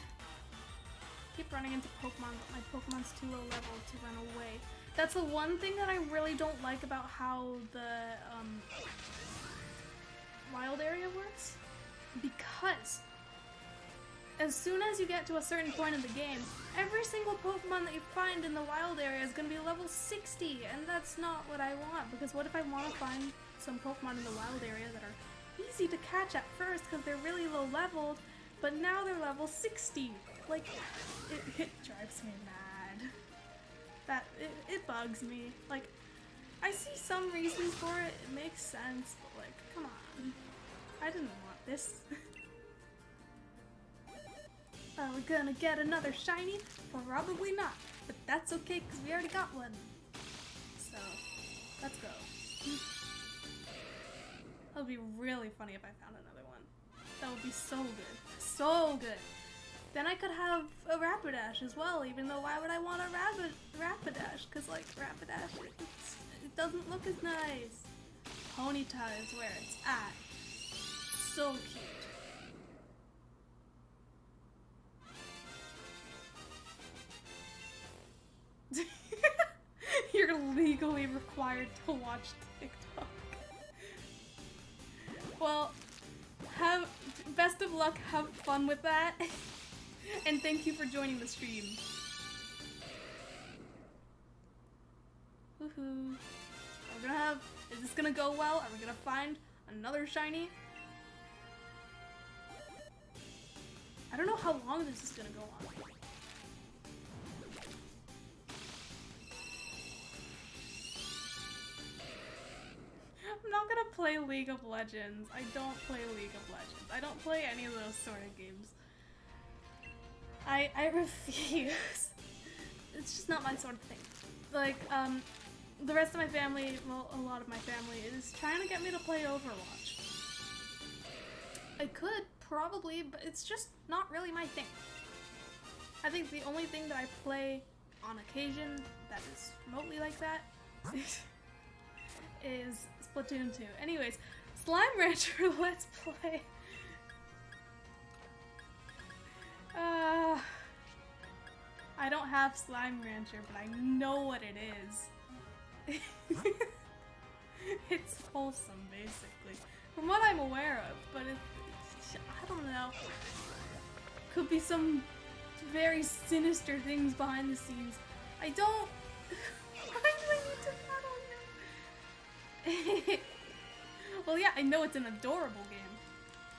I keep running into Pokemon, but my Pokemon's too low level to run away. That's the one thing that I really don't like about how the wild area works. Because as soon as you get to a certain point in the game, every single Pokemon that you find in the wild area is going to be level 60, and that's not what I want. Because what if I want to find some Pokemon in the wild area that are, easy to catch at first because they're really low leveled, but now they're level 60. Like, it drives me mad. It bugs me. Like, I see some reasons for it, it makes sense, but like, come on. I didn't want this. Are we gonna get another shiny? Probably not, but that's okay because we already got one. So, let's go. That would be really funny if I found another one. That would be so good. So good. Then I could have a Rapidash as well, even though why would I want a Rapidash? Because like Rapidash, it doesn't look as nice. Ponyta is where it's at. So cute. You're legally required to watch TikTok. Well, best of luck, have fun with that, and thank you for joining the stream. Woohoo. Is this gonna go well? Are we gonna find another shiny? I don't know how long this is gonna go on. I'm not gonna play League of Legends. I don't play League of Legends. I don't play any of those sort of games. I refuse. It's just not my sort of thing. Like, the rest of my family, well, a lot of my family is trying to get me to play Overwatch. I could, probably, but it's just not really my thing. I think the only thing that I play on occasion that is remotely like that is Splatoon 2. Anyways, Slime Rancher, let's play. I don't have Slime Rancher, but I know what it is. It's wholesome, basically. From what I'm aware of, but I don't know. Could be some very sinister things behind the scenes. I don't... Why do I need to battle you? Well, yeah, I know it's an adorable game.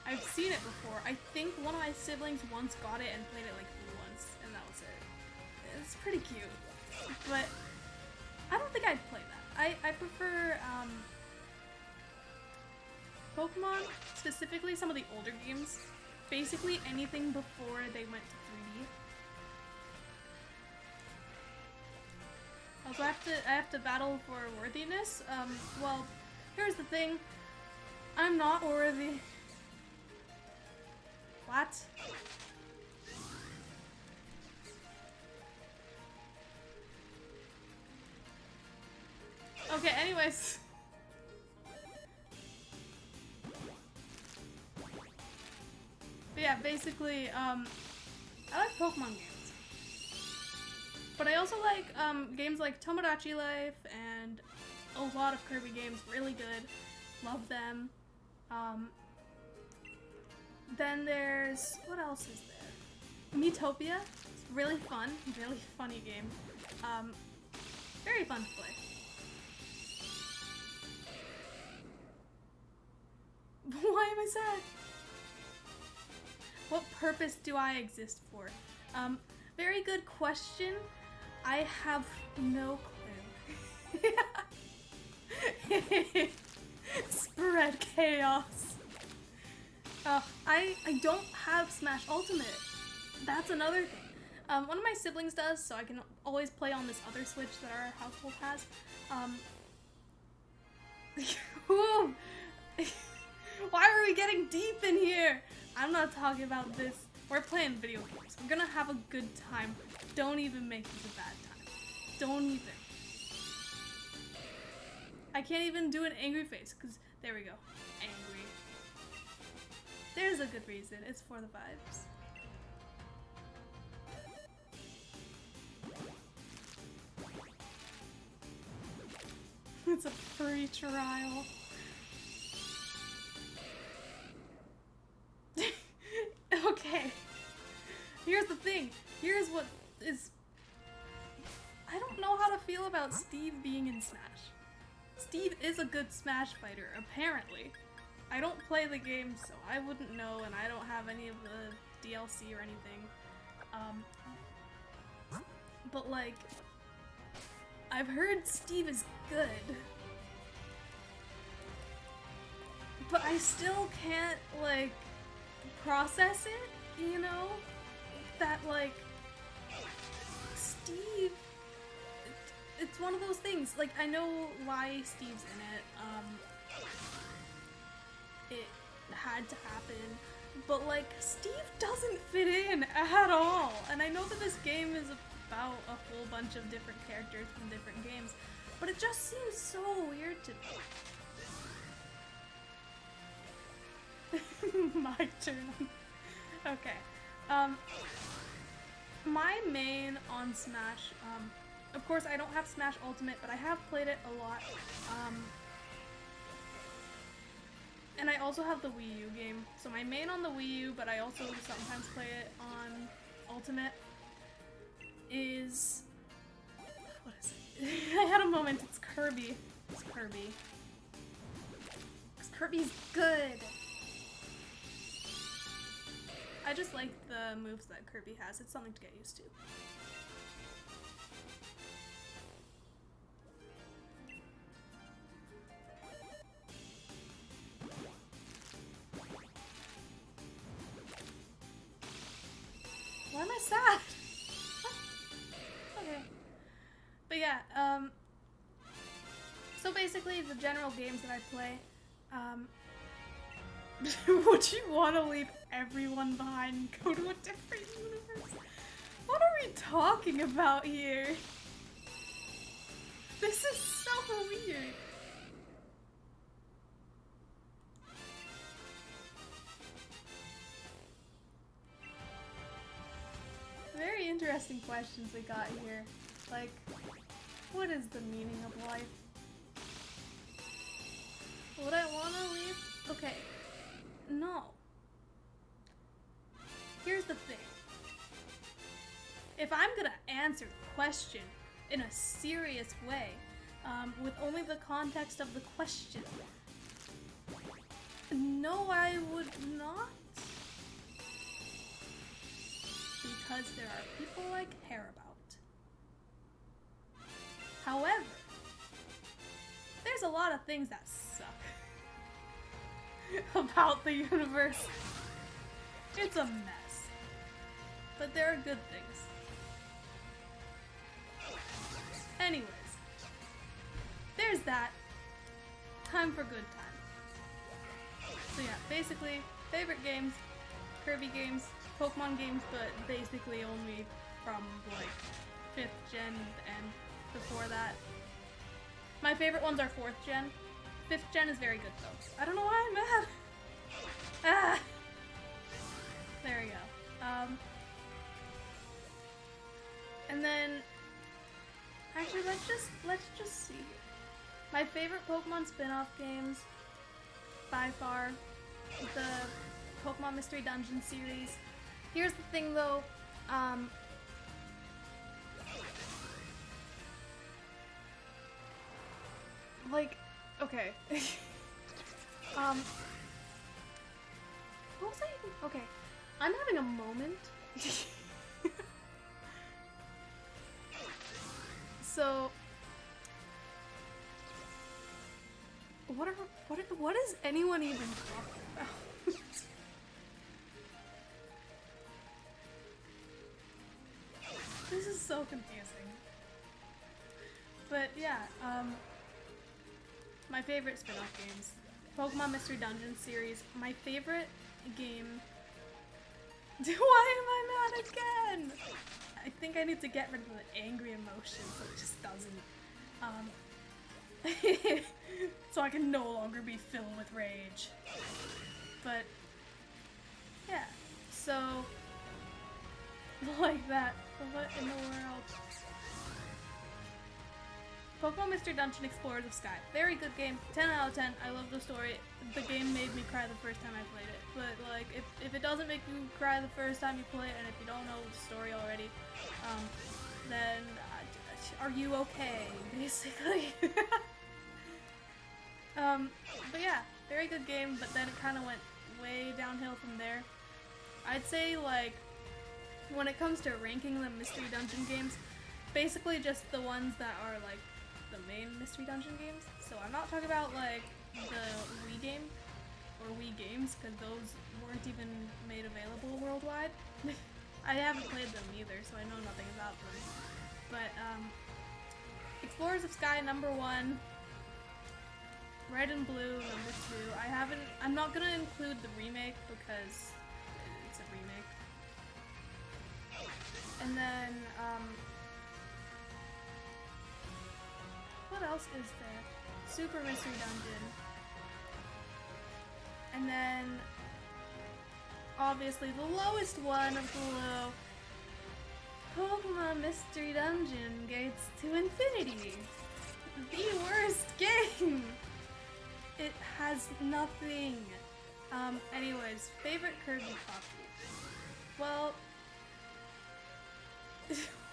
I've seen it before. I think one of my siblings once got it and played it like once, and that was it. It's pretty cute, but I don't think I'd play that. I prefer Pokemon, specifically some of the older games. Basically anything before they went to 3D. Also, I have to battle for worthiness. Well, here's the thing. I'm not worthy. What? Okay, anyways. But yeah, basically, I like Pokemon games. But I also like games like Tomodachi Life and a lot of Kirby games, really good. Love them. Then there's, what else is there? Miitopia. It's really fun, really funny game. Very fun to play. Why am I sad? What purpose do I exist for? Very good question. I have no clue. Spread chaos. I don't have Smash Ultimate. That's another thing. One of my siblings does, so I can always play on this other Switch that our household has. Whoa! Why are we getting deep in here? I'm not talking about this. We're playing video games. We're gonna have a good time. Don't even make this a bad time. Don't even. I can't even do an angry face, because there we go. Angry. There's a good reason. It's for the vibes. It's a free trial. Okay. Here's the thing. Here's what is... I don't know how to feel about Steve being in Smash. Steve is a good Smash fighter, apparently. I don't play the game, so I wouldn't know, and I don't have any of the DLC or anything. But like, I've heard Steve is good. But I still can't, like, process it, you know? That, like, Steve... It's one of those things, like, I know why Steve's in it. It had to happen. But, like, Steve doesn't fit in at all. And I know that this game is about a whole bunch of different characters from different games, but it just seems so weird to me. My turn. Okay. My main on Smash, of course I don't have Smash Ultimate, but I have played it a lot. And I also have the Wii U game. So my main on the Wii U, but I also sometimes play it on Ultimate, is... What is it? I had a moment. It's Kirby. It's Kirby. Because Kirby's good! I just like the moves that Kirby has. It's something to get used to. Why am I sad? Okay. But yeah, so basically the general games that I play, would you want to leave everyone behind and go to a different universe? What are we talking about here? This is so weird. Very interesting questions we got here. Like, what is the meaning of life? Would I want to leave? Okay. No. Here's the thing. If I'm gonna answer the question in a serious way, with only the context of the question, no, I would not. Because there are people I care about. However, there's a lot of things that suck about the universe. It's a mess. But there are good things. Anyways, there's that. Time for good time. So yeah, basically, favorite games, Kirby games, Pokemon games, but basically only from like 5th gen and before that. My favorite ones are 4th gen. 5th gen is very good though. I don't know why I'm mad. Ah! There we go. And then, actually let's just see. My favorite Pokemon spin-off games, by far, the Pokemon Mystery Dungeon series. Here's the thing though, like, okay. What was I even? Okay. I'm having a moment. So, what is anyone even talking about? This is so confusing. But yeah, my favorite spin-off games. Pokemon Mystery Dungeon series. My favorite game. Why am I mad again? I think I need to get rid of the angry emotion so it just doesn't. So I can no longer be filled with rage. But yeah, so like that. What in the world? Pokemon Mystery Dungeon Explorers of Sky. Very good game. 10 out of 10. I love the story. The game made me cry the first time I played it. But like, if it doesn't make you cry the first time you play it, and if you don't know the story already, then are you okay? Basically. But yeah, very good game, but then it kind of went way downhill from there. I'd say, like, when it comes to ranking the Mystery Dungeon games, basically just the ones that are, like, the main Mystery Dungeon games. So I'm not talking about, like, the Wii game, or Wii games, because those weren't even made available worldwide. I haven't played them either, so I know nothing about them. But, Explorers of Sky #1, Red and Blue #2. I'm not gonna include the remake because it's a remake. And then, what else is there? Super Mystery Dungeon. And then, obviously the lowest one of the low, Pokemon Mystery Dungeon Gates to Infinity. The worst game! It has nothing. Anyways, favorite Kirby copy. Well,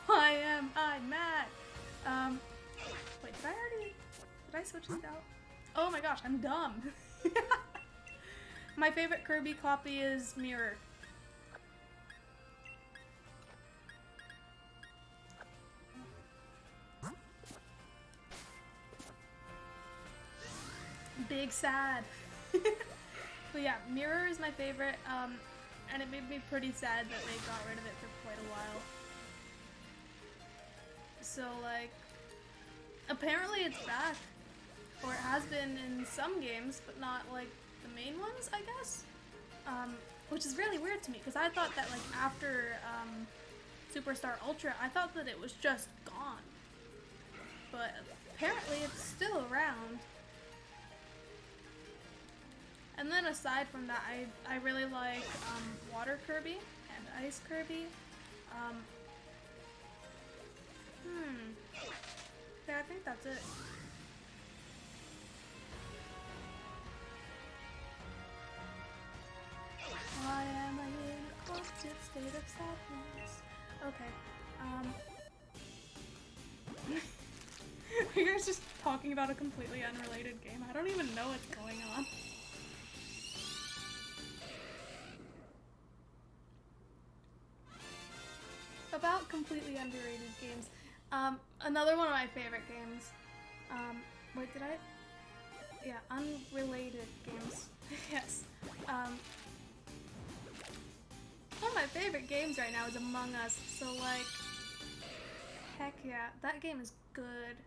why am I mad? Wait, did I switch these out? Oh my gosh, I'm dumb. My favorite Kirby copy is Mirror. Big sad. But yeah, Mirror is my favorite, and it made me pretty sad that they got rid of it for quite a while. So, like, apparently it's back, or it has been in some games, but not, like, the main ones, I guess? Which is really weird to me, because I thought that, like, after, Superstar Ultra, I thought that it was just gone. But apparently it's still around. And then aside from that, I really like, Water Kirby and Ice Kirby. Yeah, I think that's it. Why am I in a constant state of sadness? Okay, you guys just talking about a completely unrelated game. I don't even know what's going on. About completely underrated games. Another one of my favorite games. Wait, did I? Yeah, unrelated games. Yes. One of my favorite games right now is Among Us, so like, heck yeah, that game is good.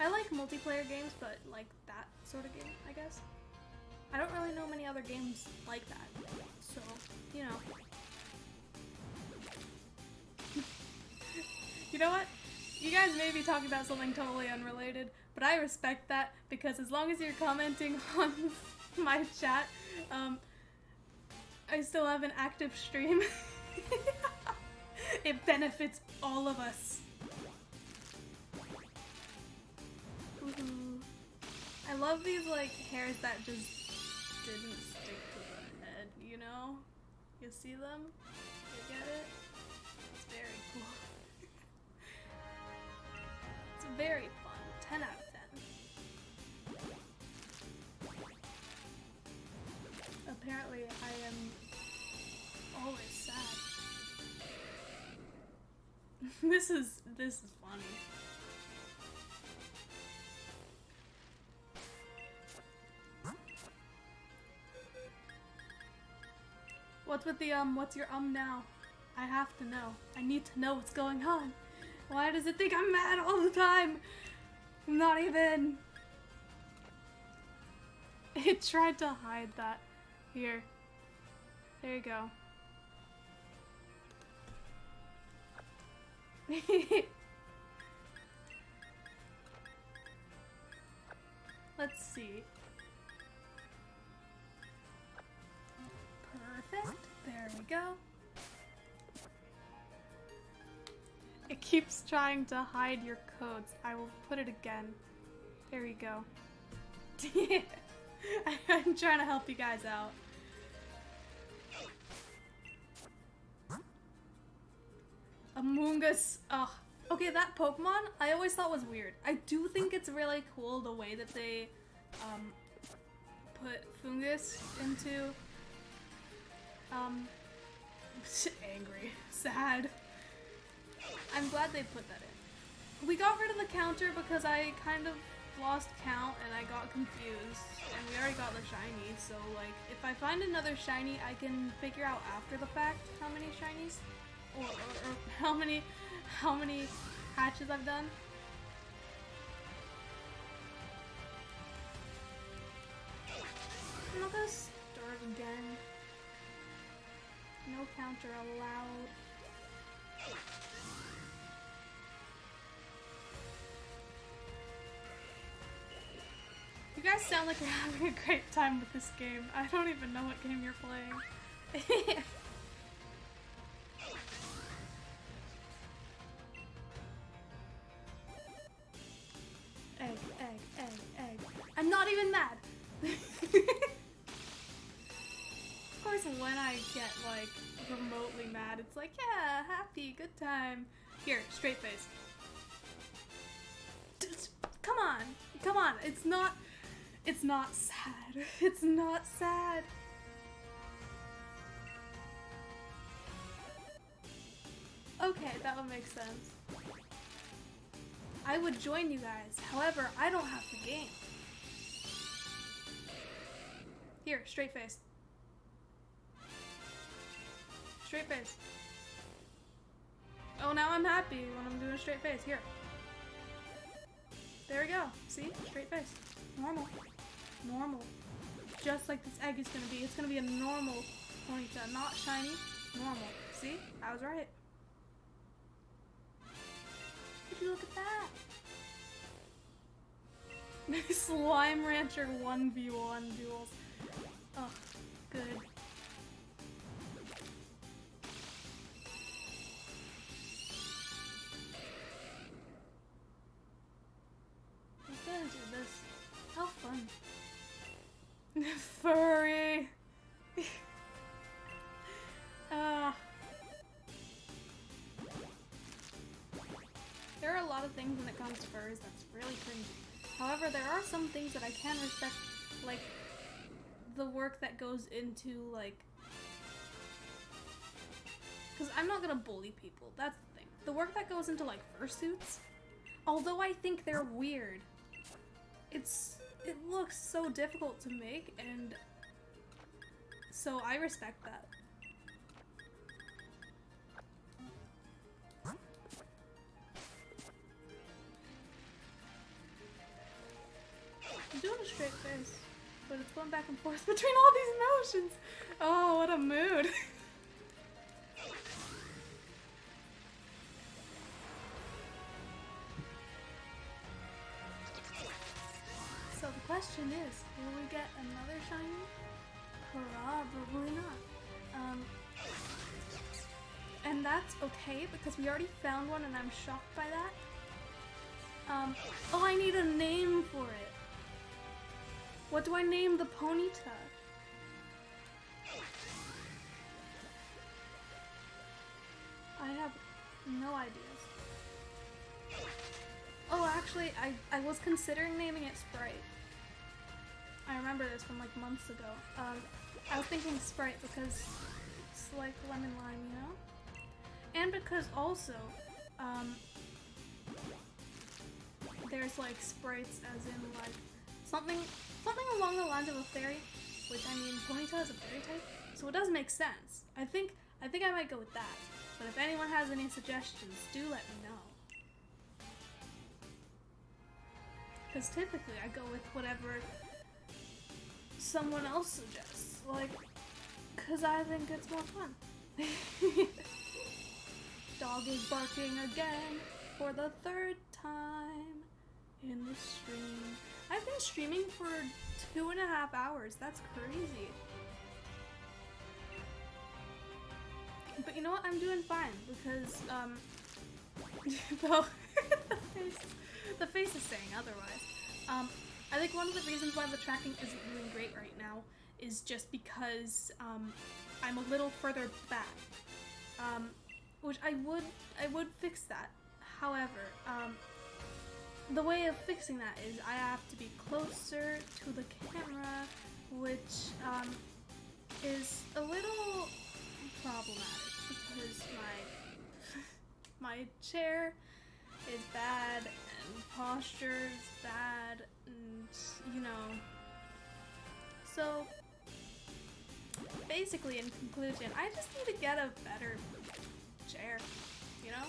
I like multiplayer games, but like that sort of game, I guess. I don't really know many other games like that, so, you know. You know what? You guys may be talking about something totally unrelated, but I respect that because as long as you're commenting on my chat, I still have an active stream. It benefits all of us. Woohoo. I love these like hairs that just didn't stick to the head, you know? You see them? You get it? It's very cool. It's very fun. 10 out of 10. Apparently, I am always sad. This is funny. What's with the what's your now? I have to know. I need to know what's going on. Why does it think I'm mad all the time? I'm not even. It tried to hide that. Here. There you go. Let's see. Perfect. There we go. It keeps trying to hide your codes. I will put it again. There you go. I'm trying to help you guys out. Among Us. Oh, Okay, that Pokemon I always thought was weird. I do think it's really cool the way that they put Fungus into angry, sad. I'm glad they put that in. We got rid of the counter because I kind of lost count and I got confused, and we already got the shiny, so like if I find another shiny I can figure out after the fact how many shinies or how many hatches I've done. I'm not gonna start again. No counter allowed. You guys sound like you're having a great time with this game. I don't even know what game you're playing. Egg, egg, egg, egg. I'm not even mad! Of course, when I get, like, remotely mad, it's like, yeah, happy, good time. Here, straight face. Come on! Come on! It's not sad. It's not sad. Okay, that would make sense. I would join you guys. However, I don't have the game. Here, straight face. Straight face. Oh, now I'm happy when I'm doing a straight face. Here. There we go. See? Straight face. Normal. Normal. Just like this egg is gonna be. It's gonna be a normal ponyta, not shiny. Normal. See? I was right. Would you look at that? Slime Rancher 1v1 duels. Oh, good. I'm gonna do this. How fun. Furry! There are a lot of things when it comes to furs that's really cringy. However, there are some things that I can respect, like the work that goes into, like, because I'm not gonna bully people, that's the thing. The work that goes into, like, fursuits, although I think they're weird, it looks so difficult to make, and so I respect that. I'm doing a straight face, but it's going back and forth between all these emotions. Oh, what a mood. So the question is, will we get another shiny? Probably not. And that's okay because we already found one and I'm shocked by that. Oh, I need a name for it. What do I name the ponyta? I have no ideas. Oh, actually, I was considering naming it Sprite. I remember this from like months ago. I was thinking Sprite because it's like lemon lime, you know? And because also, there's like sprites as in like something along the lines of a fairy, which I mean ponyta is a fairy type, so it does make sense. I think I might go with that. But if anyone has any suggestions, do let me know. Because typically I go with whatever someone else suggests, like, because I think it's more fun. Dog is barking again for the third time in the stream. I've been streaming for 2.5 hours. That's crazy. But you know what? I'm doing fine because, though the face is saying otherwise. I think one of the reasons why the tracking isn't doing great right now is just because I'm a little further back, which I would fix that. However, the way of fixing that is I have to be closer to the camera, which is a little problematic because my chair is bad and posture is bad, and you know. So basically, in conclusion, I just need to get a better chair, you know?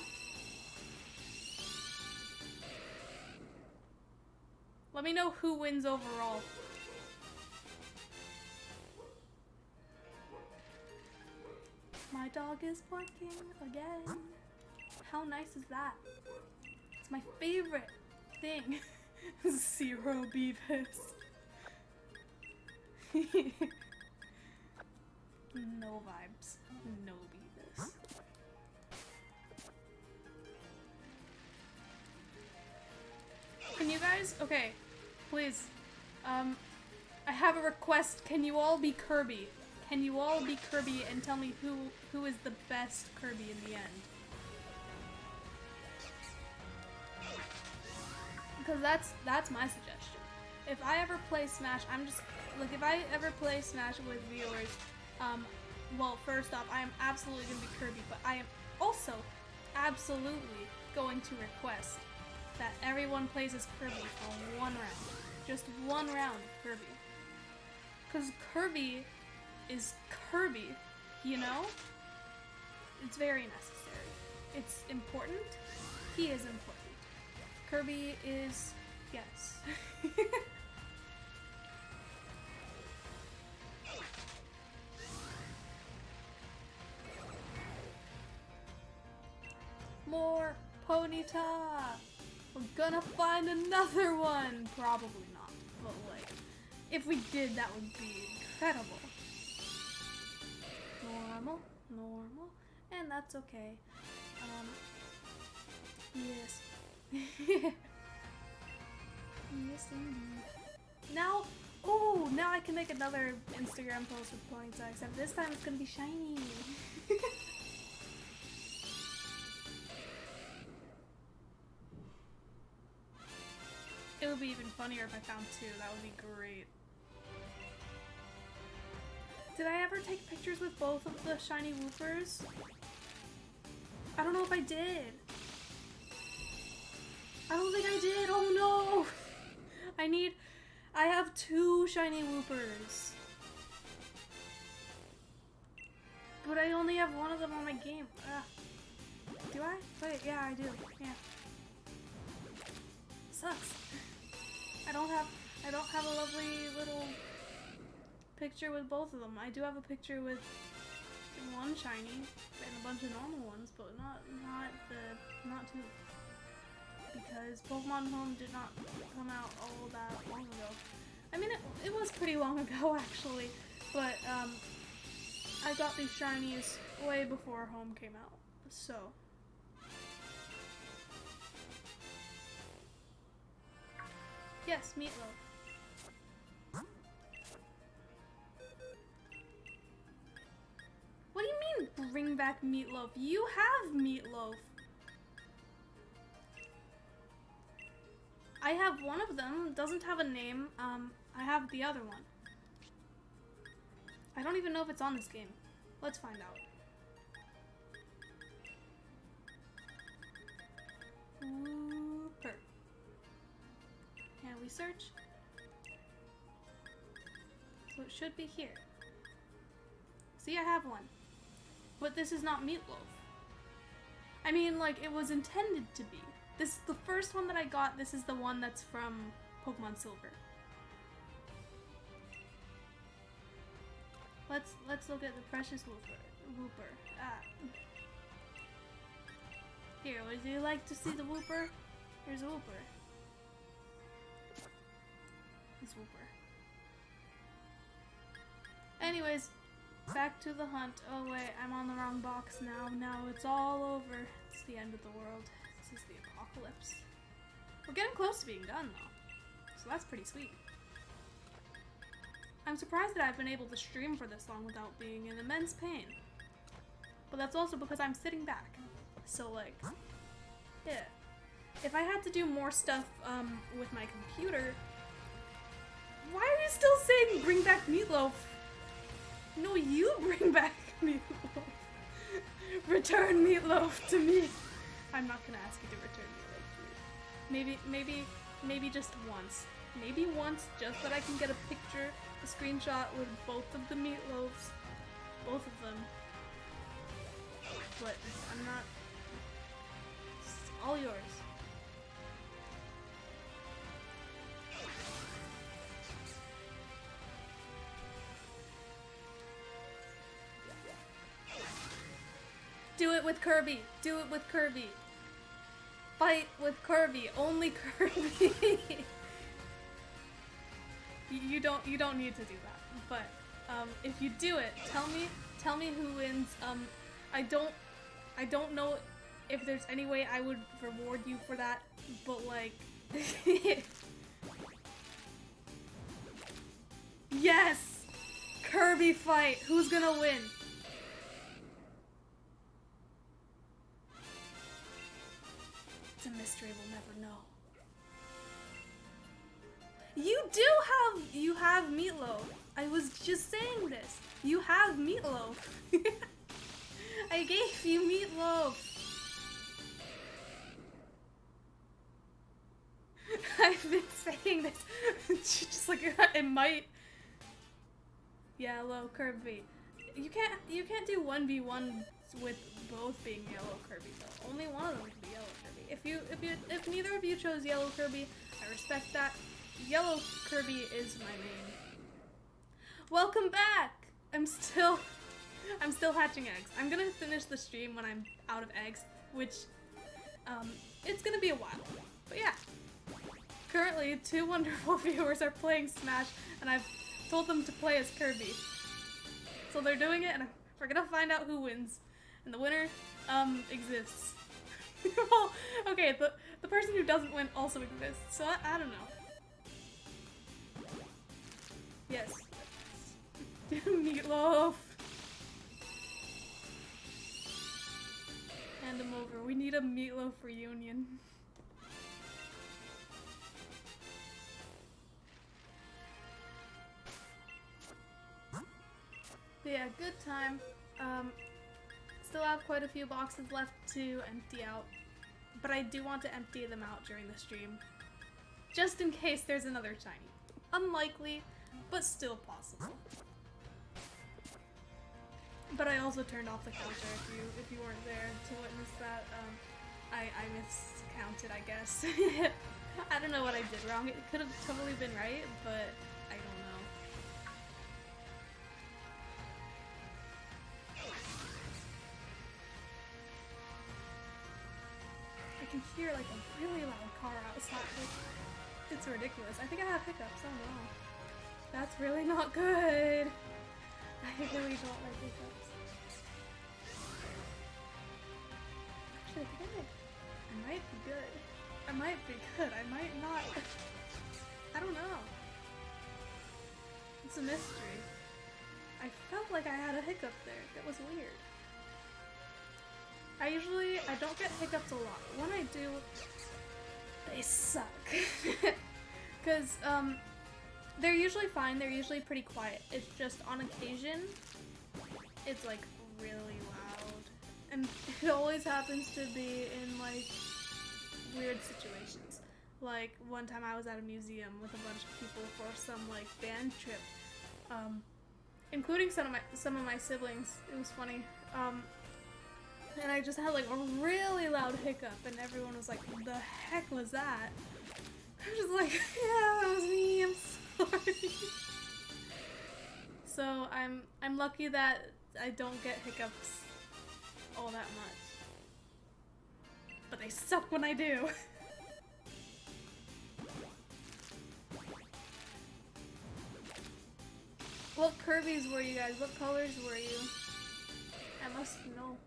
Let me know who wins overall. My dog is barking again. How nice is that? It's my favorite thing. Zero Beavis. No vibes. No Beavis. Can you guys? Okay, please. I have a request. Can you all be Kirby? Can you all be Kirby and tell me who is the best Kirby in the end? Because that's my suggestion. If I ever play Smash, I'm just like, if I ever play Smash with viewers, well, first off, I am absolutely gonna be Kirby, but I am also absolutely going to request that everyone plays as Kirby for one round. Just one round of Kirby. Because Kirby is Kirby, you know? It's very necessary. It's important. He is important. Kirby is, yes. More ponyta! We're gonna find another one! Probably not, but like, if we did, that would be incredible. Normal, normal, and that's okay. Yes. Yes, indeed. Now, oh, now I can make another Instagram post with ponyta, except this time it's gonna be shiny. It would be even funnier if I found two. That would be great. Did I ever take pictures with both of the shiny Woofers? I don't know if I did. I don't think I did. Oh no! I have two shiny Woofers. But I only have one of them on my game. Do I? Wait, yeah, I do. Yeah. Sucks. I don't have a lovely little picture with both of them. I do have a picture with one shiny and a bunch of normal ones, but not two. Because Pokemon Home did not come out all that long ago. I mean, it was pretty long ago actually, but I got these shinies way before Home came out, so. Yes, Meatloaf. What do you mean, bring back Meatloaf? You have Meatloaf. I have one of them, doesn't have a name. I have the other one. I don't even know if it's on this game. Let's find out. Wooper. Can we search? So it should be here. See, I have one. But this is not Meatloaf. I mean, like, it was intended to be. This is the first one that I got. This is the one that's from Pokemon Silver. Let's look at the precious Wooper. Here, would you like to see the Wooper? Here's a Wooper. This Wooper. Anyways, back to the hunt. Oh wait, I'm on the wrong box now. Now it's all over. It's the end of the world. This is the apocalypse. We're getting close to being done though, so that's pretty sweet. I'm surprised that I've been able to stream for this long without being in immense pain. But that's also because I'm sitting back. So like, Yeah. If I had to do more stuff with my computer, why are you still saying bring back meatloaf? No, you bring back meatloaf. Return meatloaf to me. I'm not gonna ask you to return meatloaf to me. Maybe just once. Maybe once, just that I can get a picture, a screenshot with both of the meatloaves. Both of them. But I'm not... It's all yours. Do it with Kirby! Do it with Kirby! Fight with Kirby! Only Kirby! You don't need to do that. But if you do it, tell me who wins. I don't know if there's any way I would reward you for that, but like yes! Kirby fight! Who's gonna win? It's a mystery, we'll never know. You have meatloaf. I was just saying this. You have meatloaf. I gave you meatloaf. I've been saying this. Just like it might. Yellow Kirby. You can't do 1v1 with both being yellow Kirby though. Only one of them can be yellow Kirby. If neither of you chose yellow Kirby, I respect that. Yellow Kirby is my main. Welcome back! I'm still hatching eggs. I'm gonna finish the stream when I'm out of eggs, which it's gonna be a while. But yeah. Currently 2 wonderful viewers are playing Smash and I've told them to play as Kirby. So they're doing it and we're gonna find out who wins. And the winner exists. Well, okay, the person who doesn't win also exists. So I don't know. Yes. Meatloaf. Hand him over. We need a meatloaf reunion. But yeah, good time. Still have quite a few boxes left to empty out, but I do want to empty them out during the stream, just in case there's another shiny. Unlikely, but still possible. But I also turned off the counter if you weren't there to witness that. I miscounted, I guess. I don't know what I did wrong. It could have totally been right, but I don't know. I can hear like a really loud car outside. It's ridiculous. I think I have hiccups. Oh no. That's really not good. I really don't like hiccups. Actually, I might be good. I might be good. I might not. I don't know. It's a mystery. I felt like I had a hiccup there. That was weird. I don't get hiccups a lot. When I do, they suck. Because, they're usually fine, they're usually pretty quiet. It's just on occasion, it's like really loud. And it always happens to be in like weird situations. Like one time I was at a museum with a bunch of people for some like band trip, including some of my siblings. It was funny. And I just had like a really loud hiccup and everyone was like, what the heck was that? I was just like, yeah, that was me, I'm sorry. So I'm lucky that I don't get hiccups all that much. But they suck when I do. What Kirby's were you guys? What colors were you? I must know.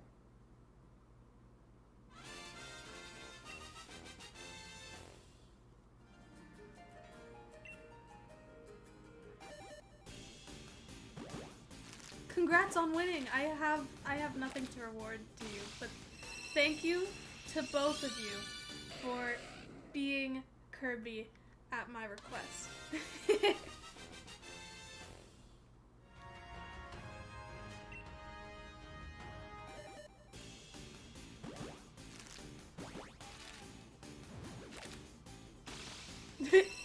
Congrats on winning. I have nothing to reward to you, but thank you to both of you for being Kirby at my request.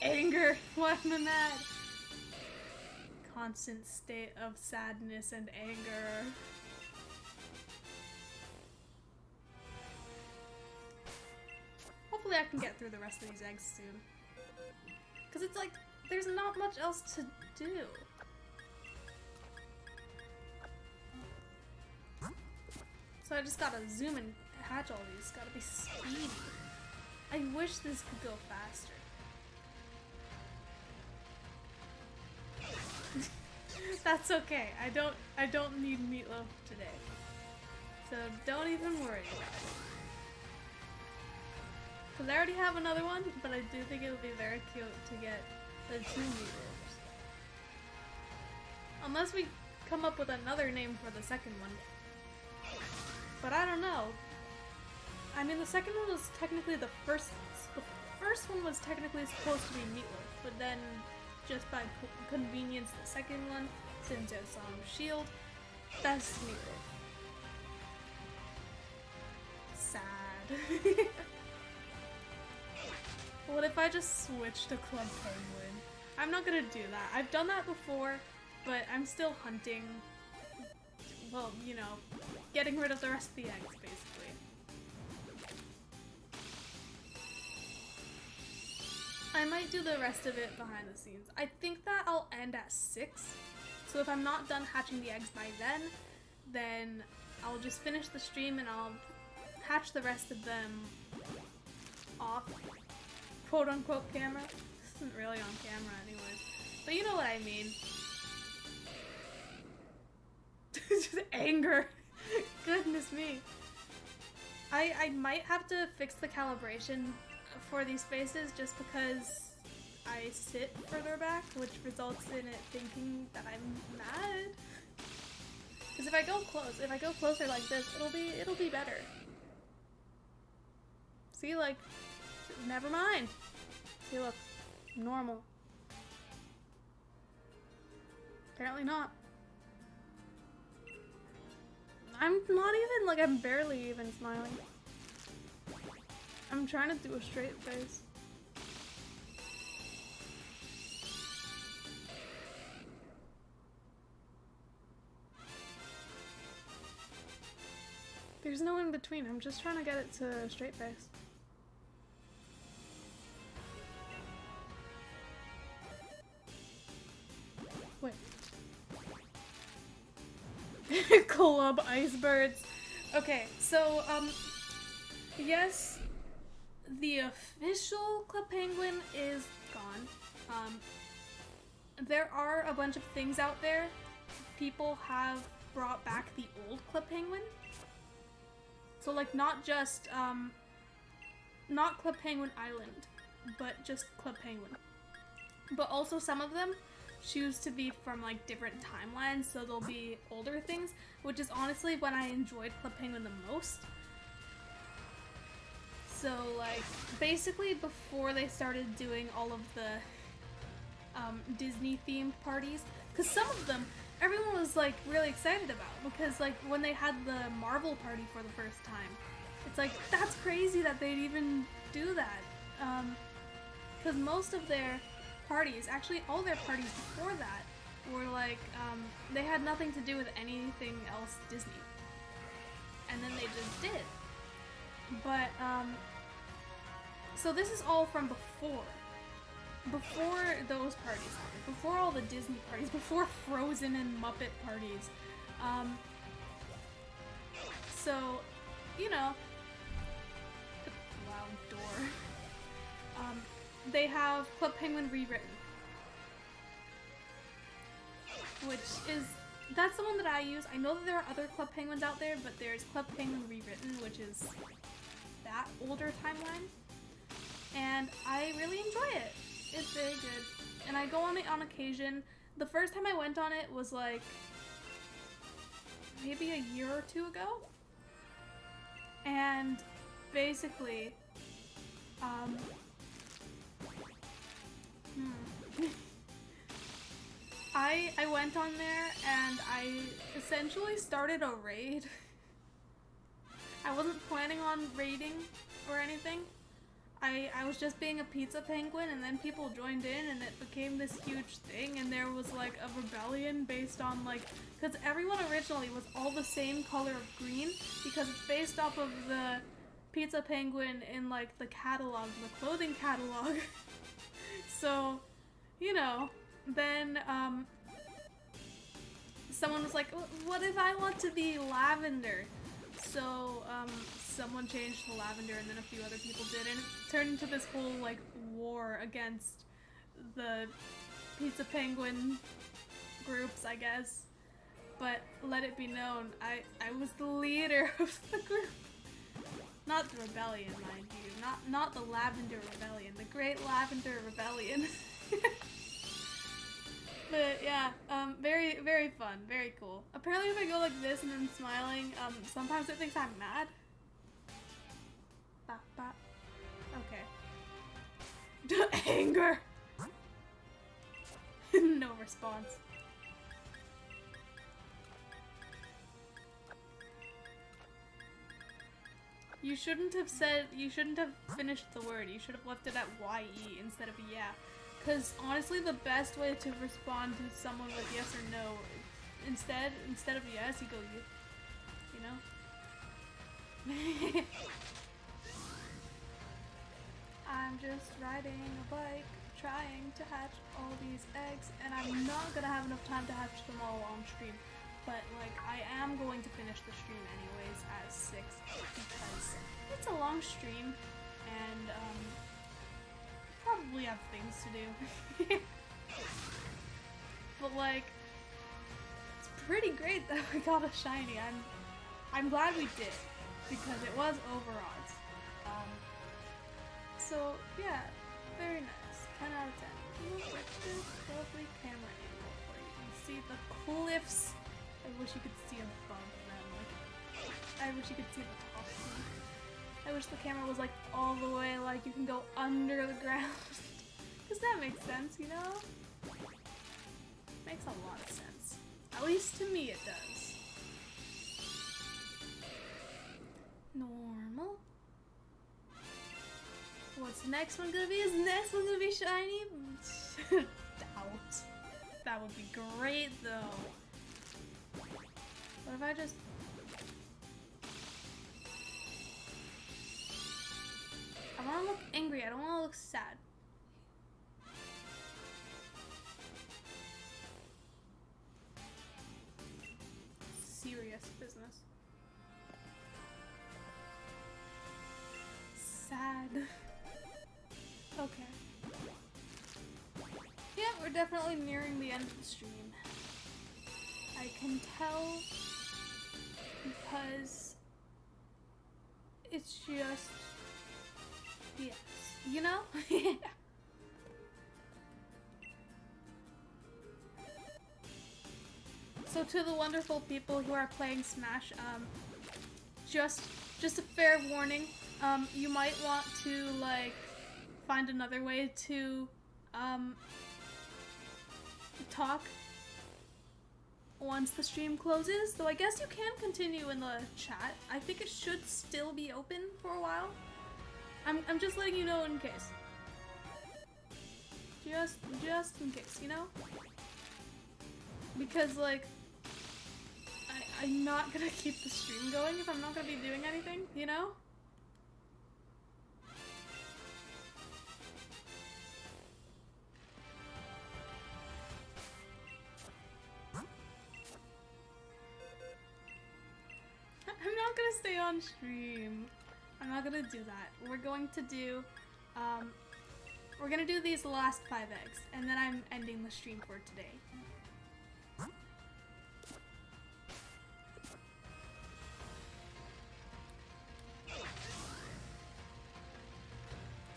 Anger. Why am I mad? Constant state of sadness and anger. Hopefully I can get through the rest of these eggs soon. Because it's like, there's not much else to do. So I just gotta zoom and hatch all these. Gotta be speedy. I wish this could go faster. That's okay. I don't need meatloaf today. So don't even worry about it. Because I already have another one, but I do think it would be very cute to get the 2 meatloaves. Unless we come up with another name for the second one. But I don't know. I mean, the second one was technically the first one was technically supposed to be meatloaf, but then just by convenience, the second one, since it's Shield, that's meatloaf. Sad. What if I just switch to Club Penguin? I'm not gonna do that. I've done that before, but I'm still hunting. Well, you know, getting rid of the rest of the eggs, basically. I might do the rest of it behind the scenes. I think that I'll end at 6. So if I'm not done hatching the eggs by then I'll just finish the stream and I'll hatch the rest of them off quote-unquote camera. This isn't really on camera anyways. But you know what I mean. Just anger. Goodness me. I might have to fix the calibration for these faces just because I sit further back, which results in it thinking that I'm mad. Because if I go closer like this, it'll be better. See, like, never mind. See, look, normal. Apparently not. I'm not even, like, I'm barely even smiling. I'm trying to do a straight face. There's no in between. I'm just trying to get it to a straight face. Wait. Club Icebirds. Okay, so, yes, the official Club Penguin is gone. There are a bunch of things out there. People have brought back the old Club Penguin. So, like, not just, not Club Penguin Island, but just Club Penguin. But also some of them choose to be from, like, different timelines, so there'll be older things, which is honestly when I enjoyed Club Penguin the most. So, like, basically before they started doing all of the Disney-themed parties, because some of them, everyone was, like, really excited about, because, like, when they had the Marvel party for the first time, it's like, that's crazy that they'd even do that. Because most of their parties, actually all their parties before that, were, like, they had nothing to do with anything else Disney. And then they just did. But, so this is all from before. Before those parties happened. Before all the Disney parties. Before Frozen and Muppet parties. So, you know. Loud door. They have Club Penguin Rewritten. Which is, that's the one that I use. I know that there are other Club Penguins out there, but there's Club Penguin Rewritten, which is that older timeline. And I really enjoy it. It's very good. And I go on it on occasion. The first time I went on it was like maybe a year or 2 ago. And basically, um, I went on there and I essentially started a raid. I wasn't planning on raiding or anything. I was just being a pizza penguin, and then people joined in and it became this huge thing, and there was like a rebellion based on like, because everyone originally was all the same color of green because it's based off of the pizza penguin in like the catalog, the clothing catalog. So, you know, then someone was like, what if I want to be lavender? So someone changed to lavender, and then a few other people did, and it turned into this whole like war against the pizza penguin groups, I guess. But let it be known, I was the leader of the group. Not the rebellion, mind you. Not the Lavender Rebellion. The Great Lavender Rebellion. But yeah, very, very fun. Very cool. Apparently if I go like this and then smiling, sometimes it thinks I'm mad. Bop, bop. Okay. Anger! No response. You shouldn't have finished the word. You should have left it at YE instead of yeah. Because honestly, the best way to respond to someone with yes or no, instead of yes, you go you know? I'm just riding a bike, trying to hatch all these eggs, and I'm not gonna have enough time to hatch them all on stream. But, like, I am going to finish the stream anyways at 6 because it's a long stream and, probably have things to do. But, like, it's pretty great that we got a shiny. I'm glad we did because it was over odds. So, yeah, very nice. 10 out of 10. Look at this lovely camera angle for you. You can see the cliffs. I wish you could see above them. Like, I wish you could see the top of them. I wish the camera was like all the way, like you can go under the ground. Because that makes sense, you know? Makes a lot of sense. At least to me it does. Normal. What's the next one gonna be? Is the next one gonna be shiny? Doubt. That would be great though. What if I just... I want to look angry, I don't want to look sad. Serious business. Sad. Okay. Yeah, we're definitely nearing the end of the stream. I can tell because it's just yes, you know? So to the wonderful people who are playing Smash, just a fair warning, you might want to like find another way to talk once the stream closes, though I guess you can continue in the chat. I think it should still be open for a while. I'm just letting you know in case. Just in case, you know? Because like I'm not gonna keep the stream going if I'm not gonna be doing anything, you know? I'm not gonna stay on stream. I'm not gonna do that. We're going to do, we're gonna do these last 5 eggs, and then I'm ending the stream for today.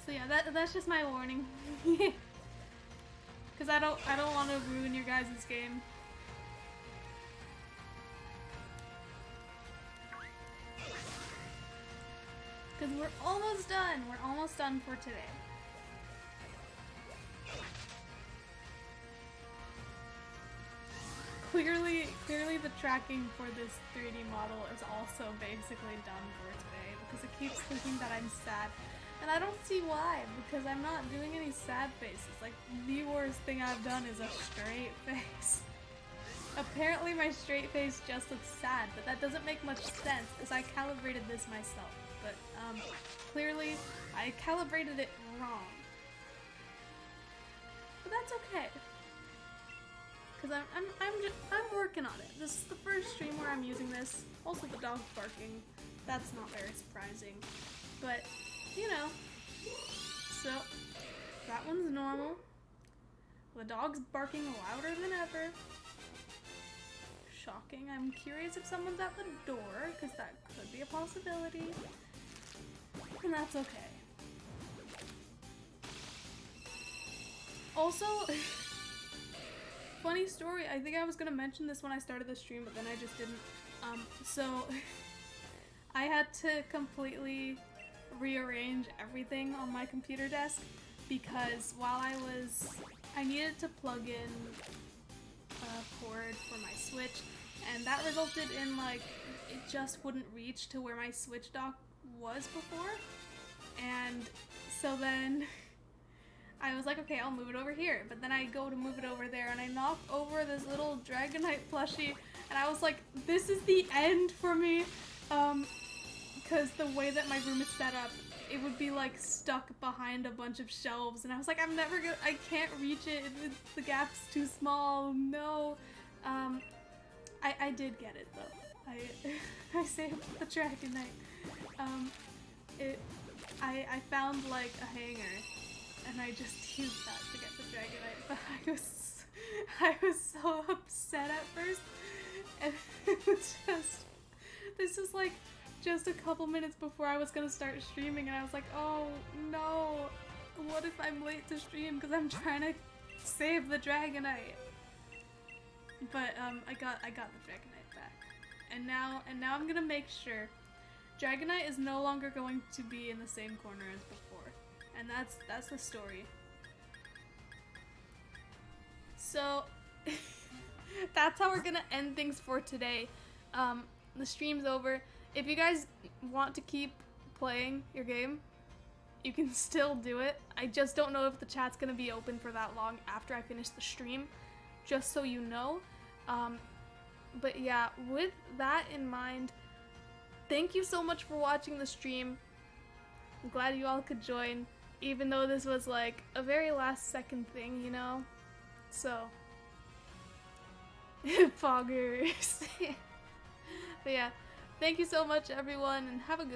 So yeah, that's just my warning. Cause I don't want to ruin your guys' game.
Because we're almost done. We're almost done for today. Clearly the tracking for this 3D model is also basically done for today because it keeps thinking that I'm sad. And I don't see why, because I'm not doing any sad faces. Like, the worst thing I've done is a straight face. Apparently my straight face just looks sad, but that doesn't make much sense because I calibrated this myself. But clearly I calibrated it wrong. But that's okay. Cause I'm working on it. This is the first stream where I'm using this. Also the dog's barking. That's not very surprising. But, you know. So, that one's normal. The dog's barking louder than ever. Shocking. I'm curious if someone's at the door, because that could be a possibility. And that's okay. Also, funny story, I think I was gonna mention this when I started the stream, but then I just didn't. So, I had to completely rearrange everything on my computer desk because while I needed to plug in a cord for my Switch, and that resulted in, like, it just wouldn't reach to where my Switch dock was before. And so then I was like, okay, I'll move it over here. But then I go to move it over there and I knock over this little Dragonite plushie and I was like, this is the end for me. Because the way that my room is set up, it would be like stuck behind a bunch of shelves and I was like, I can't reach it. The gap's too small. No. I did get it though. I saved the Dragonite. I found like a hanger and I just used that to get the Dragonite, but I was so upset at first, and it was this was like just a couple minutes before I was gonna start streaming, and I was like, oh no, what if I'm late to stream because I'm trying to save the Dragonite? But I got the Dragonite back, and now I'm gonna make sure Dragonite is no longer going to be in the same corner as before. And that's the story. So that's how we're gonna end things for today. The stream's over. If you guys want to keep playing your game, you can still do it. I just don't know if the chat's gonna be open for that long after I finish the stream, just so you know. But yeah, with that in mind, thank you so much for watching the stream. I'm glad you all could join. Even though this was like a very last second thing, you know? So, poggers. But yeah, thank you so much everyone and have a good one.